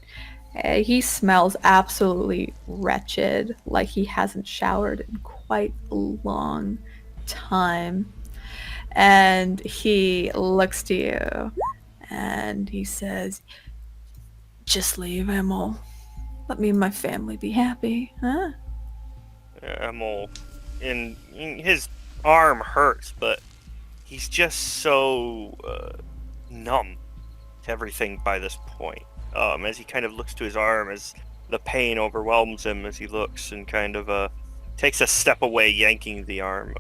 He smells absolutely wretched, like he hasn't showered in quite a long time. And he looks to you and he says, "Just leave, Emil. Let me and my family be happy, huh?" Emil, in his arm hurts, but he's just so numb to everything by this point. As he kind of looks to his arm, as the pain overwhelms him, as he looks and kind of takes a step away, yanking the arm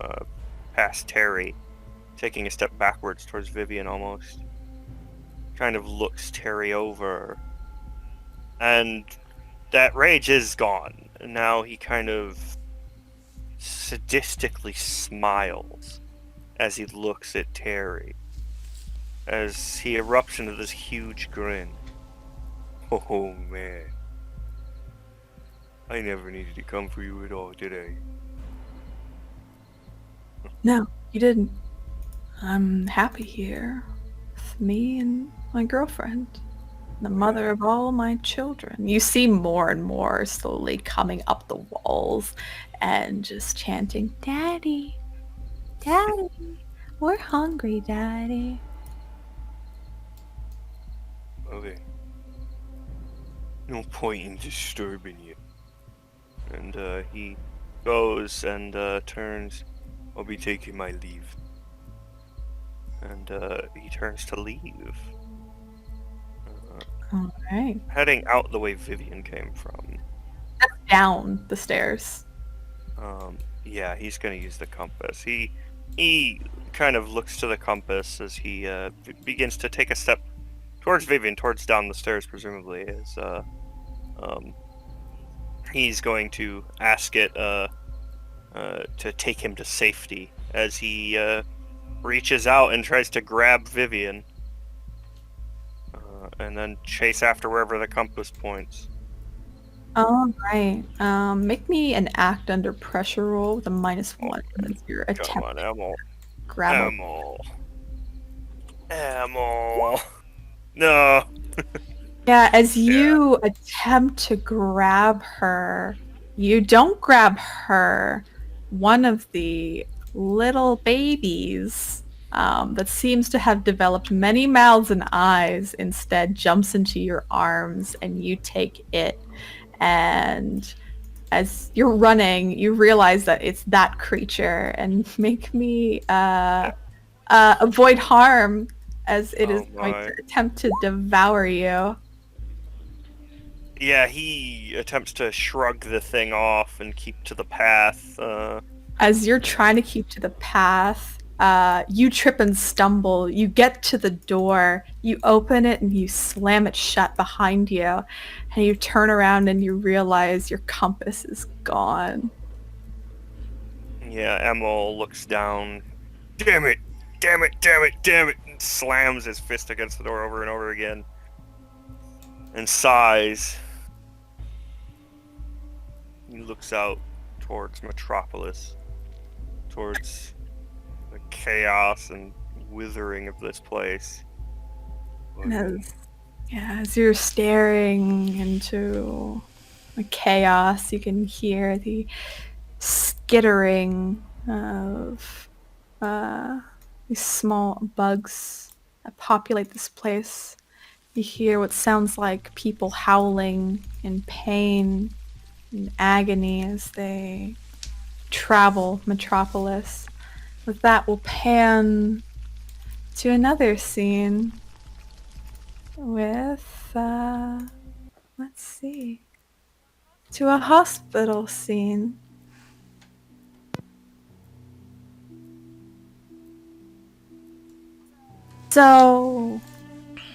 past Terry, taking a step backwards towards Vivian almost. Kind of looks Terry over, and that rage is gone. And now he kind of sadistically smiles as he looks at Terry, as he erupts into this huge grin. Oh man, I never needed to come for you at all, did I? No, you didn't. I'm happy here with me and my girlfriend, the mother of all my children. You see more and more slowly coming up the walls and just chanting, "Daddy, Daddy, we're hungry, Daddy." Okay. No point in disturbing you. And he goes and turns. I'll be taking my leave. And he turns to leave. All right. Heading out the way Vivian came from. Down the stairs. Yeah, he's gonna use the compass. He kind of looks to the compass as he begins to take a step towards Vivian, towards down the stairs, presumably. As he's going to ask it to take him to safety as he reaches out and tries to grab Vivian, and then chase after wherever the compass points. All right. Make me an act under pressure roll with a -1 as your Come attempt on, Emil. to grab him. Emil. No. Yeah, as you attempt to grab her, you don't grab her. One of the little babies that seems to have developed many mouths and eyes instead jumps into your arms and you take it. And as you're running, you realize that it's that creature and make me avoid harm as it is going to attempt to devour you. Yeah, he attempts to shrug the thing off and keep to the path. As you're trying to keep to the path, you trip and stumble. You get to the door, you open it, and you slam it shut behind you. And you turn around and you realize your compass is gone. Yeah, Emil looks down Damn it! Damn it! Damn it! Damn it! And slams his fist against the door over and over again. And sighs. He looks out towards Metropolis. Towards the chaos and withering of this place. And as you're staring into the chaos, you can hear the skittering of these small bugs that populate this place. You hear what sounds like people howling in pain and agony as they travel Metropolis. With that, we'll pan to another scene with, let's see, to a hospital scene. So,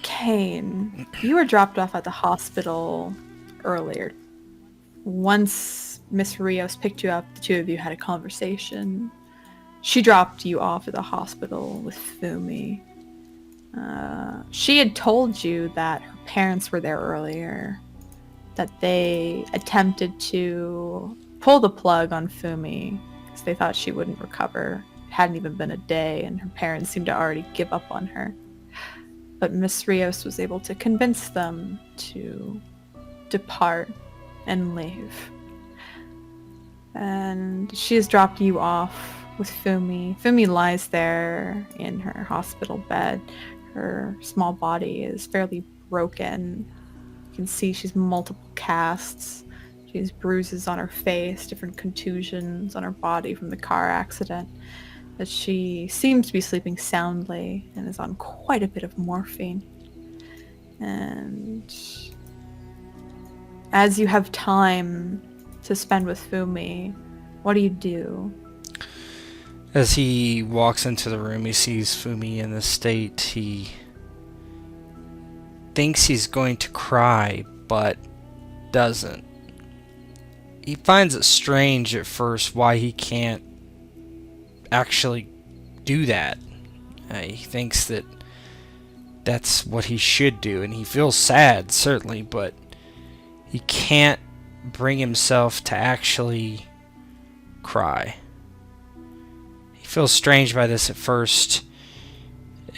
Kane, you were dropped off at the hospital earlier. Once Miss Rios picked you up, the two of you had a conversation. She dropped you off at the hospital with Fumi. She had told you that her parents were there earlier, that they attempted to pull the plug on Fumi because they thought she wouldn't recover. It hadn't even been a day, and her parents seemed to already give up on her. But Miss Rios was able to convince them to depart and leave. And she has dropped you off with Fumi. Fumi lies there in her hospital bed. Her small body is fairly broken. You can see she's multiple casts. She has bruises on her face, different contusions on her body from the car accident. But she seems to be sleeping soundly and is on quite a bit of morphine. And as you have time to spend with Fumi, what do you do? As he walks into the room, he sees Fumi in this state. He thinks he's going to cry, but doesn't. He finds it strange at first why he can't actually do that. He thinks that that's what he should do, and he feels sad, certainly, but he can't bring himself to actually cry. He feels strange by this at first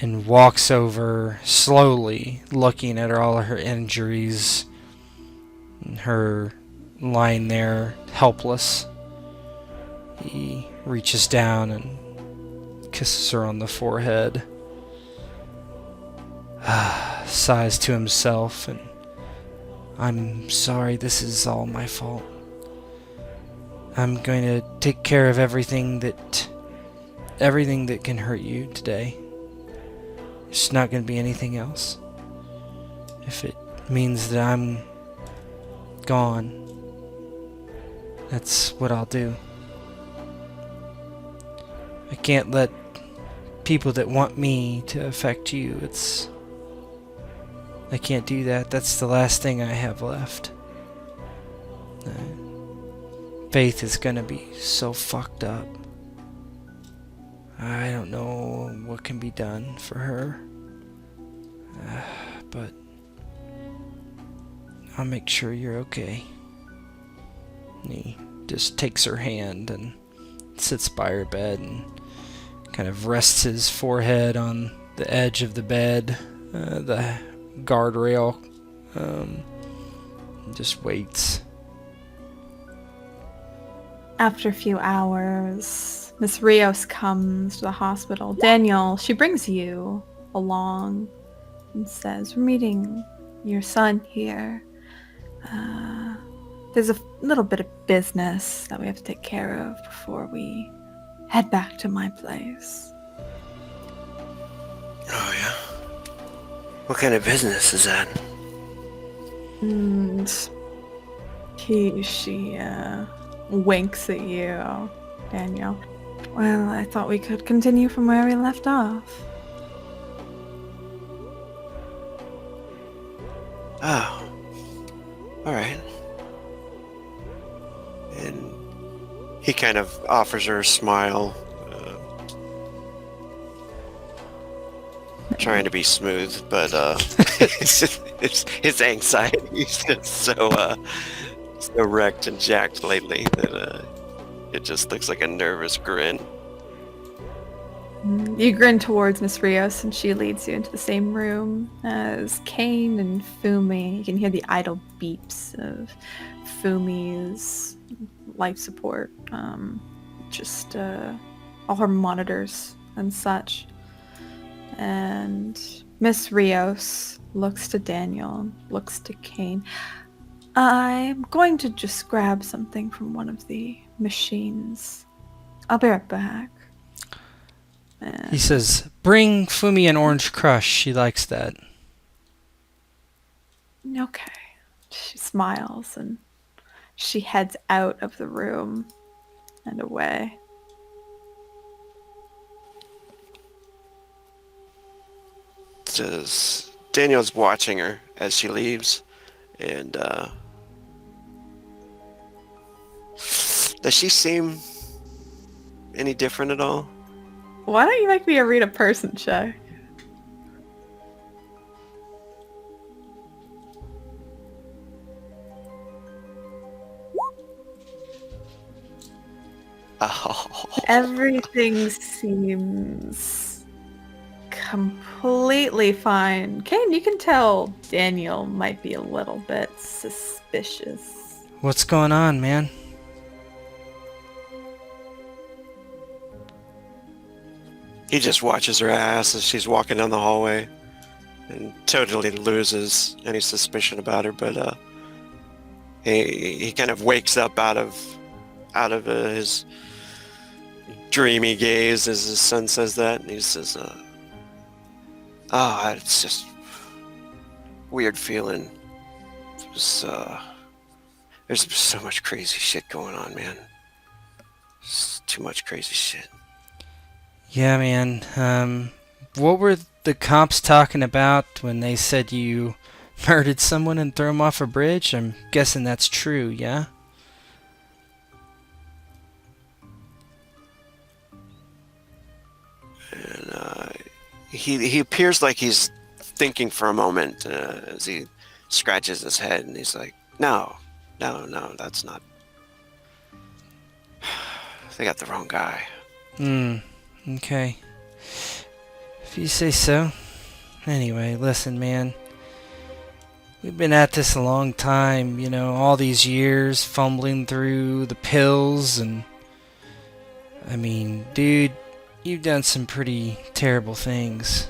and walks over slowly, looking at all of her injuries and her lying there helpless. He reaches down and kisses her on the forehead, sighs to himself, and I'm sorry, this is all my fault. I'm going to take care of everything that can hurt you today. There's not going to be anything else. If it means that I'm gone, that's what I'll do. I can't let people that want me to affect you. I can't do that. That's the last thing I have left. Faith is gonna be so fucked up. I don't know what can be done for her. But I'll make sure you're okay. And he just takes her hand and sits by her bed and kind of rests his forehead on the edge of the bed, the guardrail, and just waits. After a few hours, Miss Rios comes to the hospital. Daniel, she brings you along and says, "We're meeting your son here. There's a little bit of business that we have to take care of before we head back to my place." Oh, yeah? What kind of business is that? And she winks at you, Daniel. "Well, I thought we could continue from where we left off." Oh. Alright. And he kind of offers her a smile. trying to be smooth, but his anxiety is just so wrecked and jacked lately that it just looks like a nervous grin. You grin towards Miss Rios, and she leads you into the same room as Kane and Fumi. You can hear the idle beeps of Fumi's life support, just all her monitors and such. And Miss Rios looks to Daniel, looks to Kane. I'm going to just grab something from one of the machines. I'll be right back. And He says, bring Fumi an orange crush. She likes that. okay. She smiles and she heads out of the room and away. Says Daniel's watching her as she leaves, and does she seem any different at all? Why don't you make me a read a person check? Oh. Everything seems completely fine. Kane, you can tell Daniel might be a little bit suspicious. What's going on, man? He just watches her ass as she's walking down the hallway and totally loses any suspicion about her, but he kind of wakes up out of his dreamy gaze as his son says that, and he says, it's just weird feeling. There's so much crazy shit going on, man. It's too much crazy shit. Yeah, man. What were the cops talking about when they said you murdered someone and threw him off a bridge? I'm guessing that's true, yeah? And he appears like he's thinking for a moment as he scratches his head, and he's like, no, that's not. They got the wrong guy. Okay. If you say so. Anyway, listen, man. We've been at this a long time, you know, all these years, fumbling through the pills, and I mean, dude, you've done some pretty terrible things.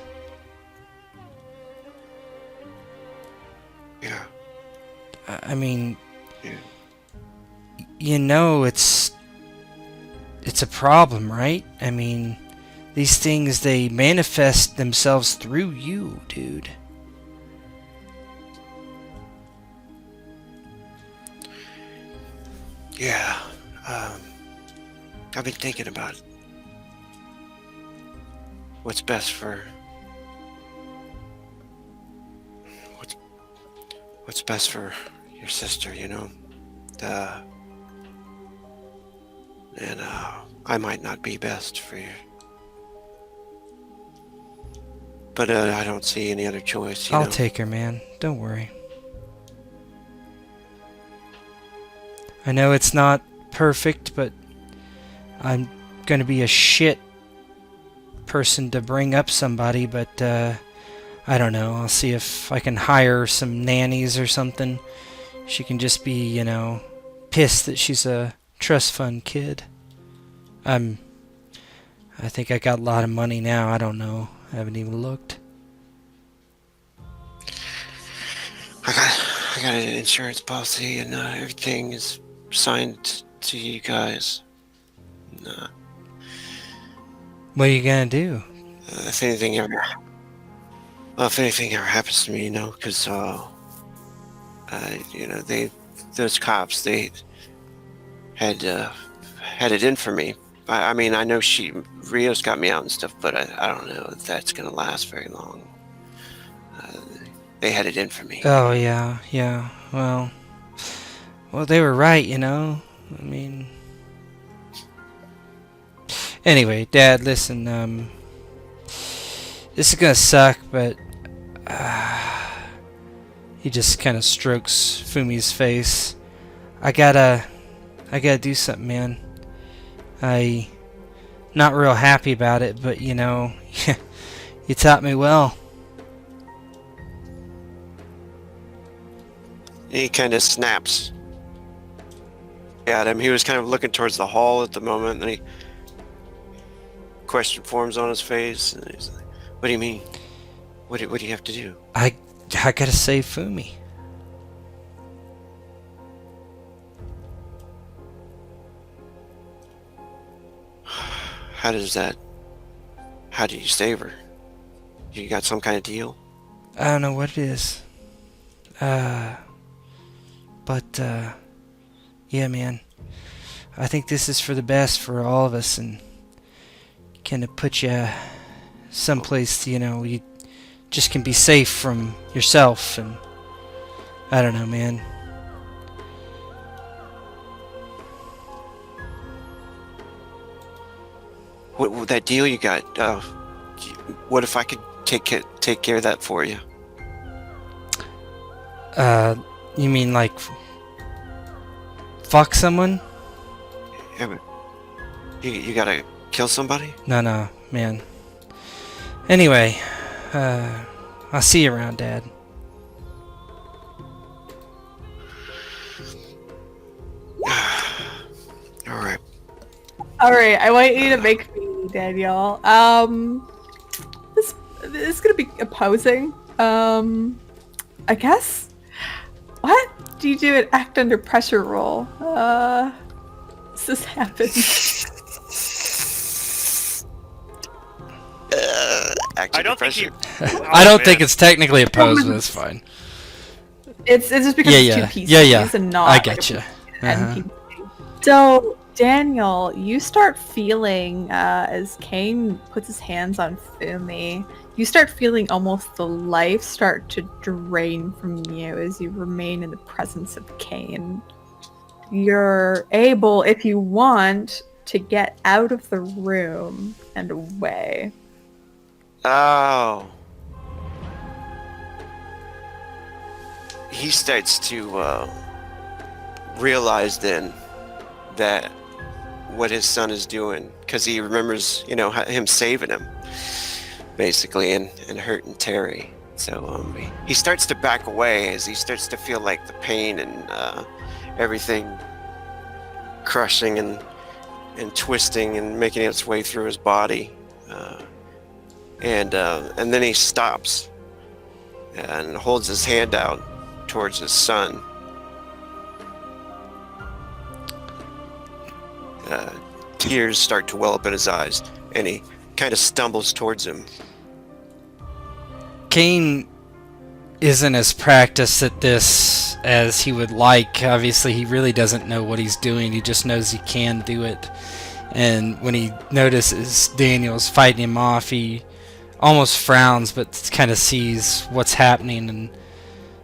Yeah. I mean, Yeah. you know, it's a problem, right? I mean, these things, they manifest themselves through you, dude. Yeah. I've been thinking about what's best for your sister, you know. And I might not be best for you, but I don't see any other choice. I'll know? take her, man. Don't worry. I know it's not perfect, but I'm gonna be a shit person to bring up somebody, but I don't know. I'll see if I can hire some nannies or something. She can just be, you know, pissed that she's a trust fund kid. I think I got a lot of money now. I don't know. I haven't even looked. I got an insurance policy, and everything is signed to you guys. What are you gonna do? If anything ever happens to me, you know, because you know, those cops, they had it in for me. I mean, I know Rio's got me out and stuff, but I don't know if that's gonna last very long. They had it in for me. Oh, yeah. Well, they were right, you know. I mean, anyway, Dad, listen. This is gonna suck, but he just kind of strokes Fumi's face. I gotta do something, man. Not real happy about it, but you know, you taught me well. He kind of snaps at him. He was kind of looking towards the hall at the moment, and question forms on his face, and he's like, "What do you mean? What do you have to do?" I gotta save Fumi. How do you save her? You got some kind of deal? I don't know what it is. Yeah, man. I think this is for the best for all of us, and kind of put you someplace, you know, you just can be safe from yourself, and I don't know, man. What that deal you got? What if I could take care of that for you? You mean like fuck someone? Yeah, but you gotta kill somebody? No, man. Anyway, I'll see you around, Dad. All right. All right, I want you to make me, Daniel. This is gonna be opposing. I guess. What do you do an act under pressure roll? This happens. I don't think you. I don't think it's technically opposed, but it's fine. It's just because it's two pieces. Yeah. And not I like get you. NPC. So, Daniel, you start feeling as Kane puts his hands on Fumi, you start feeling almost the life start to drain from you as you remain in the presence of Kane. You're able, if you want, to get out of the room and away. Oh. He starts to realize then that what his son is doing, because he remembers, you know, him saving him, basically, and hurting Terry. So he starts to back away as he starts to feel like the pain and everything crushing and twisting and making its way through his body, and then he stops and holds his hand out towards his son. Tears start to well up in his eyes, and he kind of stumbles towards him. Kane isn't as practiced at this as he would like. Obviously, he really doesn't know what he's doing. He just knows he can do it. And when he notices Daniel's fighting him off, he almost frowns, but kind of sees what's happening and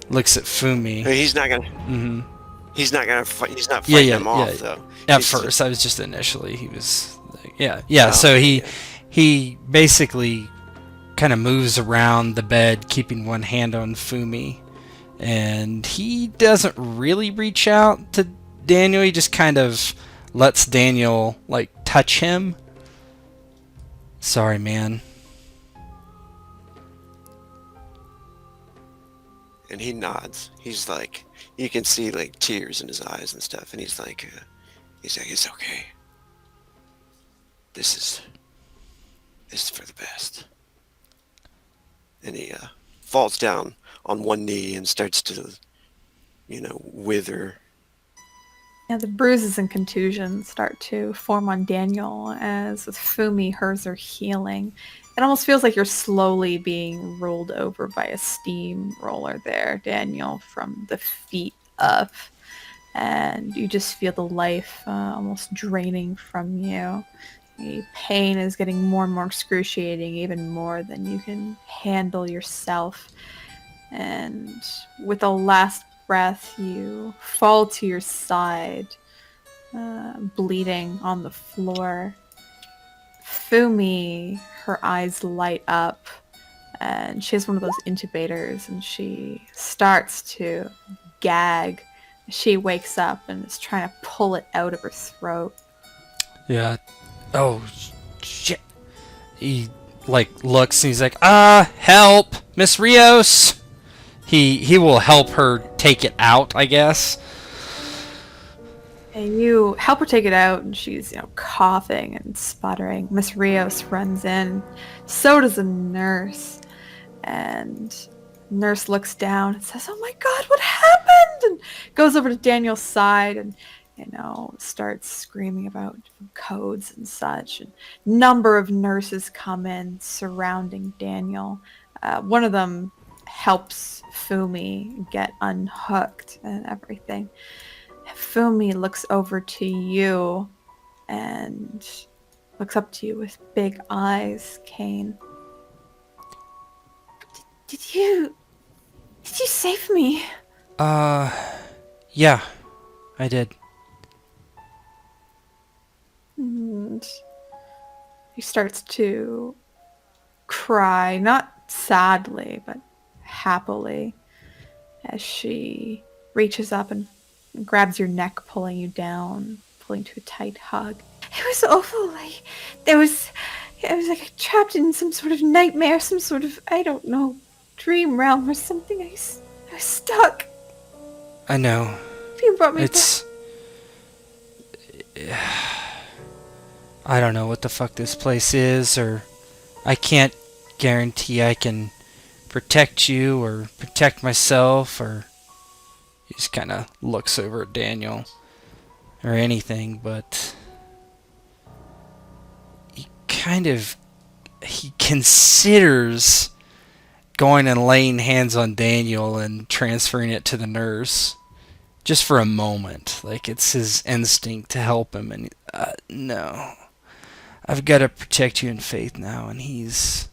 looks at Fumi. He's not gonna. Mm-hmm. He's not gonna fight. He's not fighting him off though. At first, I was just initially. He was like, yeah. Oh, So he basically kind of moves around the bed, keeping one hand on Fumi, and he doesn't really reach out to Daniel. He just kind of lets Daniel like touch him. Sorry, man. And he nods. He's like, you can see like tears in his eyes and stuff, and he's like, it's okay. This is for the best. And he falls down on one knee and starts to, wither. Yeah, the bruises and contusions start to form on Daniel as with Fumi, hers are healing. It almost feels like you're slowly being rolled over by a steamroller there, Daniel, from the feet up. And you just feel the life almost draining from you. The pain is getting more and more excruciating, even more than you can handle yourself. And with the last breath, you fall to your side, bleeding on the floor. Fumi, her eyes light up and she has one of those intubators, and she starts to gag. She wakes up and is trying to pull it out of her throat. Yeah. Oh, shit. He, looks and he's like, help! Miss Rios! He will help her take it out, I guess. And you help her take it out, and she's, coughing and sputtering. Miss Rios runs in. So does a nurse. And nurse looks down and says, "Oh my God, what happened?" And goes over to Daniel's side and, starts screaming about codes and such. And number of nurses come in surrounding Daniel. One of them helps Fumi get unhooked and everything. Fumi looks over to you and looks up to you with big eyes, Kane. Did you save me? Yeah, I did. And he starts to cry, not sadly, but happily, as she reaches up and grabs your neck, pulling you down, pulling to a tight hug. It was awful. I was like trapped in some sort of nightmare, some sort of, I don't know, dream realm or something. I was stuck. I know. You brought me It's... I don't know what the fuck this place is, or I can't guarantee I can protect you or protect myself, or... He just kind of looks over at Daniel or anything, but he considers going and laying hands on Daniel and transferring it to the nurse just for a moment. Like, it's his instinct to help him, and no, I've got to protect you in faith now, and he's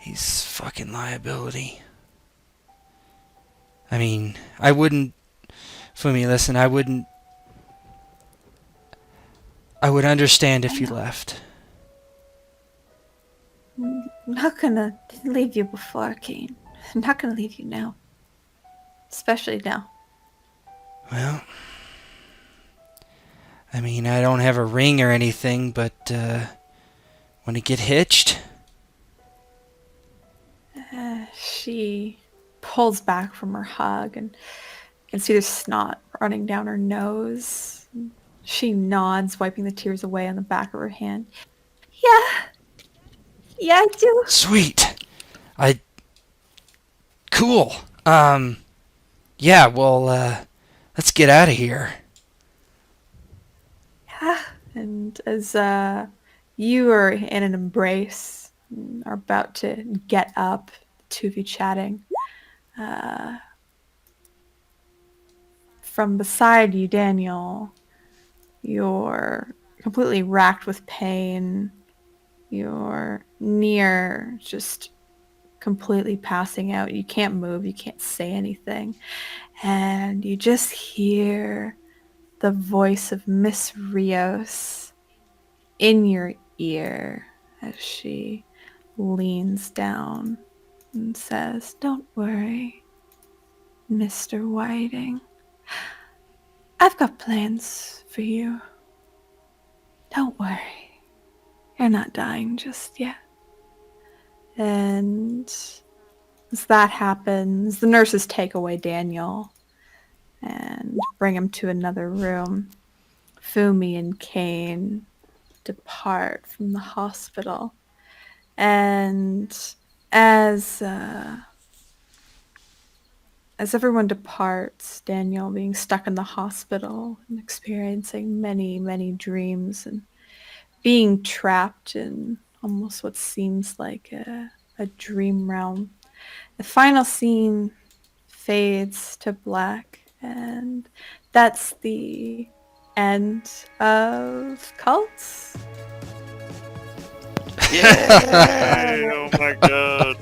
fucking liability. I mean, I wouldn't... Fumi, listen, I would understand if you left. I'm not gonna leave you before, Kane. I'm not gonna leave you now. Especially now. Well, I mean, I don't have a ring or anything, but want to get hitched? She pulls back from her hug, and you can see there's snot running down her nose. She nods, wiping the tears away on the back of her hand. Yeah, I do. Sweet. Cool. Yeah, well, let's get out of here. Yeah. And as you are in an embrace, and are about to get up, the two of you chatting, from beside you, Daniel, you're completely racked with pain. You're near just completely passing out. You can't move. You can't say anything. And you just hear the voice of Miss Rios in your ear as she leans down and says, "Don't worry, Mr. Whiting. I've got plans for you. Don't worry. You're not dying just yet." And as that happens, the nurses take away Daniel and bring him to another room. Fumi and Kane depart from the hospital. And as everyone departs, Daniel being stuck in the hospital and experiencing many, many dreams and being trapped in almost what seems like a dream realm. The final scene fades to black, and that's the end of Cults. Yay! Oh my God.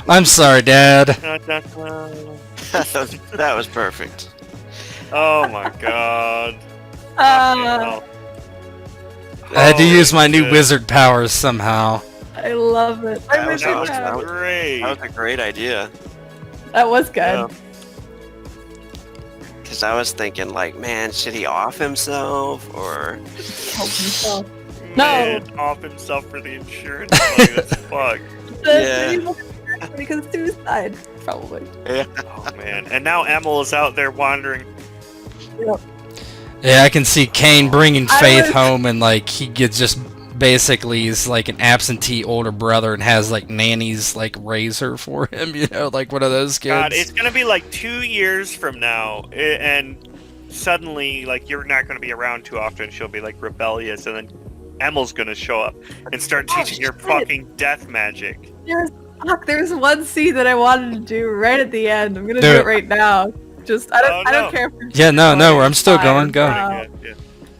I'm sorry, Dad. That was perfect. Oh my God. I had to use my new wizard powers somehow. I love it. That I'm was with you awesome. now. Great. That was a great idea. That was good. Yeah. Because I was thinking, like, man, should he off himself or? Help himself. Man, off himself for the insurance money. That's fuck. Because suicide, probably. Oh man. And now Emil is out there wandering. Yeah, I can see Kane bringing I Faith was- home, and like he gets just basically he's like an absentee older brother and has like nannies like raise her for him, you know, like one of those kids. God, it's gonna be like 2 years from now, and suddenly, like, you're not gonna be around too often. She'll be like rebellious, and then Emil's gonna show up and start teaching her fucking death magic. There's one scene that I wanted to do right at the end. I'm gonna Do do it. it right now. Just I Oh, don't no. care if you're Yeah, no, I'm still fine. going. Go. Wow. Yeah.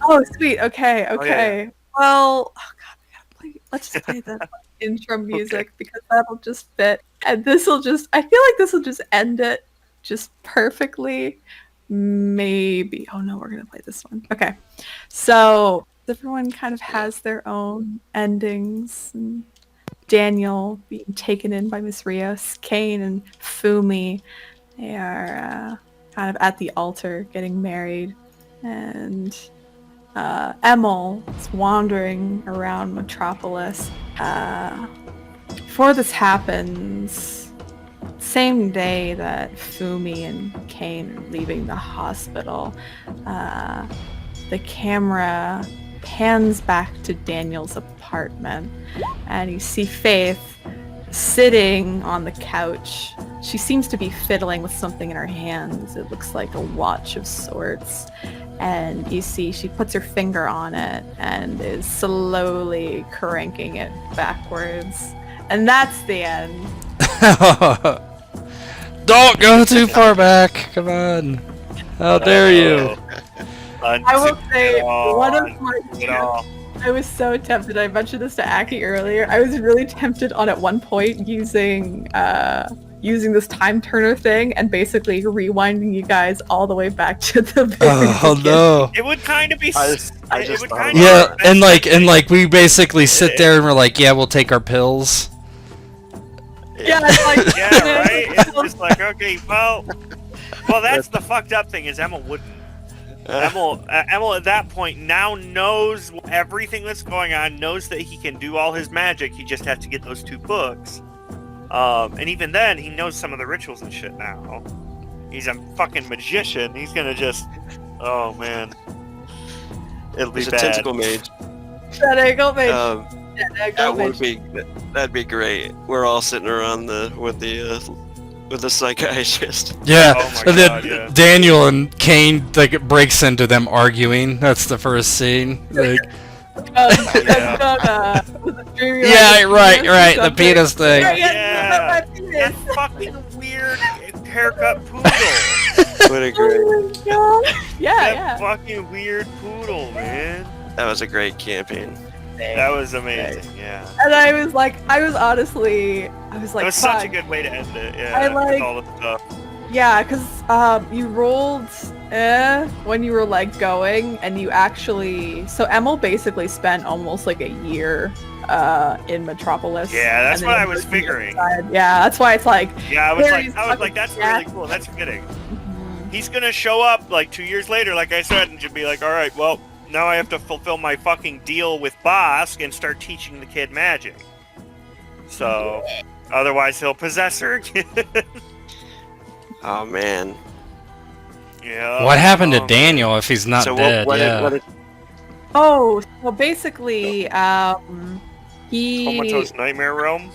Oh, sweet. Okay. Oh, yeah. Well, oh god, we gotta play. Let's just play the intro music because that'll just fit, and this'll just. I feel like this will just end it just perfectly. Maybe. Oh no, we're gonna play this one. Okay. So everyone kind of has their own endings. And Daniel being taken in by Miss Rios, Kane and Fumi, they are kind of at the altar getting married, and Emil is wandering around Metropolis. Before this happens, same day that Fumi and Kane are leaving the hospital, the camera pans back to Daniel's apartment, and you see Faith sitting on the couch. She seems to be fiddling with something in her hands. It looks like a watch of sorts. And you see she puts her finger on it and is slowly cranking it backwards. And that's the end. Don't go too far back. Come on. How dare you? I will say one of my It all. I was so tempted. I mentioned this to Aki earlier. I was really tempted on at one point using this time turner thing and basically rewinding you guys all the way back to the very Oh beginning. no. It would kind of be. I It just would thought kind about of. Yeah, and like we basically sit there and we're like, yeah, we'll take our pills. Yeah, it's like Yeah, right. It's just like, okay, well, that's the fucked up thing is Emil wouldn't. Emil at that point now knows everything that's going on, knows that he can do all his magic. He just has to get those 2 books. And even then, he knows some of the rituals and shit now. He's a fucking magician. He's gonna just, oh man, it'll be He's a bad. tentacle mage. that angle made That'd be great. We're all sitting around with the psychiatrist. Yeah, Oh my and then God, yeah. Daniel and Kane like it breaks into them arguing. That's the first scene. Like, Yeah. yeah, right, the penis thing. Yeah. That fucking weird haircut poodle. What a great. Oh my god. Yeah, That yeah. fucking weird poodle, man. That was a great campaign. That was amazing. Yeah. And I was honestly, I was like, It was such a fuck. good way to end it. Yeah. I like- with all the stuff. Yeah, because you rolled when you were like going, and you actually. So Emil basically spent almost like a year in Metropolis. Yeah, that's and what then I was working the figuring. other side. Yeah, that's why it's like. Yeah, I was Harry's like, that's fucking really cool. That's fitting. He's gonna show up like 2 years later, like I said, and just be like, all right, well, now I have to fulfill my fucking deal with Bosk and start teaching the kid magic. So, otherwise he'll possess her again. Oh man. Yeah. What happened to um, Daniel if he's not So dead? what Yeah. Oh, so basically, he. Comatose Nightmare Realm?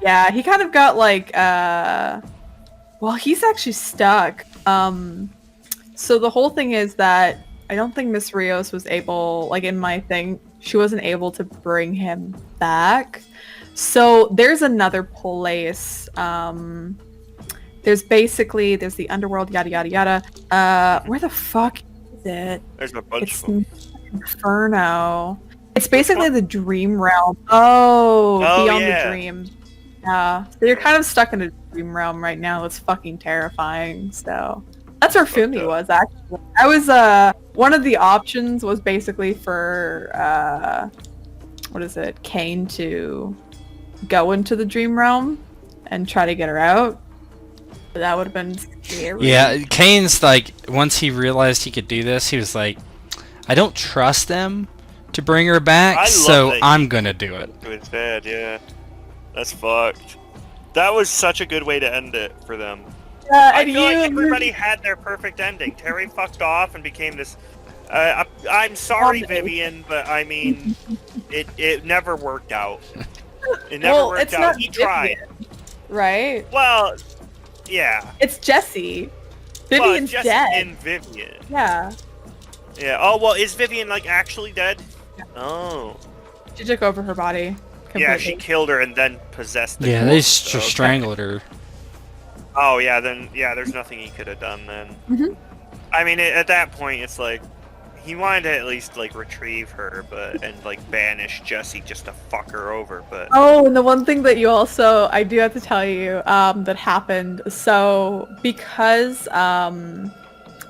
Yeah, he kind of got like well, he's actually stuck. So the whole thing is that I don't think Miss Rios was able, like in my thing, she wasn't able to bring him back. So there's another place. There's the underworld, yada yada yada. Where the fuck is it? There's a bunch It's of them. Inferno. It's basically the dream realm. Oh, beyond yeah. the dream. Yeah. So you're kind of stuck in a dream realm right now. It's fucking terrifying. So that's where Fumi up. was actually. I was one of the options was basically for what is it? Kane to go into the dream realm and try to get her out. That would have been scary. Yeah, Kane's like, once he realized he could do this, he was like, I don't trust them to bring her back, I love so that I'm gonna do it. To his dad, yeah. That's fucked. That was such a good way to end it for them. I and feel like you- everybody had their perfect ending. Terry fucked off and became this. I'm sorry, Vivian, but I mean, it never worked out. It never Well, worked it's out. not He tried. Vivian, right? Well, yeah. It's Jesse. Well, Vivian's Jesse dead. and Vivian. Yeah. Yeah. Oh well, is Vivian like actually dead? Yeah. Oh. She took over her body. Completely. Yeah, she killed her and then possessed the Yeah, corpse, they so- strangled her. Oh yeah, then yeah, there's nothing he could have done then. Mhm. I mean, at that point, it's like he wanted to at least like retrieve her, and like banish Jesse just to fuck her over. But Oh, and the one thing that you also, I do have to tell you, that happened. So because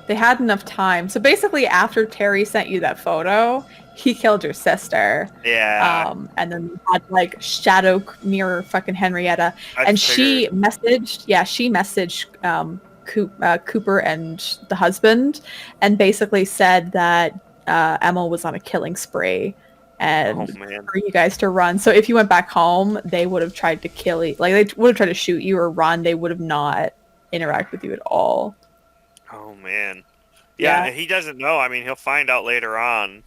they had enough time. So basically, after Terry sent you that photo, he killed your sister. yeah, And then had like shadow mirror fucking Henrietta, I and she figured. messaged. Yeah, she messaged Cooper and the husband, and basically said that Emil was on a killing spree, and Oh man, for you guys to run. So if you went back home, they would have tried to kill you. Like they would have tried to shoot you or run. They would have not interact with you at all. oh man. Yeah, Yeah. he doesn't know. I mean, he'll find out later on,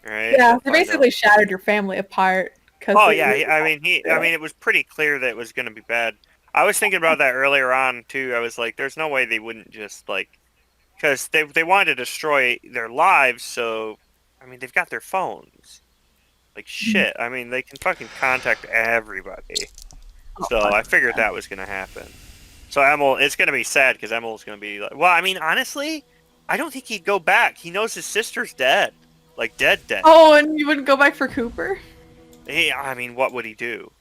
right? Yeah, He'll they find basically out. shattered your family apart. Oh yeah, I mean, it was pretty clear that it was going to be bad. I was thinking about that earlier on too. I was like, there's no way they wouldn't just like, because they wanted to destroy their lives. So, I mean, they've got their phones. Like shit. I mean, they can fucking contact everybody. So I figured that was going to happen. So Emil, it's going to be sad because Emil's going to be like, well, I mean, honestly, I don't think he'd go back. He knows his sister's dead, like dead. Oh, and you wouldn't go back for Cooper? I mean, what would he do?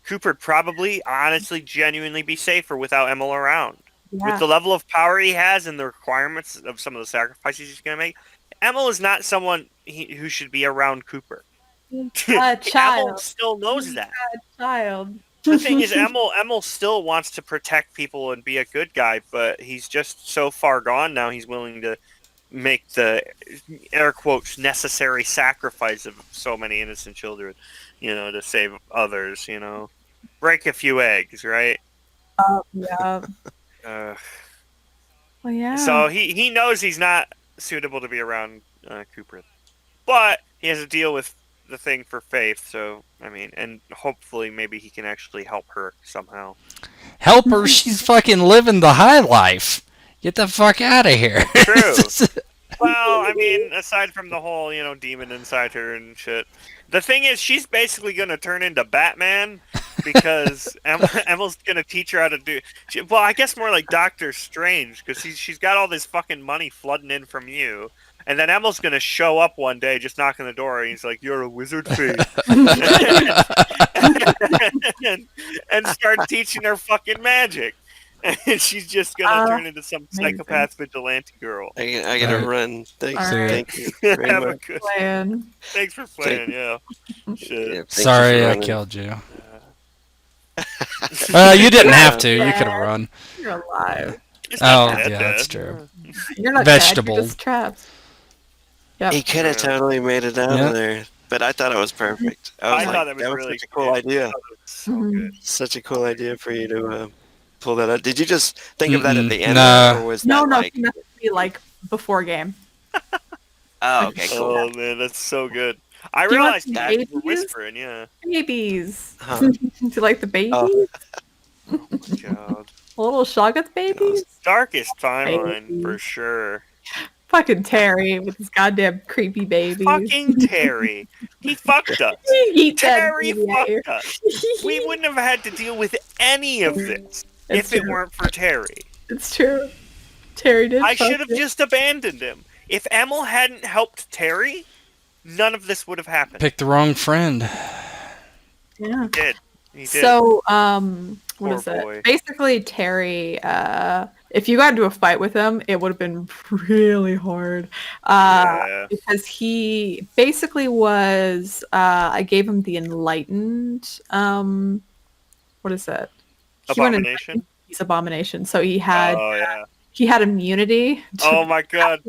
Cooper'd probably, honestly, genuinely be safer without Emil around. Yeah. With the level of power he has and the requirements of some of the sacrifices he's going to make, Emil is not someone who should be around Cooper. A Emil child. still knows that. Child. The thing is, Emil still wants to protect people and be a good guy, but he's just so far gone now. He's willing to make the air quotes necessary sacrifice of so many innocent children, to save others. Break a few eggs, right? Yeah. Uh, Well, yeah. So he knows he's not suitable to be around Cooper, but he has to deal with the thing for Faith. So I mean, and hopefully maybe he can actually help her somehow. Help her, she's fucking living the high life. Get the fuck out of here. True. Well, I mean, aside from the whole, demon inside her and shit, the thing is, she's basically going to turn into Batman because Emil's going to teach her how to do. Well, I guess more like Doctor Strange because she's got all this fucking money flooding in from you. And then Emil's going to show up one day, just knock on the door, and he's like, "You're a wizard, Faith," and start teaching her fucking magic. And she's just gonna turn into some psychopath vigilante girl. I gotta run. Thanks. Alright. Thank you very Have a much. good- Plan. Thanks for playing. Yeah. Shit. Yeah, thank Sorry, you for I running. killed you. You didn't have to. You could have run. You're alive. It's not Oh, dead, yeah, dead. that's true. You're not Vegetable. Dead, you're just trapped. Yep. He could have totally made it out Yeah. of there, but I thought it was perfect. I I was thought like, that was really such a cool idea. So Mhm. good. Such a cool idea for you to pull that out. Did you just think of that at the end, No. or was No, that no, like? it has to be like before game. Oh, okay, cool. Oh man, that's so good. I Do you want realized some that you were babies? whispering. Yeah. Babies. Huh. Do you like the babies? Oh. God. Little Shoggoth babies? Darkest timeline Babies. for sure. Fucking Terry with his goddamn creepy babies. Fucking Terry. He fucked us. Eat that Terry baby out here. fucked us. We wouldn't have had to deal with any of this It's if it true. weren't for Terry. It's true. Terry did. I fuck should have you. just abandoned him. If Emil hadn't helped Terry, none of this would have happened. Picked the wrong friend. Yeah. He did. He did. So, what Poor is it? boy. Basically, Terry If you got into a fight with him, it would have been really hard. Yeah. Because he basically was, I gave him the enlightened, what is that? He went Abomination? He's abomination. So he Oh, yeah. had immunity Oh to my god.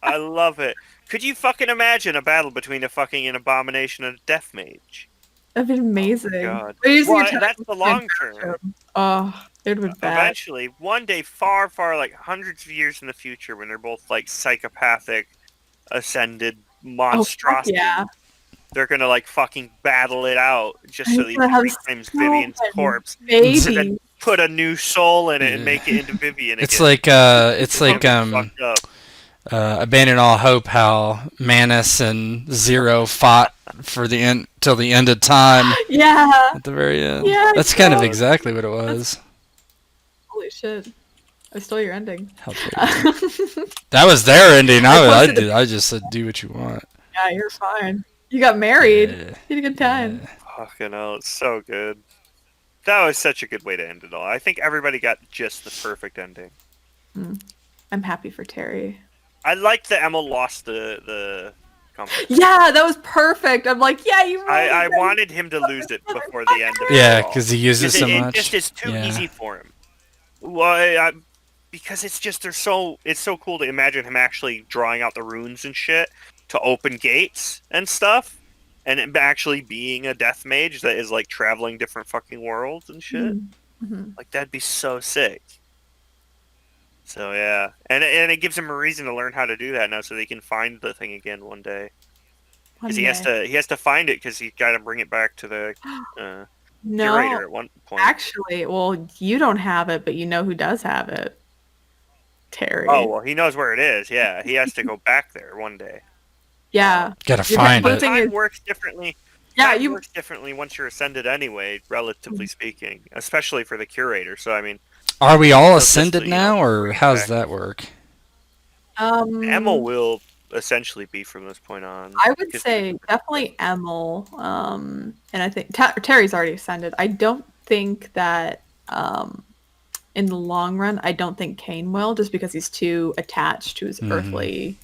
I love it. Could you fucking imagine a battle between an abomination and a death mage? That'd be amazing. God. But using your Well, that's tentacles the to long attach term. him. Oh, it would be bad. Eventually, one day, far, far, like hundreds of years in the future, when they're both like psychopathic, ascended Oh, fuck monstrosities, yeah. they're gonna like fucking battle it out just so He's he gonna have reclaims so Vivian's many corpse, babies. and then put a new soul in it and Yeah. make it into Vivian again. It's like Fucked up. Abandon All Hope, how Manus and Zero fought for the end till the end of time Yeah. at the very end. Yeah, That's kind of God. exactly what it was. Holy shit. I stole your ending. How crazy. That was their ending. I just said do what you want. Yeah, you're fine. You got married. Yeah. You had a good time. Fucking hell, it's so good. That was such a good way to end it all. I think everybody got just the perfect ending. I'm happy for Terry. I liked that Emil lost the compass. Yeah, that was perfect. I'm like, yeah, you really I did. wanted him to lose it before the end of it. Yeah, all. because he uses so it much. just is too Yeah. easy for him. Well, because it's just it's so cool to imagine him actually drawing out the runes and shit to open gates and stuff, and it actually being a death mage that is like traveling different fucking worlds and shit. Mhm. Like that'd be so sick. So yeah, and it gives him a reason to learn how to do that now, so they can find the thing again one day. Because he has to find it because he's got to bring it back to the curator No, at one point. actually, well, you don't have it, but you know who does have it. Terry. Oh well, he knows where it is. Yeah, he has to go back there one day. Yeah. Gotta You're find right. it. Time is- works differently. Yeah, Time you works differently once you're ascended anyway, relatively speaking, especially for the curator. So I mean, Are we all So just ascended to, now, or bring it how's back. that work? Emil will essentially be from this point on. I would 'cause say definitely Emil. And I think Terry's already ascended. I don't think that in the long run, I don't think Kane will, just because he's too attached to his earthly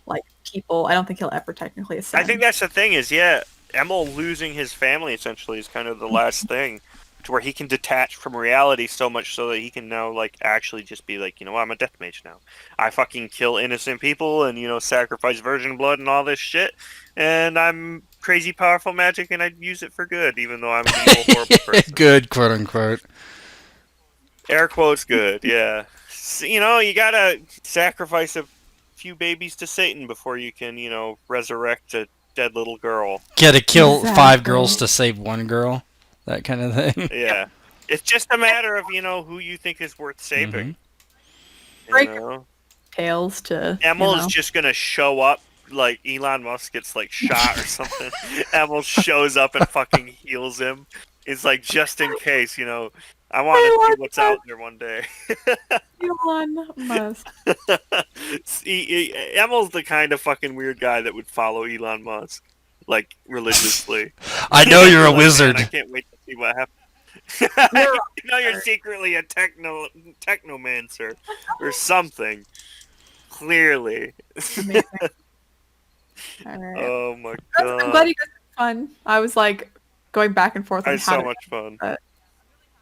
like people. I don't think he'll ever technically ascend. I think that's the thing is, yeah, Emil losing his family essentially is kind of the last thing to where he can detach from reality so much so that he can now like actually just be like, you know, I'm a death mage now. I fucking kill innocent people and, you know, sacrifice virgin blood and all this shit. And I'm crazy powerful magic and I use it for good, even though I'm an evil, horrible person. Good, quote unquote. Air quotes good, yeah. You know, you gotta sacrifice a few babies to Satan before you can, you know, resurrect a dead little girl. Gotta kill 5 Exactly. girls to save 1 girl. That kind of thing. Yeah. It's just a matter of, you know, who you think is worth saving. You Break- know? Tails to Emil you know. is just gonna show up like Elon Musk gets like shot or something. Emil shows up and fucking heals him. It's like just in case, you know. I want to see what's out there one day. Elon Musk. Emil's the kind of fucking weird guy that would follow Elon Musk, like religiously. I know you're a Like, wizard. man, I can't wait to see what happens. You know you're secretly a technomancer or something. Clearly. Amazing. All right. Oh my I'm god. glad you guys had fun. I was like going back and forth I on had how so to much fun. but-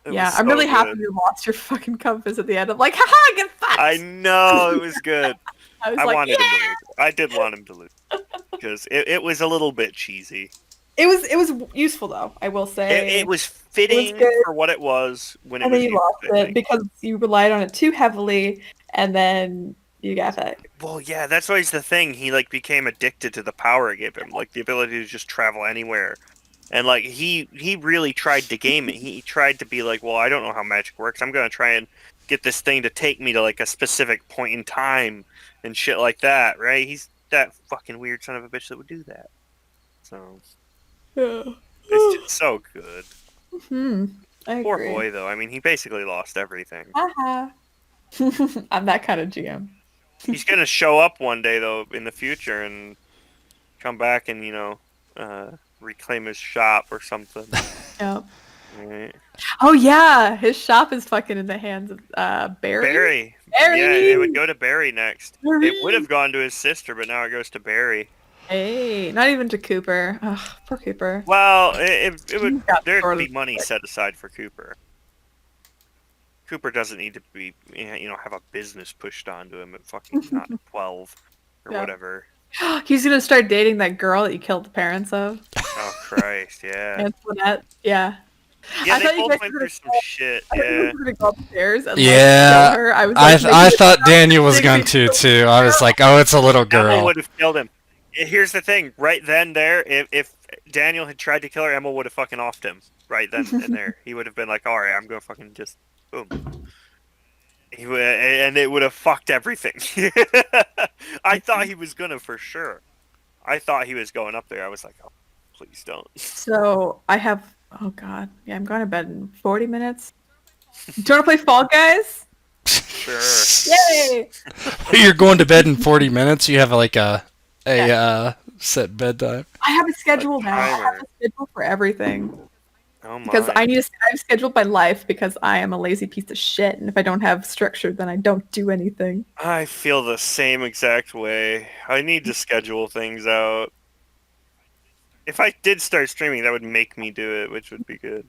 It Yeah, was I'm so really happy good. you lost your fucking compass at the end. I'm like, haha, get fucked! I know it was good. I was I like, wanted yeah! him to lose. I did want him to lose because it was a little bit cheesy. It was useful though, I will say. It was fitting good. for what it was when it and was then you used, lost I it think. because you relied on it too heavily, and then you got that. Well, yeah, that's always the thing. He like became addicted to the power it gave him, like the ability to just travel anywhere. And like he really tried to game it. He tried to be like, well, I don't know how magic works. I'm gonna try and get this thing to take me to like a specific point in time and shit like that, right? He's that fucking weird son of a bitch that would do that. So Yeah. it's just so good. I Poor agree. boy, though. I mean, he basically lost everything. Haha. I'm that kind of GM. He's gonna show up one day though in the future and come back and reclaim his shop or something. Yep. Right. Oh yeah, his shop is fucking in the hands of Barry. Barry. Barry! Yeah, it would go to Barry next. Barry! It would have gone to his sister, but now it goes to Barry. Hey, not even to Cooper. Ugh, poor Cooper. Well, it would. He got There'd sort be of money sick. set aside for Cooper. Cooper doesn't need to be, have a business pushed onto him at fucking not 12 or Yeah. whatever. He's gonna start dating that girl that you killed the parents of. Oh Christ, yeah. Antoinette. Yeah. Yeah, I they thought you both guys went were through gonna some shit. I thought you Yeah. were gonna go upstairs and Yeah, like kill her. I was like, I maybe thought it's Daniel was not going big to too. I was like, oh, it's a little Emil girl. would have killed him. Here's the thing. Right then, there, if Daniel had tried to kill her, Emil would have fucking offed him. Right then and there, he would have been like, "All right, I'm gonna fucking just boom." And it would have fucked everything. I thought he was gonna for sure. I thought he was going up there. I was like, "Oh, please don't." So I have. Oh god. Yeah, I'm going to bed in 40 minutes. Do you want to play Fall Guys? Sure. Yay! You're going to bed in 40 minutes. You have like a set bedtime. I have a schedule now. I have timer. a schedule for everything. Oh my. Because I've scheduled my life because I am a lazy piece of shit, and if I don't have structure, then I don't do anything. I feel the same exact way. I need to schedule things out. If I did start streaming, that would make me do it, which would be good.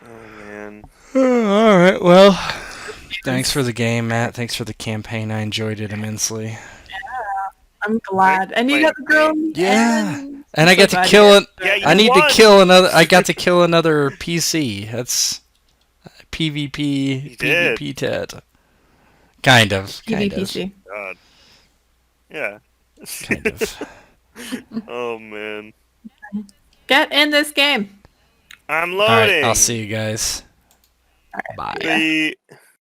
Oh man. All right. Well, thanks for the game, Matt. Thanks for the campaign. I enjoyed it immensely. I'm glad. And you Wait, got the girl. Yeah. And And I I'm got so to glad kill you it. got- Yeah, you I need won. to kill another. I got to kill another PC. That's PvP. You did. PvP tet. Kind of. PvPC. God. Yeah. Kind of. Oh man. Get in this game. I'm All right. loading. I'll see you guys. Bye. Bye.